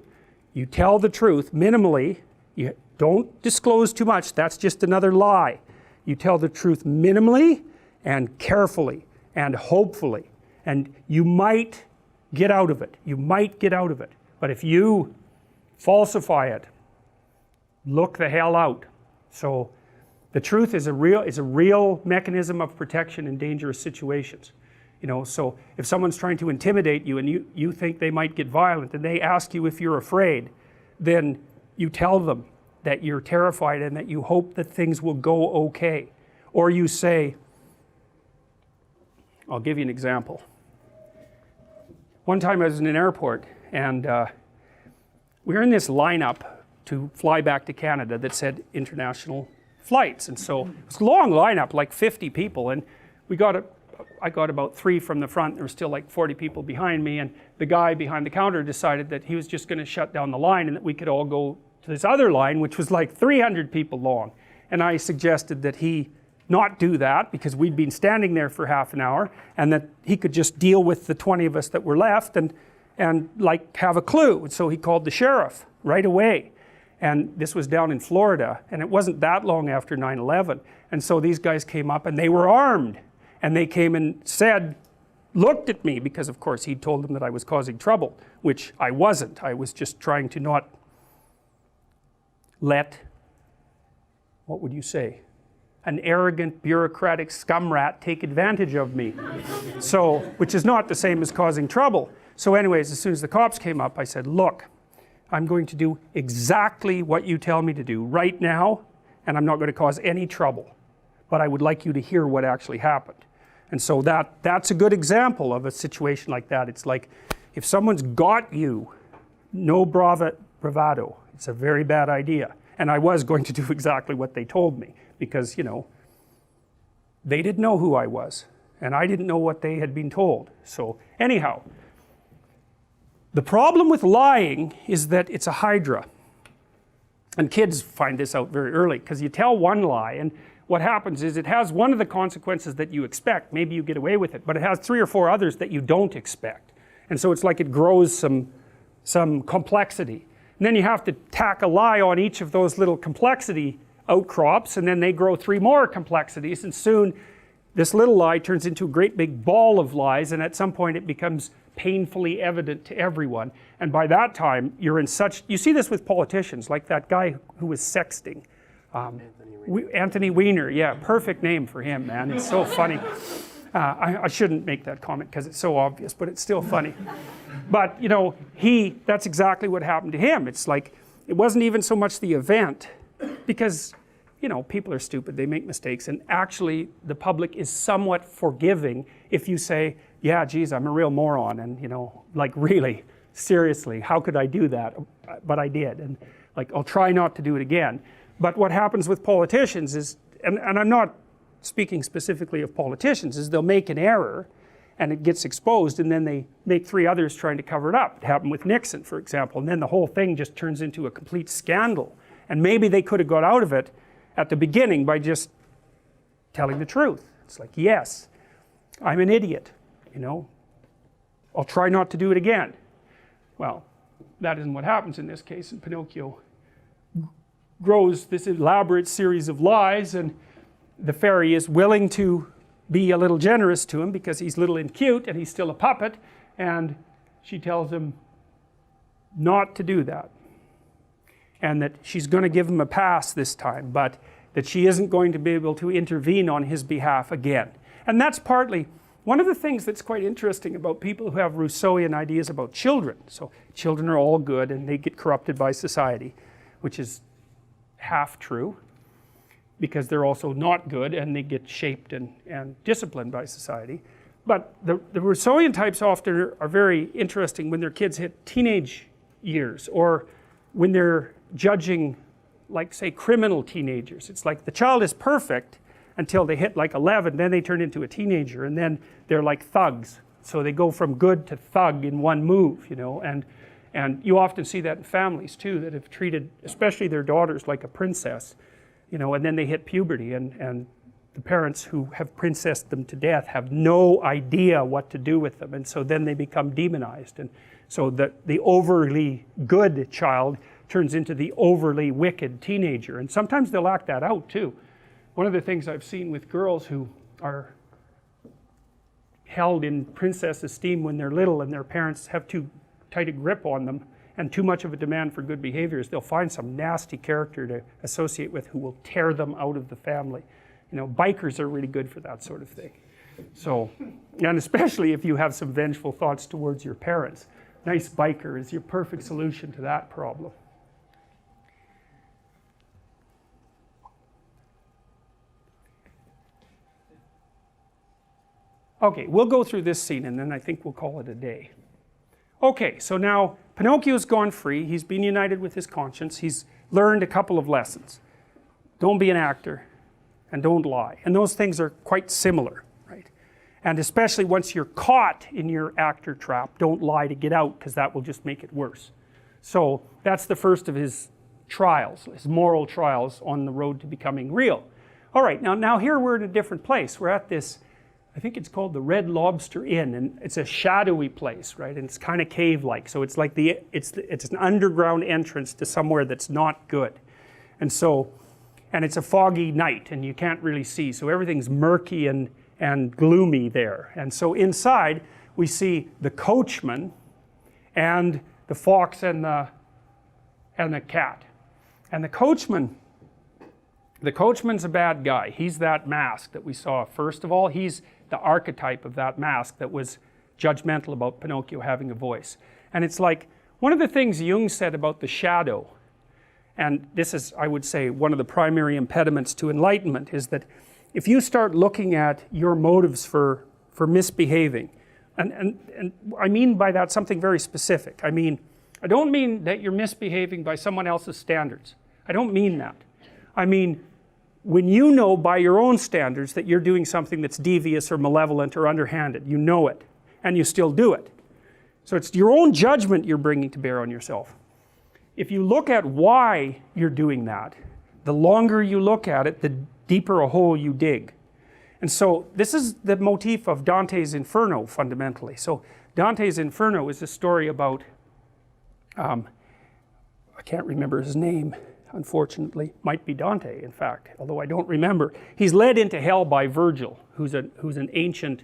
you tell the truth minimally. You don't disclose too much. That's just another lie. You tell the truth minimally and carefully and hopefully. And you might get out of it. You might get out of it. But if you falsify it, look the hell out. So the truth is a real mechanism of protection in dangerous situations. You know, so if someone's trying to intimidate you and you think they might get violent and they ask you if you're afraid, then you tell them that you're terrified and that you hope that things will go okay. Or you say, I'll give you an example. One time I was in an airport and we were in this lineup to fly back to Canada that said international flights, and so it was a long lineup, like 50 people, and I got about 3 from the front. There were still like 40 people behind me, and the guy behind the counter decided that he was just going to shut down the line and that we could all go to this other line, which was like 300 people long. And I suggested that he not do that because we'd been standing there for half an hour, and that he could just deal with the 20 of us that were left and like have a clue. And so he called the sheriff right away. And this was down in Florida, and it wasn't that long after 9/11. And so these guys came up and they were armed, and they came and said, looked at me, because of course he'd told them that I was causing trouble, which I wasn't. I was just trying to not let, what would you say, an arrogant bureaucratic scum rat take advantage of me. So, which is not the same as causing trouble. So anyways, as soon as the cops came up, I said, look, I'm going to do exactly what you tell me to do right now, and I'm not going to cause any trouble. But I would like you to hear what actually happened. And so that's a good example of a situation like that. It's like, if someone's got you, no bravado. It's a very bad idea. And I was going to do exactly what they told me, because, you know, they didn't know who I was, and I didn't know what they had been told. So anyhow, the problem with lying is that it's a hydra. And kids find this out very early, because you tell one lie, and what happens is it has one of the consequences that you expect. Maybe you get away with it, but it has 3 or 4 others that you don't expect. And so it's like it grows some complexity. And then you have to tack a lie on each of those little complexity outcrops, and then they grow 3 more complexities, and soon this little lie turns into a great big ball of lies, and at some point it becomes painfully evident to everyone. And by that time, you're in such, you see this with politicians, like that guy who was sexting. Anthony Weiner, yeah, perfect name for him, man. It's so funny. I shouldn't make that comment because it's so obvious, but it's still funny. But, you know, that's exactly what happened to him. It's like, it wasn't even so much the event, because, you know, people are stupid, they make mistakes, and actually the public is somewhat forgiving if you say, yeah, geez, I'm a real moron, and, you know, like, really, seriously, how could I do that? But I did, and like, I'll try not to do it again. But what happens with politicians is, and I'm not speaking specifically of politicians, is they'll make an error and it gets exposed, and then they make 3 others trying to cover it up. It happened with Nixon, for example, and then the whole thing just turns into a complete scandal. And maybe they could have got out of it at the beginning by just telling the truth. It's like, yes, I'm an idiot, you know, I'll try not to do it again. Well, that isn't what happens in this case, and Pinocchio grows this elaborate series of lies, and the fairy is willing to be a little generous to him because he's little and cute and he's still a puppet, and she tells him not to do that, and that she's going to give him a pass this time, but that she isn't going to be able to intervene on his behalf again. And that's partly one of the things that's quite interesting about people who have Rousseauian ideas about children. So children are all good and they get corrupted by society, which is half true, because they're also not good and they get shaped and disciplined by society. But the Rousseauian types often are very interesting when their kids hit teenage years, or when they're judging, like, say, criminal teenagers. It's like the child is perfect until they hit like 11, then they turn into a teenager, and then they're like thugs. So they go from good to thug in one move, you know, and you often see that in families too, that have treated especially their daughters like a princess, you know, and then they hit puberty, and the parents who have princessed them to death have no idea what to do with them, and so then they become demonized, and so the overly good child turns into the overly wicked teenager, and sometimes they'll act that out too. One of the things I've seen with girls who are held in princess esteem when they're little and their parents have too tight a grip on them and too much of a demand for good behaviors, they'll find some nasty character to associate with who will tear them out of the family. You know, bikers are really good for that sort of thing. So, and especially if you have some vengeful thoughts towards your parents, nice biker is your perfect solution to that problem. Okay, we'll go through this scene and then I think we'll call it a day. Okay, so now Pinocchio's gone free, he's been united with his conscience, he's learned a couple of lessons. Don't be an actor, and don't lie. And those things are quite similar, right? And especially once you're caught in your actor trap, don't lie to get out, because that will just make it worse. So that's the first of his trials, his moral trials on the road to becoming real. All right, now here we're in a different place. We're at this, I think it's called the Red Lobster Inn, and it's a shadowy place, right? And it's kind of cave-like, so it's like it's an underground entrance to somewhere that's not good. And it's a foggy night, and you can't really see, so everything's murky and gloomy there. And so inside we see the coachman and the fox and the cat. And the coachman's a bad guy. He's that mask that we saw first of all. He's the archetype of that mask that was judgmental about Pinocchio having a voice. And it's like one of the things Jung said about the shadow, and this is, I would say, one of the primary impediments to enlightenment, is that if you start looking at your motives for misbehaving, and I mean by that something very specific. I don't mean that you're misbehaving by someone else's standards. I don't mean that. I mean, when you know by your own standards that you're doing something that's devious or malevolent or underhanded, you know it, and you still do it. So it's your own judgment you're bringing to bear on yourself. If you look at why you're doing that, the longer you look at it, the deeper a hole you dig. And so this is the motif of Dante's Inferno, fundamentally. So Dante's Inferno is a story about, I can't remember his name, unfortunately. Might be Dante, in fact, although I don't remember. He's led into hell by Virgil, who's an ancient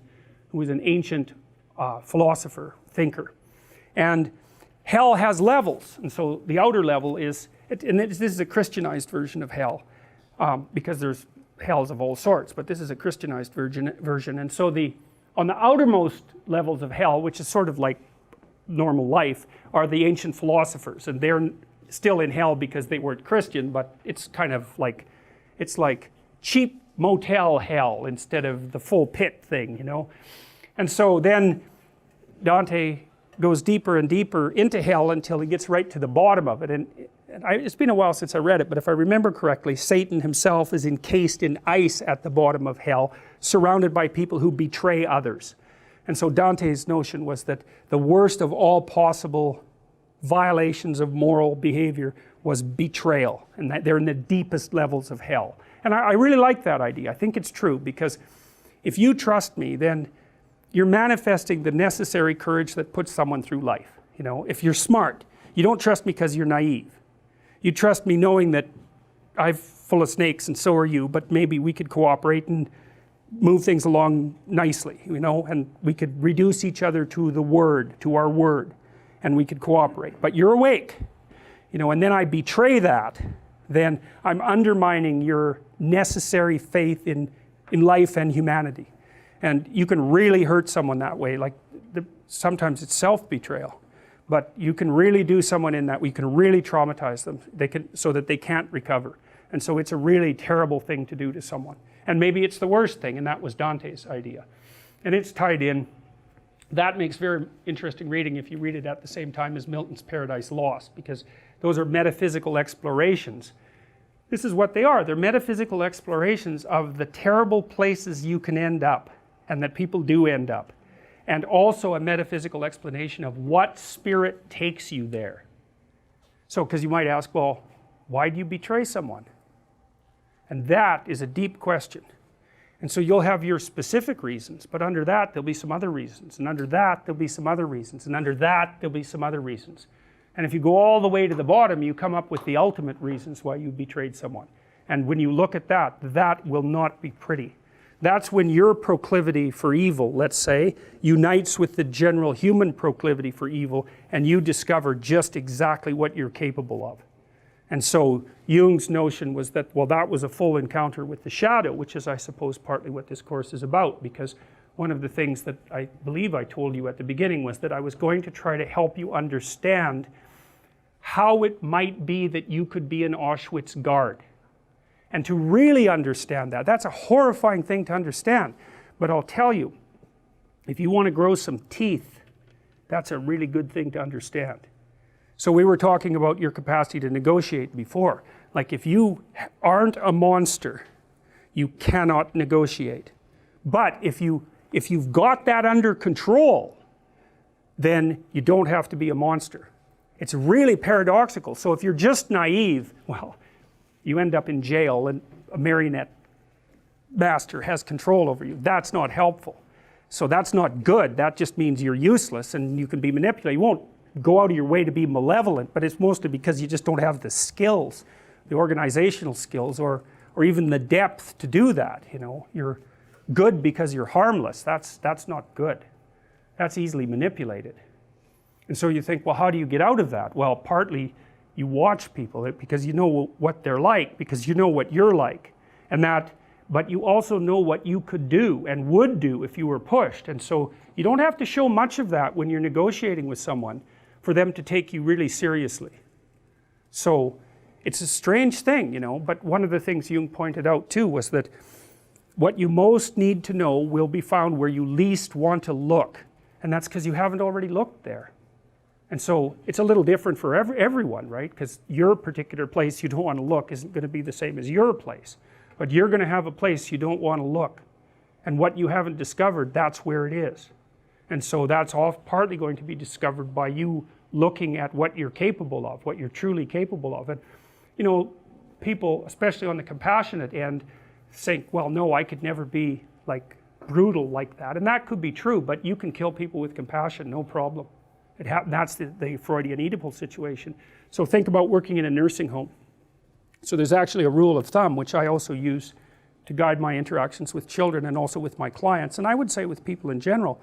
philosopher, thinker. And hell has levels, and so the outer level is, and this is a Christianized version of hell. because there's hells of all sorts, but this is a Christianized version. And so on the outermost levels of hell, which is sort of like normal life, are the ancient philosophers, and they're still in hell because they weren't Christian, but it's kind of like, it's like cheap motel hell instead of the full pit thing, you know. And so then Dante goes deeper and deeper into hell until he gets right to the bottom of it. And it's been a while since I read it, but if I remember correctly, Satan himself is encased in ice at the bottom of hell, surrounded by people who betray others. And so Dante's notion was that the worst of all possible violations of moral behavior was betrayal, and that they're in the deepest levels of hell. And I really like that idea. I think it's true, because if you trust me, then you're manifesting the necessary courage that puts someone through life. You know, if you're smart, you don't trust me because you're naive. You trust me knowing that I'm full of snakes and so are you, but maybe we could cooperate and move things along nicely, you know, and we could reduce each other to the word, to our word, and we could cooperate. But you're awake, you know, and then I betray that, then I'm undermining your necessary faith in life and humanity. And you can really hurt someone that way. Like sometimes it's self-betrayal, but you can really do someone in that. We can really traumatize them. So that they can't recover. And so it's a really terrible thing to do to someone. And maybe it's the worst thing, and that was Dante's idea. And it's tied in. That makes very interesting reading if you read it at the same time as Milton's Paradise Lost, because those are metaphysical explorations. This is what they are. They're metaphysical explorations of the terrible places you can end up, and that people do end up. And also a metaphysical explanation of what spirit takes you there. So, because you might ask, well, why do you betray someone? And that is a deep question. And so you'll have your specific reasons, but under that there'll be some other reasons, and under that there'll be some other reasons, and under that there'll be some other reasons. And if you go all the way to the bottom, you come up with the ultimate reasons why you betrayed someone. And when you look at that, that will not be pretty. That's when your proclivity for evil, let's say, unites with the general human proclivity for evil, and you discover just exactly what you're capable of. And so Jung's notion was that, well, that was a full encounter with the shadow, which is, I suppose, partly what this course is about, because one of the things that I believe I told you at the beginning was that I was going to try to help you understand how it might be that you could be an Auschwitz guard. And to really understand that, that's a horrifying thing to understand. But I'll tell you, if you want to grow some teeth, that's a really good thing to understand. So we were talking about your capacity to negotiate before. Like if you aren't a monster, you cannot negotiate. But if you've got that under control, then you don't have to be a monster. It's really paradoxical. So if you're just naive, well, you end up in jail and a marionette master has control over you. That's not helpful. So that's not good. That just means you're useless and you can be manipulated. You won't go out of your way to be malevolent, but it's mostly because you just don't have the skills, the organizational skills, or even the depth to do that. You know, you're good because you're harmless. That's not good. That's easily manipulated. And so you think, well, how do you get out of that? Well, partly you watch people because you know what they're like, because you know what you're like, but you also know what you could do and would do if you were pushed. And so you don't have to show much of that when you're negotiating with someone for them to take you really seriously. So it's a strange thing, you know, but one of the things Jung pointed out too was that what you most need to know will be found where you least want to look, and that's because you haven't already looked there. And so it's a little different for everyone, right? Because your particular place you don't want to look isn't going to be the same as your place. But you're going to have a place you don't want to look. And what you haven't discovered, that's where it is. And so that's all partly going to be discovered by you looking at what you're capable of, what you're truly capable of. And, you know, people, especially on the compassionate end, think, well, no, I could never be like brutal like that. And that could be true, but you can kill people with compassion, no problem. That's the Freudian Oedipal situation. So think about working in a nursing home. So there's actually a rule of thumb, which I also use to guide my interactions with children and also with my clients, and I would say with people in general.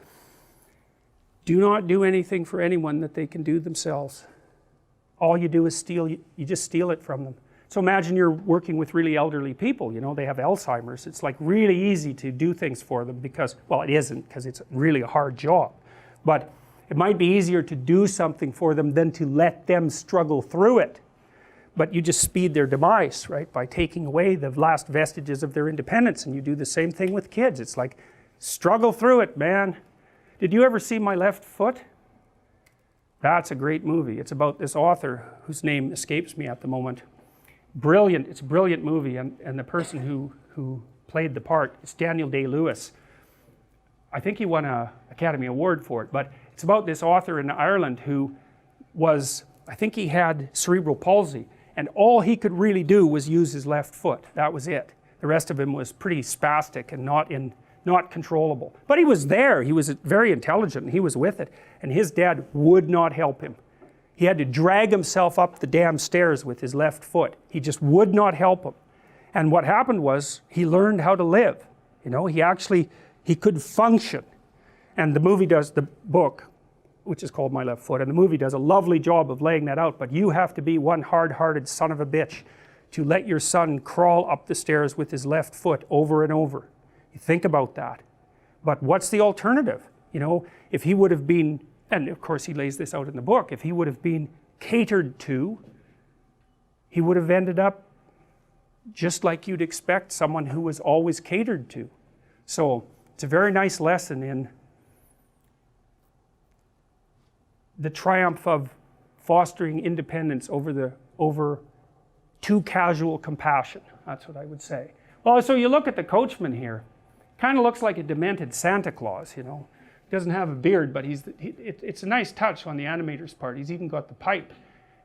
Do not do anything for anyone that they can do themselves. All you do is steal, you just steal it from them. So imagine you're working with really elderly people, you know, they have Alzheimer's. It's like really easy to do things for them because, well, it isn't, because it's really a hard job. But it might be easier to do something for them than to let them struggle through it. But you just speed their demise, right, by taking away the last vestiges of their independence. And you do the same thing with kids. It's like, struggle through it, man. Did you ever see My Left Foot? That's a great movie. It's about this author whose name escapes me at the moment. Brilliant, it's a brilliant movie, and the person who played the part is Daniel Day-Lewis. I think he won an Academy Award for it, but it's about this author in Ireland who was, I think he had cerebral palsy, and all he could really do was use his left foot. That was it. The rest of him was pretty spastic and not controllable. But he was there, he was very intelligent, and he was with it, and his dad would not help him. He had to drag himself up the damn stairs with his left foot. He just would not help him. And what happened was, he learned how to live. You know, he could function. And the movie does, the book, which is called My Left Foot, and the movie does a lovely job of laying that out, but you have to be one hard-hearted son of a bitch to let your son crawl up the stairs with his left foot over and over. You think about that. But what's the alternative? You know, if he would have been, and of course he lays this out in the book, if he would have been catered to, he would have ended up just like you'd expect someone who was always catered to. So it's a very nice lesson in the triumph of fostering independence over too casual compassion. That's what I would say. Well, so you look at the coachman here, kind of looks like a demented Santa Claus, you know. He doesn't have a beard, but it's a nice touch on the animator's part. He's even got the pipe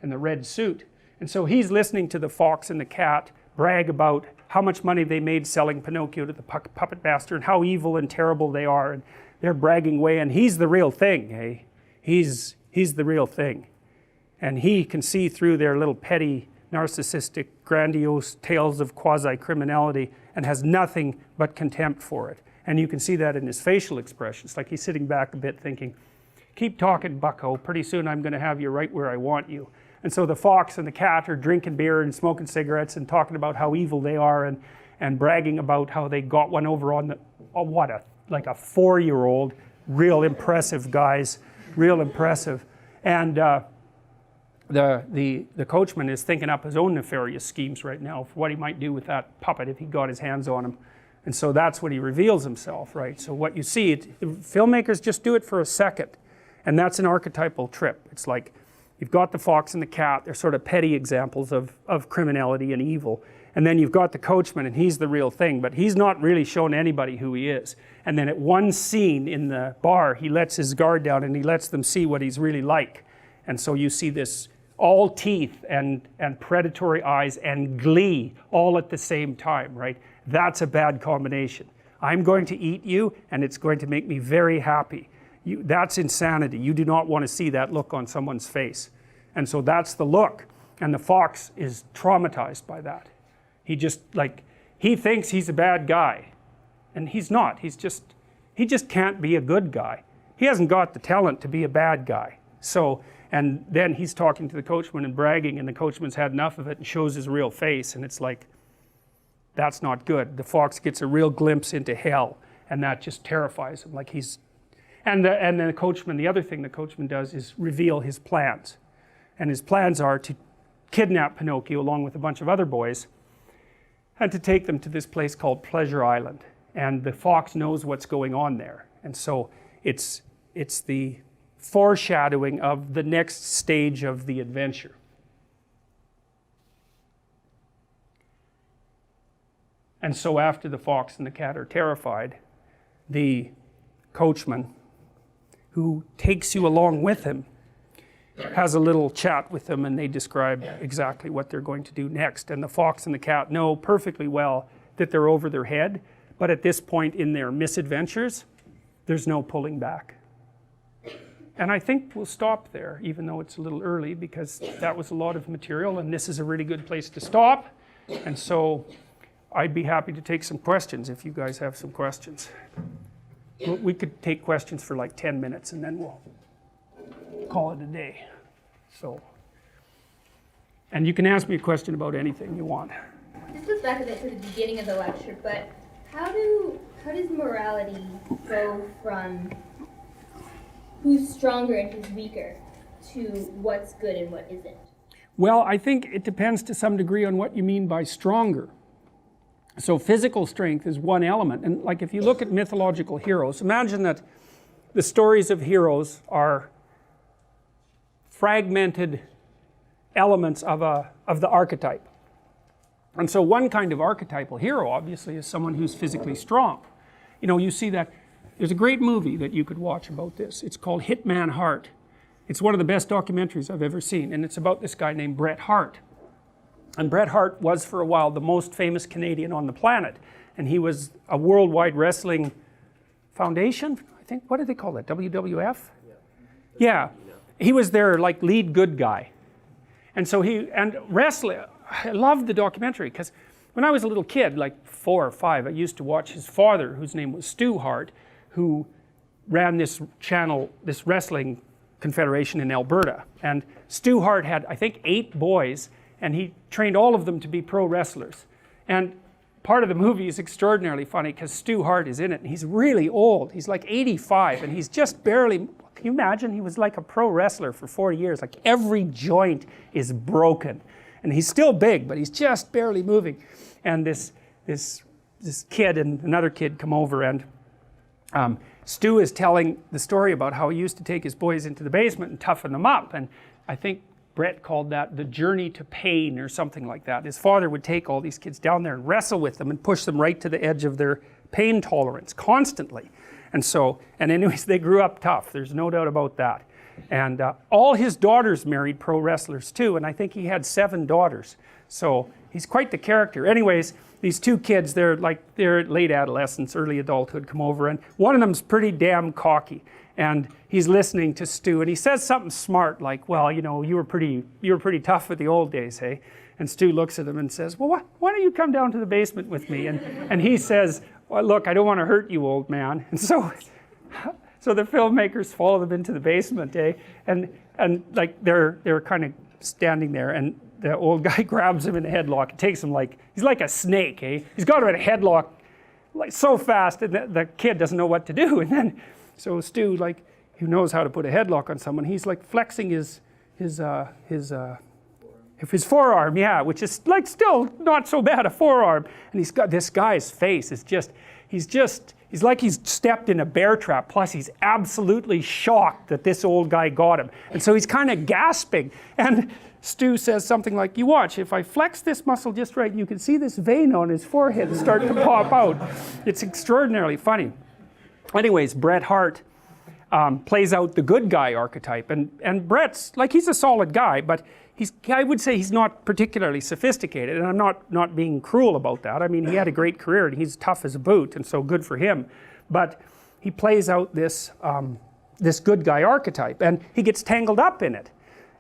and the red suit. And so he's listening to the fox and the cat brag about how much money they made selling Pinocchio to the puppet master and how evil and terrible they are, and they're bragging away, and he's the real thing, hey? He's the real thing. And he can see through their little petty, narcissistic, grandiose tales of quasi-criminality and has nothing but contempt for it. And you can see that in his facial expressions, like he's sitting back a bit thinking, keep talking, bucko, pretty soon I'm going to have you right where I want you. And so the fox and the cat are drinking beer and smoking cigarettes and talking about how evil they are, and bragging about how they got one over on like a 4-year-old, real impressive guys, real impressive. And the coachman is thinking up his own nefarious schemes right now for what he might do with that puppet if he got his hands on him. And so that's when he reveals himself, right? So what you see, filmmakers just do it for a second, and that's an archetypal trip. It's like, you've got the fox and the cat, they're sort of petty examples of criminality and evil. And then you've got the coachman, and he's the real thing, but he's not really shown anybody who he is. And then at one scene in the bar, he lets his guard down and he lets them see what he's really like. And so you see this all teeth and predatory eyes and glee all at the same time, right? That's a bad combination. I'm going to eat you, and it's going to make me very happy. That's insanity. You do not want to see that look on someone's face. And so that's the look. And the fox is traumatized by that. He thinks he's a bad guy. And he's not. He just can't be a good guy. He hasn't got the talent to be a bad guy. So, and then he's talking to the coachman and bragging, and the coachman's had enough of it and shows his real face, and it's like, that's not good. The fox gets a real glimpse into hell, and that just terrifies him. Like and then the coachman, the other thing the coachman does is reveal his plans. And his plans are to kidnap Pinocchio along with a bunch of other boys and to take them to this place called Pleasure Island. And the fox knows what's going on there. And so it's the foreshadowing of the next stage of the adventure. And so after the fox and the cat are terrified, the coachman, who takes you along with him, has a little chat with them, and they describe exactly what they're going to do next. And the fox and the cat know perfectly well that they're over their head, but at this point in their misadventures, there's no pulling back. And I think we'll stop there, even though it's a little early, because that was a lot of material, and this is a really good place to stop. And so I'd be happy to take some questions if you guys have some questions. We could take questions for like 10 minutes, and then we'll call it a day. So And you can ask me a question about anything you want. This goes back a bit to the beginning of the lecture, but how does morality go from who's stronger and who's weaker to what's good and what isn't? Well, I think it depends to some degree on what you mean by stronger. So physical strength is one element, and like if you look at mythological heroes, imagine that the stories of heroes are fragmented elements of the archetype. And so one kind of archetypal hero obviously is someone who's physically strong. You know, you see that there's a great movie that you could watch about this. It's called Hitman Hart. It's one of the best documentaries I've ever seen, and it's about this guy named Bret Hart. And Bret Hart was for a while the most famous Canadian on the planet, and he was a worldwide wrestling foundation, I think. What do they call that? WWF? Yeah. He was their like lead good guy. And so wrestling, I loved the documentary because when I was a little kid, like 4 or 5, I used to watch his father, whose name was Stu Hart, who ran this channel, this wrestling confederation in Alberta. And Stu Hart had, I think, 8 boys, and he trained all of them to be pro wrestlers. And part of the movie is extraordinarily funny because Stu Hart is in it, and he's really old. He's like 85, and he's just barely, can you imagine? He was like a pro wrestler for 40 years. Like every joint is broken. And he's still big, but he's just barely moving. And this kid and another kid come over, and Stu is telling the story about how he used to take his boys into the basement and toughen them up. And I think Bret called that the journey to pain or something like that. His father would take all these kids down there and wrestle with them and push them right to the edge of their pain tolerance constantly. And anyways, they grew up tough. There's no doubt about that. And all his daughters married pro wrestlers too, and I think he had 7 daughters. So he's quite the character. Anyways, these 2 kids, they're late adolescence, early adulthood, come over, and one of them's pretty damn cocky. And he's listening to Stu, and he says something smart like, well, you know, you were pretty tough in the old days, hey? And Stu looks at him and says, well, why don't you come down to the basement with me? And he says, well, look, I don't want to hurt you, old man. And so the filmmakers follow them into the basement, eh? And like they're kind of standing there, and the old guy grabs him in a headlock. It takes him like, he's like a snake, eh? He's got him in a headlock like so fast, and the kid doesn't know what to do. And then, so Stu, like, who knows how to put a headlock on someone, he's like flexing his forearm, yeah, which is like still not so bad, a forearm. And he's got, this guy's face is just, he's like he's stepped in a bear trap, plus he's absolutely shocked that this old guy got him. And so he's kind of gasping. And Stu says something like, you watch, if I flex this muscle just right, you can see this vein on his forehead start to pop out. It's extraordinarily funny. Anyways, Bret Hart plays out the good guy archetype. And Bret's, like, he's a solid guy, but I would say he's not particularly sophisticated, and I'm not being cruel about that. I mean, he had a great career, and he's tough as a boot, and so good for him. But he plays out this good guy archetype, and he gets tangled up in it.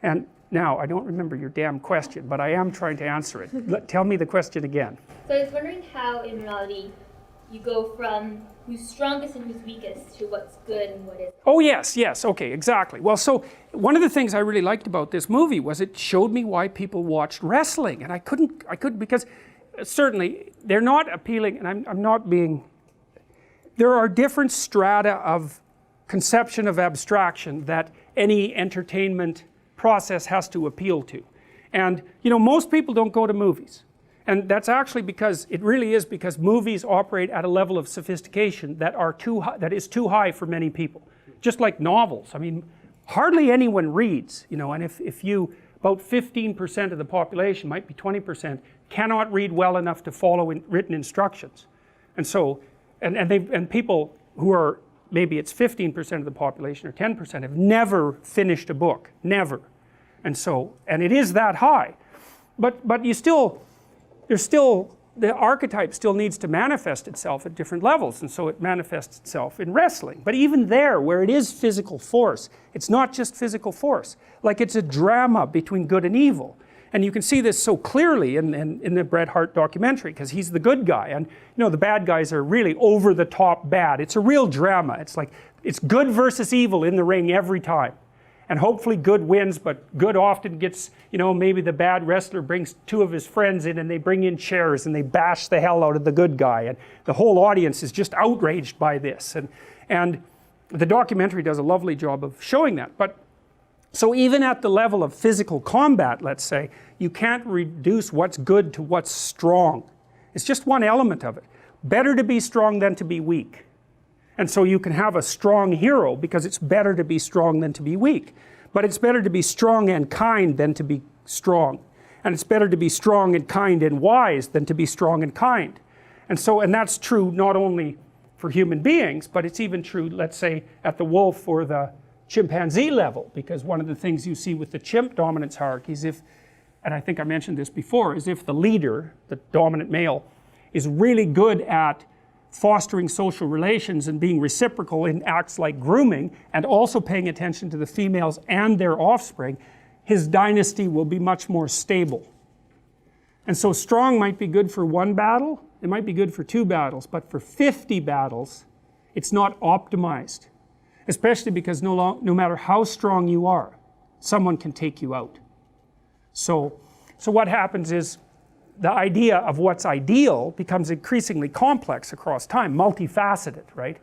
And now, I don't remember your damn question, but I am trying to answer it. Tell me the question again. So I was wondering how, in reality, you go from who's strongest and who's weakest to what's good and what isn't. Oh yes, okay, exactly. Well, so one of the things I really liked about this movie was it showed me why people watched wrestling, and I couldn't because certainly they're not appealing, and I'm not being, there are different strata of conception of abstraction that any entertainment process has to appeal to. And you know, most people don't go to movies. And that's actually because, it really is because movies operate at a level of sophistication that is too high for many people. Just like novels. I mean, hardly anyone reads, you know, and if you, about 15% of the population, might be 20%, cannot read well enough to follow written instructions. And so, and people who are, maybe it's 15% of the population or 10%, have never finished a book, never. And so, and it is that high. But you still, the archetype still needs to manifest itself at different levels, and so it manifests itself in wrestling. But even there, where it is physical force, it's not just physical force. Like, it's a drama between good and evil. And you can see this so clearly in the Bret Hart documentary, because he's the good guy, and you know, the bad guys are really over the top bad. It's a real drama. It's like, it's good versus evil in the ring every time. and hopefully good wins, but good often gets, you know, maybe the bad wrestler brings two of his friends in and they bring in chairs and they bash the hell out of the good guy, and the whole audience is just outraged by this, and the documentary does a lovely job of showing that. But so even at the level of physical combat, let's say, you can't reduce what's good to what's strong. It's just one element of it. Better to be strong than to be weak. And so you can have a strong hero because it's better to be strong than to be weak. But it's better to be strong and kind than to be strong. And it's better to be strong and kind and wise than to be strong and kind. And so, and that's true not only for human beings, but it's even true, let's say, at the wolf or the chimpanzee level, because one of the things you see with the chimp dominance hierarchies, and I think I mentioned this before, is if the leader, the dominant male, is really good at fostering social relations and being reciprocal in acts like grooming, and also paying attention to the females and their offspring, his dynasty will be much more stable. And so strong might be good for one battle, it might be good for 2 battles, but for 50 battles, it's not optimized. Especially because no matter how strong you are, someone can take you out. So what happens is the idea of what's ideal becomes increasingly complex across time, multifaceted, right?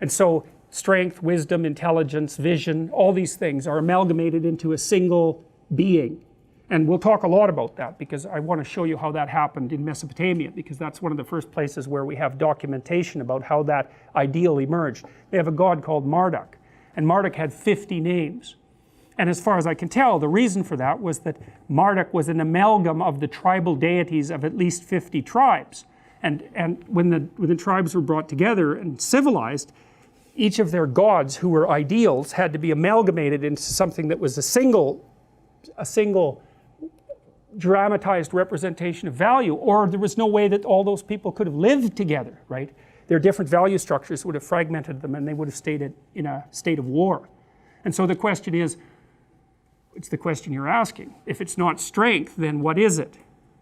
And so strength, wisdom, intelligence, vision, all these things are amalgamated into a single being. And we'll talk a lot about that because I want to show you how that happened in Mesopotamia, because that's one of the first places where we have documentation about how that ideal emerged. They have a god called Marduk, and Marduk had 50 names. And as far as I can tell, the reason for that was that Marduk was an amalgam of the tribal deities of at least 50 tribes. And when the tribes were brought together and civilized, each of their gods who were ideals had to be amalgamated into something that was a single dramatized representation of value, or there was no way that all those people could have lived together, right? Their different value structures would have fragmented them and they would have stayed in a state of war. And so the question is, it's the question you're asking. If it's not strength, then what is it?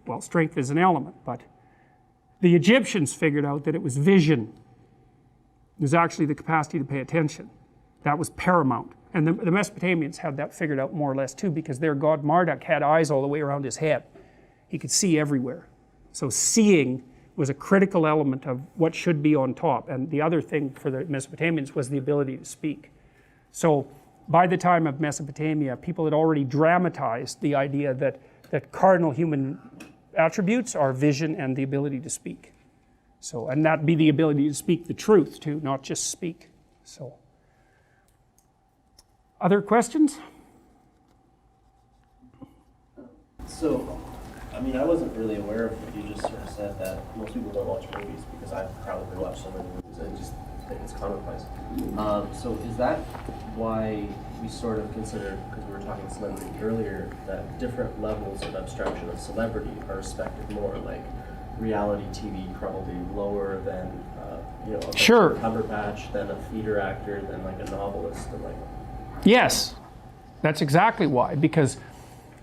Well, strength is an element, but the Egyptians figured out that it was vision. It was actually the capacity to pay attention. That was paramount. And the Mesopotamians had that figured out more or less too, because their god Marduk had eyes all the way around his head. He could see everywhere. So seeing was a critical element of what should be on top. And the other thing for the Mesopotamians was the ability to speak. So by the time of Mesopotamia, people had already dramatized the idea that cardinal human attributes are vision and the ability to speak. So, and that be the ability to speak the truth too, not just speak. So, other questions? So, I mean, I wasn't really aware of what you just sort of said, that most people don't watch movies, because I've probably watched so many movies, I just think it's commonplace. So is that why we sort of consider, because we were talking celebrity earlier, that different levels of abstraction of celebrity are respected more, like reality TV probably lower than, a Sure. Cumberbatch, than a theater actor, than like a novelist, and like... Yes, that's exactly why, because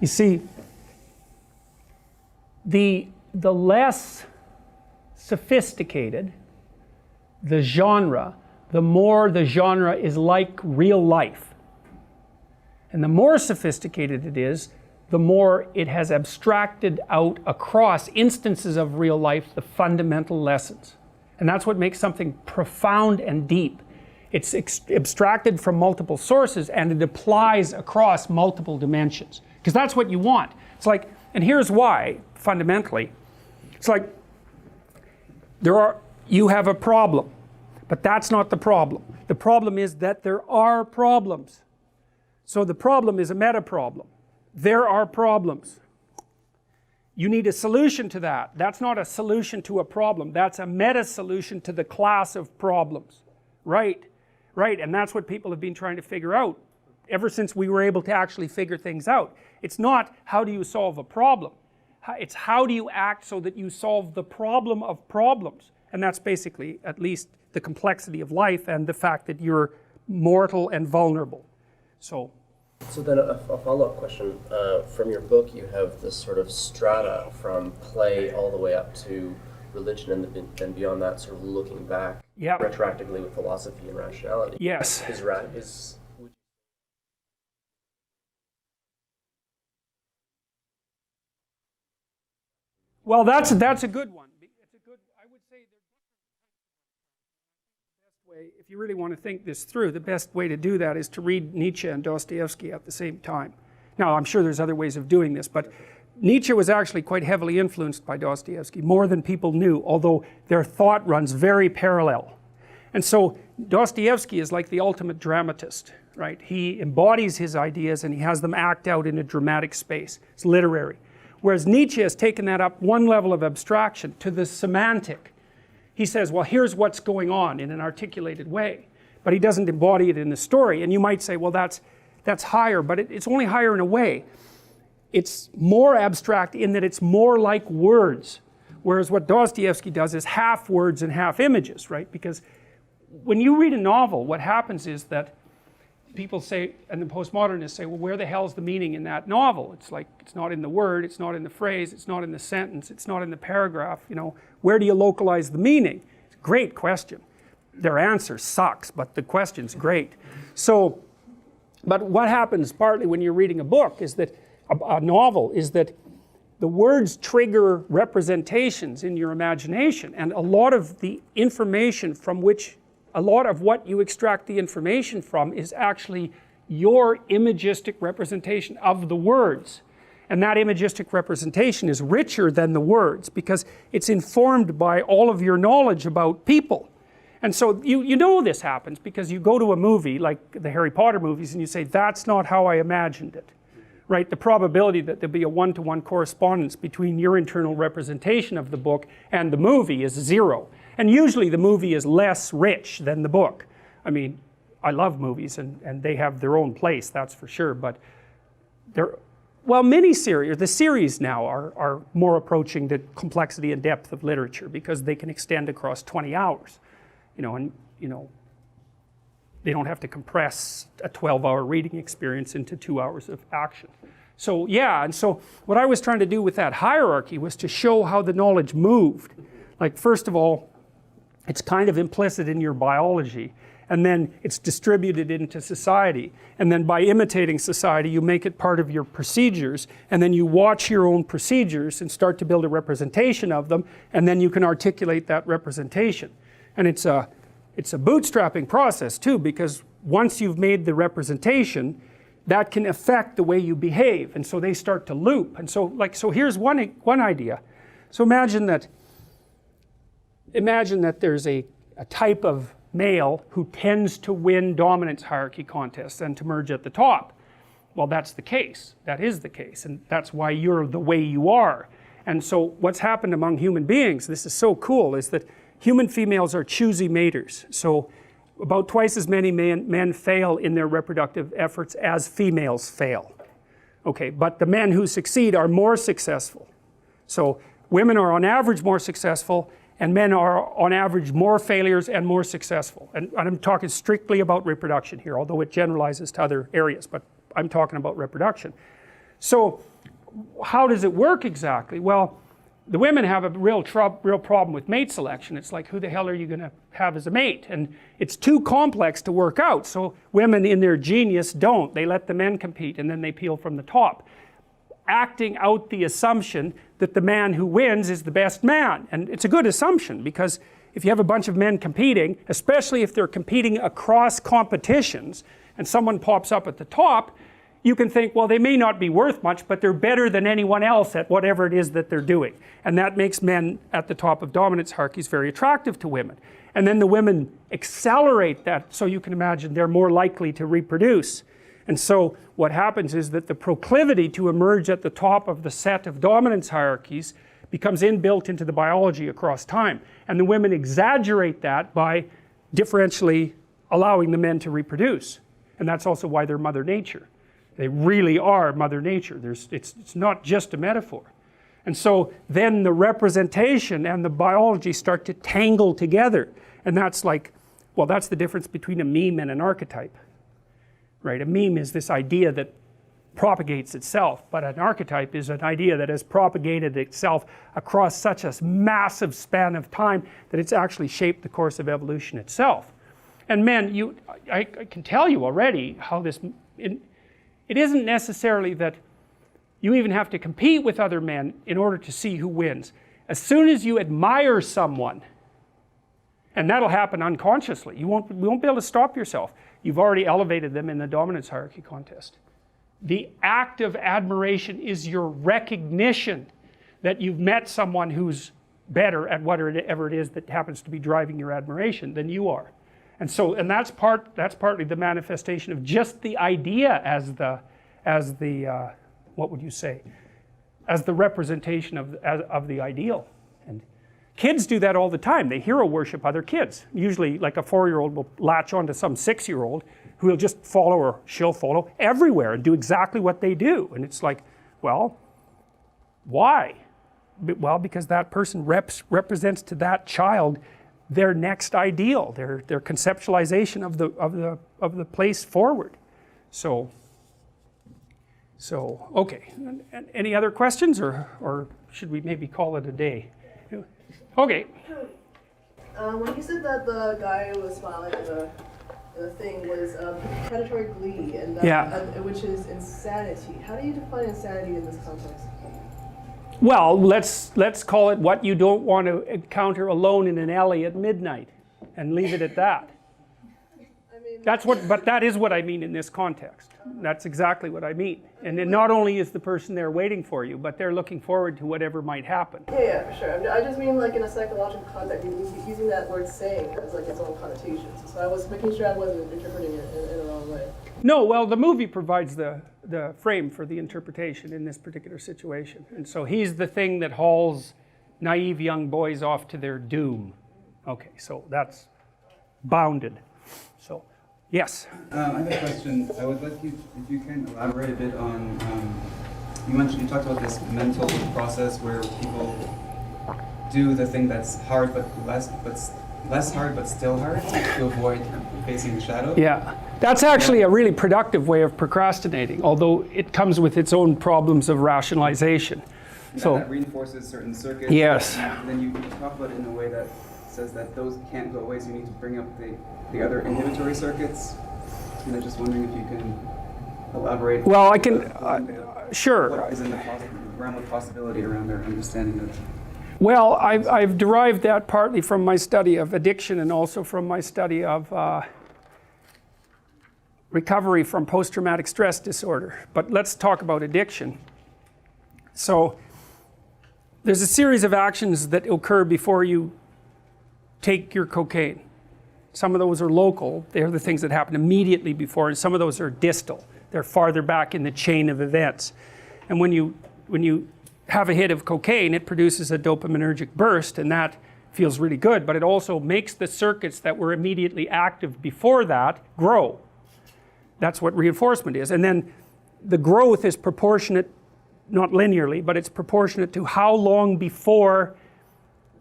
you see, the less sophisticated the genre, the more the genre is like real life. And the more sophisticated it is, the more it has abstracted out across instances of real life the fundamental lessons. And that's what makes something profound and deep. It's abstracted from multiple sources and it applies across multiple dimensions. Because that's what you want. It's like, and here's why, fundamentally. It's like, you have a problem, but that's not the problem. The problem is that there are problems. So the problem is a meta problem. There are problems. You need a solution to that. That's not a solution to a problem. That's a meta solution to the class of problems. Right, and that's what people have been trying to figure out ever since we were able to actually figure things out. It's not how do you solve a problem. It's how do you act so that you solve the problem of problems. And that's basically at least the complexity of life and the fact that you're mortal and vulnerable. So then a follow-up question. From your book, you have this sort of strata from play all the way up to religion, and then beyond that, sort of looking back retroactively with philosophy and rationality. Yes. Well, that's a good one. It's a good, I would say the best way, if you really want to think this through, the best way to do that is to read Nietzsche and Dostoevsky at the same time. Now, I'm sure there's other ways of doing this, but Nietzsche was actually quite heavily influenced by Dostoevsky, more than people knew, although their thought runs very parallel. And so Dostoevsky is like the ultimate dramatist, right? He embodies his ideas and he has them act out in a dramatic space. It's literary. Whereas Nietzsche has taken that up one level of abstraction to the semantic. He says, well, here's what's going on in an articulated way, but he doesn't embody it in the story. And you might say, well, that's higher, but it's only higher in a way. It's more abstract in that it's more like words, whereas what Dostoevsky does is half words and half images, right? Because when you read a novel, what happens is that people say, and the postmodernists say, well, where the hell's the meaning in that novel? It's like, it's not in the word, it's not in the phrase, it's not in the sentence, it's not in the paragraph, you know, where do you localize the meaning? It's a great question. Their answer sucks, but the question's great. So, but what happens partly when you're reading a book is that, a novel, is that the words trigger representations in your imagination, and a lot of the information from which, a lot of what you extract the information from is actually your imagistic representation of the words. And that imagistic representation is richer than the words because it's informed by all of your knowledge about people. And so you know this happens because you go to a movie like the Harry Potter movies and you say, that's not how I imagined it. Right? The probability that there'll be a one-to-one correspondence between your internal representation of the book and the movie is 0. And usually the movie is less rich than the book. I mean, I love movies and they have their own place, that's for sure, but they're, well, miniseries, the series now are more approaching the complexity and depth of literature because they can extend across 20 hours, you know, and, you know, they don't have to compress a 12-hour reading experience into 2 hours of action. So yeah, and so what I was trying to do with that hierarchy was to show how the knowledge moved. Like, first of all, it's kind of implicit in your biology, and then it's distributed into society, and then by imitating society you make it part of your procedures, and then you watch your own procedures and start to build a representation of them, and then you can articulate that representation. And it's a bootstrapping process too, because once you've made the representation, that can affect the way you behave, and so they start to loop. And so, so here's one idea. So imagine that there's a type of male who tends to win dominance hierarchy contests and to emerge at the top. Well, that's the case. That is the case, and that's why you're the way you are. And so what's happened among human beings, this is so cool, is that human females are choosy maters. So about twice as many men fail in their reproductive efforts as females fail. Okay, but the men who succeed are more successful. So women are on average more successful, and men are on average more failures and more successful. And I'm talking strictly about reproduction here, although it generalizes to other areas, but I'm talking about reproduction. So how does it work exactly? Well, the women have a real problem with mate selection. It's like, who the hell are you going to have as a mate? And it's too complex to work out, so women in their genius don't. They let the men compete and then they peel from the top, acting out the assumption that the man who wins is the best man. And it's a good assumption, because if you have a bunch of men competing, especially if they're competing across competitions and someone pops up at the top, you can think, well, they may not be worth much, but they're better than anyone else at whatever it is that they're doing. And that makes men at the top of dominance hierarchies very attractive to women. And then the women accelerate that, so you can imagine they're more likely to reproduce. And so what happens is that the proclivity to emerge at the top of the set of dominance hierarchies becomes inbuilt into the biology across time. And the women exaggerate that by differentially allowing the men to reproduce. And that's also why they're Mother Nature. They really are Mother Nature. It's not just a metaphor. And so then the representation and the biology start to tangle together. And that's like, well, that's the difference between a meme and an archetype. Right? A meme is this idea that propagates itself, but an archetype is an idea that has propagated itself across such a massive span of time that it's actually shaped the course of evolution itself. And men, I can tell you already how this... It isn't necessarily that You even have to compete with other men in order to see who wins. As soon as you admire someone, and that'll happen unconsciously, you won't be able to stop yourself. You've already elevated them in the dominance hierarchy contest. The act of admiration is your recognition that you've met someone who's better at whatever it is that happens to be driving your admiration than you are. And so, and that's partly the manifestation of just the idea as the what would you say, as the representation of the ideal. And kids do that all the time. They hero worship other kids. Usually, like a 4-year-old will latch onto some 6-year-old who will just follow, or she'll follow everywhere and do exactly what they do. And it's like, well, why? Well, because that person represents to that child their next ideal, their conceptualization of the place forward. So okay. Any other questions, or should we maybe call it a day? Okay. When you said that the guy who was smiling in the thing was predatory glee, and that, Yeah. Which is insanity. How do you define insanity in this context? Well, let's call it what you don't want to encounter alone in an alley at midnight, and leave it at that. I mean, But that is what I mean in this context. That's exactly what I mean. And then not only is the person there waiting for you, but they're looking forward to whatever might happen. yeah, for sure. I just mean like in a psychological context, using that word "saying" as like its own connotations. So I was making sure I wasn't interpreting it in the wrong way. No, well, the movie provides the frame for the interpretation in this particular situation. And so he's the thing that hauls naive young boys off to their doom. Okay, so that's bounded. So, yes? I have a question. I would like you, if you can elaborate a bit on, you talked about this mental process where people do the thing that's hard but less hard but still hard to avoid facing the shadow. Yeah, that's actually a really productive way of procrastinating, although it comes with its own problems of rationalization. So that reinforces certain circuits. Yes. And then you talk about it in a way that says that those can't go away, so you need to bring up the other inhibitory circuits. And I'm just wondering if you can elaborate. Well, I can, sure. What is in the realm of possibility around our understanding of. Well, I've derived that partly from my study of addiction and also from my study of recovery from post-traumatic stress disorder. But let's talk about addiction. So there's a series of actions that occur before you take your cocaine. Some of those are local. They're the things that happen immediately before, and some of those are distal. They're farther back in the chain of events. And when you have a hit of cocaine, it produces a dopaminergic burst, and that feels really good, but it also makes the circuits that were immediately active before that grow. That's what reinforcement is. And then the growth is proportionate, not linearly, but it's proportionate to how long before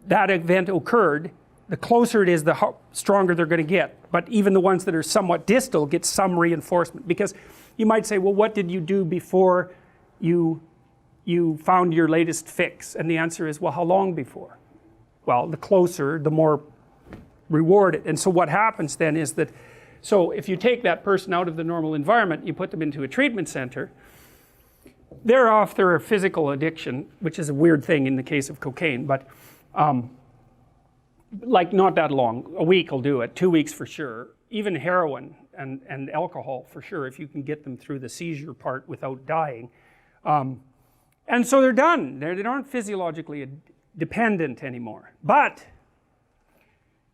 that event occurred. The closer it is, the stronger they're going to get. But even the ones that are somewhat distal get some reinforcement. Because you might say, well, what did you do before you found your latest fix? And the answer is, well, how long before? Well, the closer, the more rewarded. And so what happens then is that, so if you take that person out of the normal environment, you put them into a treatment center, they're off their physical addiction, which is a weird thing in the case of cocaine, but like not that long. A week will do it, 2 weeks for sure. Even heroin and alcohol for sure, if you can get them through the seizure part without dying. And so they're done. They aren't physiologically dependent anymore. But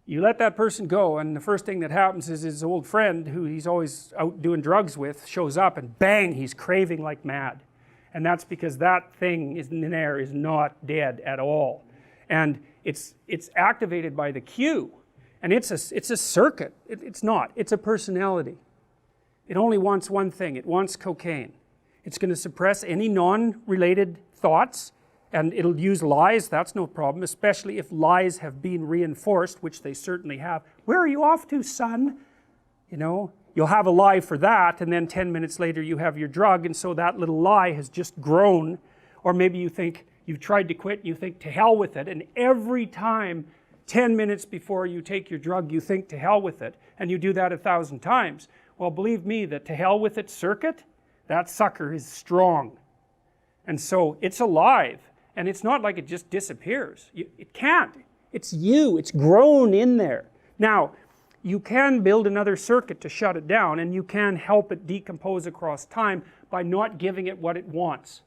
you let that person go, and the first thing that happens is his old friend, who he's always out doing drugs with, shows up, and bang, he's craving like mad. And that's because that thing in there is not dead at all. And it's activated by the cue. And it's a circuit. It's not. It's a personality. It only wants one thing. It wants cocaine. It's going to suppress any non-related thoughts, and it'll use lies. That's no problem, especially if lies have been reinforced, which they certainly have. Where are you off to, son? You know, you'll have a lie for that, and then 10 minutes later you have your drug, and so that little lie has just grown. Or maybe you think you've tried to quit, and you think, to hell with it, and every time 10 minutes before you take your drug, you think, to hell with it, and you do that 1,000 times. Well, believe me, the to hell with it circuit, that sucker is strong. And so it's alive, and it's not like it just disappears. It can't. It's you. It's grown in there. Now, you can build another circuit to shut it down, and you can help it decompose across time by not giving it what it wants.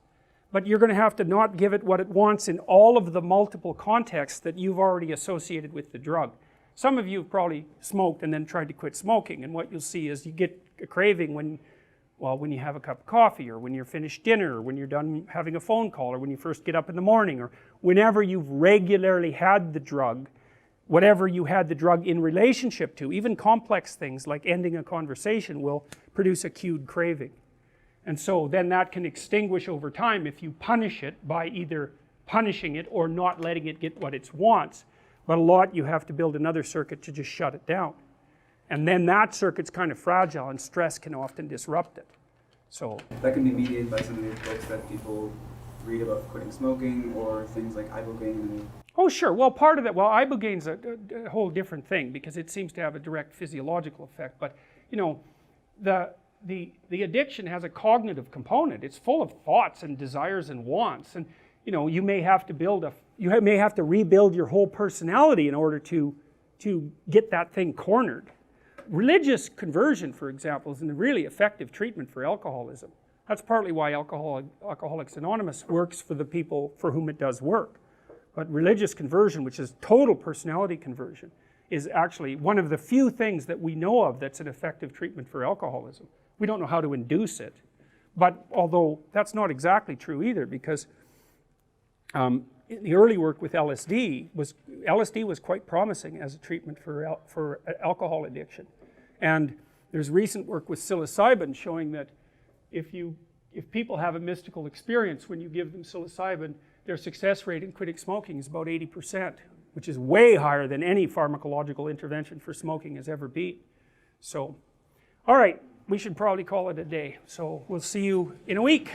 But you're going to have to not give it what it wants in all of the multiple contexts that you've already associated with the drug. Some of you have probably smoked and then tried to quit smoking, and what you'll see is you get a craving when you have a cup of coffee, or when you're finished dinner, or when you're done having a phone call, or when you first get up in the morning, or whenever you've regularly had the drug, whatever you had the drug in relationship to. Even complex things like ending a conversation will produce a cued craving. And so then that can extinguish over time if you punish it by either punishing it or not letting it get what it wants. But a lot you have to build another circuit to just shut it down. And then that circuit's kind of fragile, and stress can often disrupt it. So that can be mediated by some of these books that people read about quitting smoking, or things like ibogaine. oh sure, well part of that, well ibogaine's a whole different thing because it seems to have a direct physiological effect. But you know, the addiction has a cognitive component. It's full of thoughts and desires and wants, and you know, you may have to rebuild your whole personality in order to get that thing cornered. Religious conversion, for example, is a really effective treatment for alcoholism. That's partly why Alcoholics Anonymous works for the people for whom it does work. But religious conversion, which is total personality conversion, is actually one of the few things that we know of that's an effective treatment for alcoholism. We don't know how to induce it, but although that's not exactly true either, because the early work with LSD was quite promising as a treatment for alcohol addiction. And there's recent work with psilocybin showing that if people have a mystical experience when you give them psilocybin, their success rate in quitting smoking is about 80%, which is way higher than any pharmacological intervention for smoking has ever been. So, all right, we should probably call it a day. So we'll see you in a week.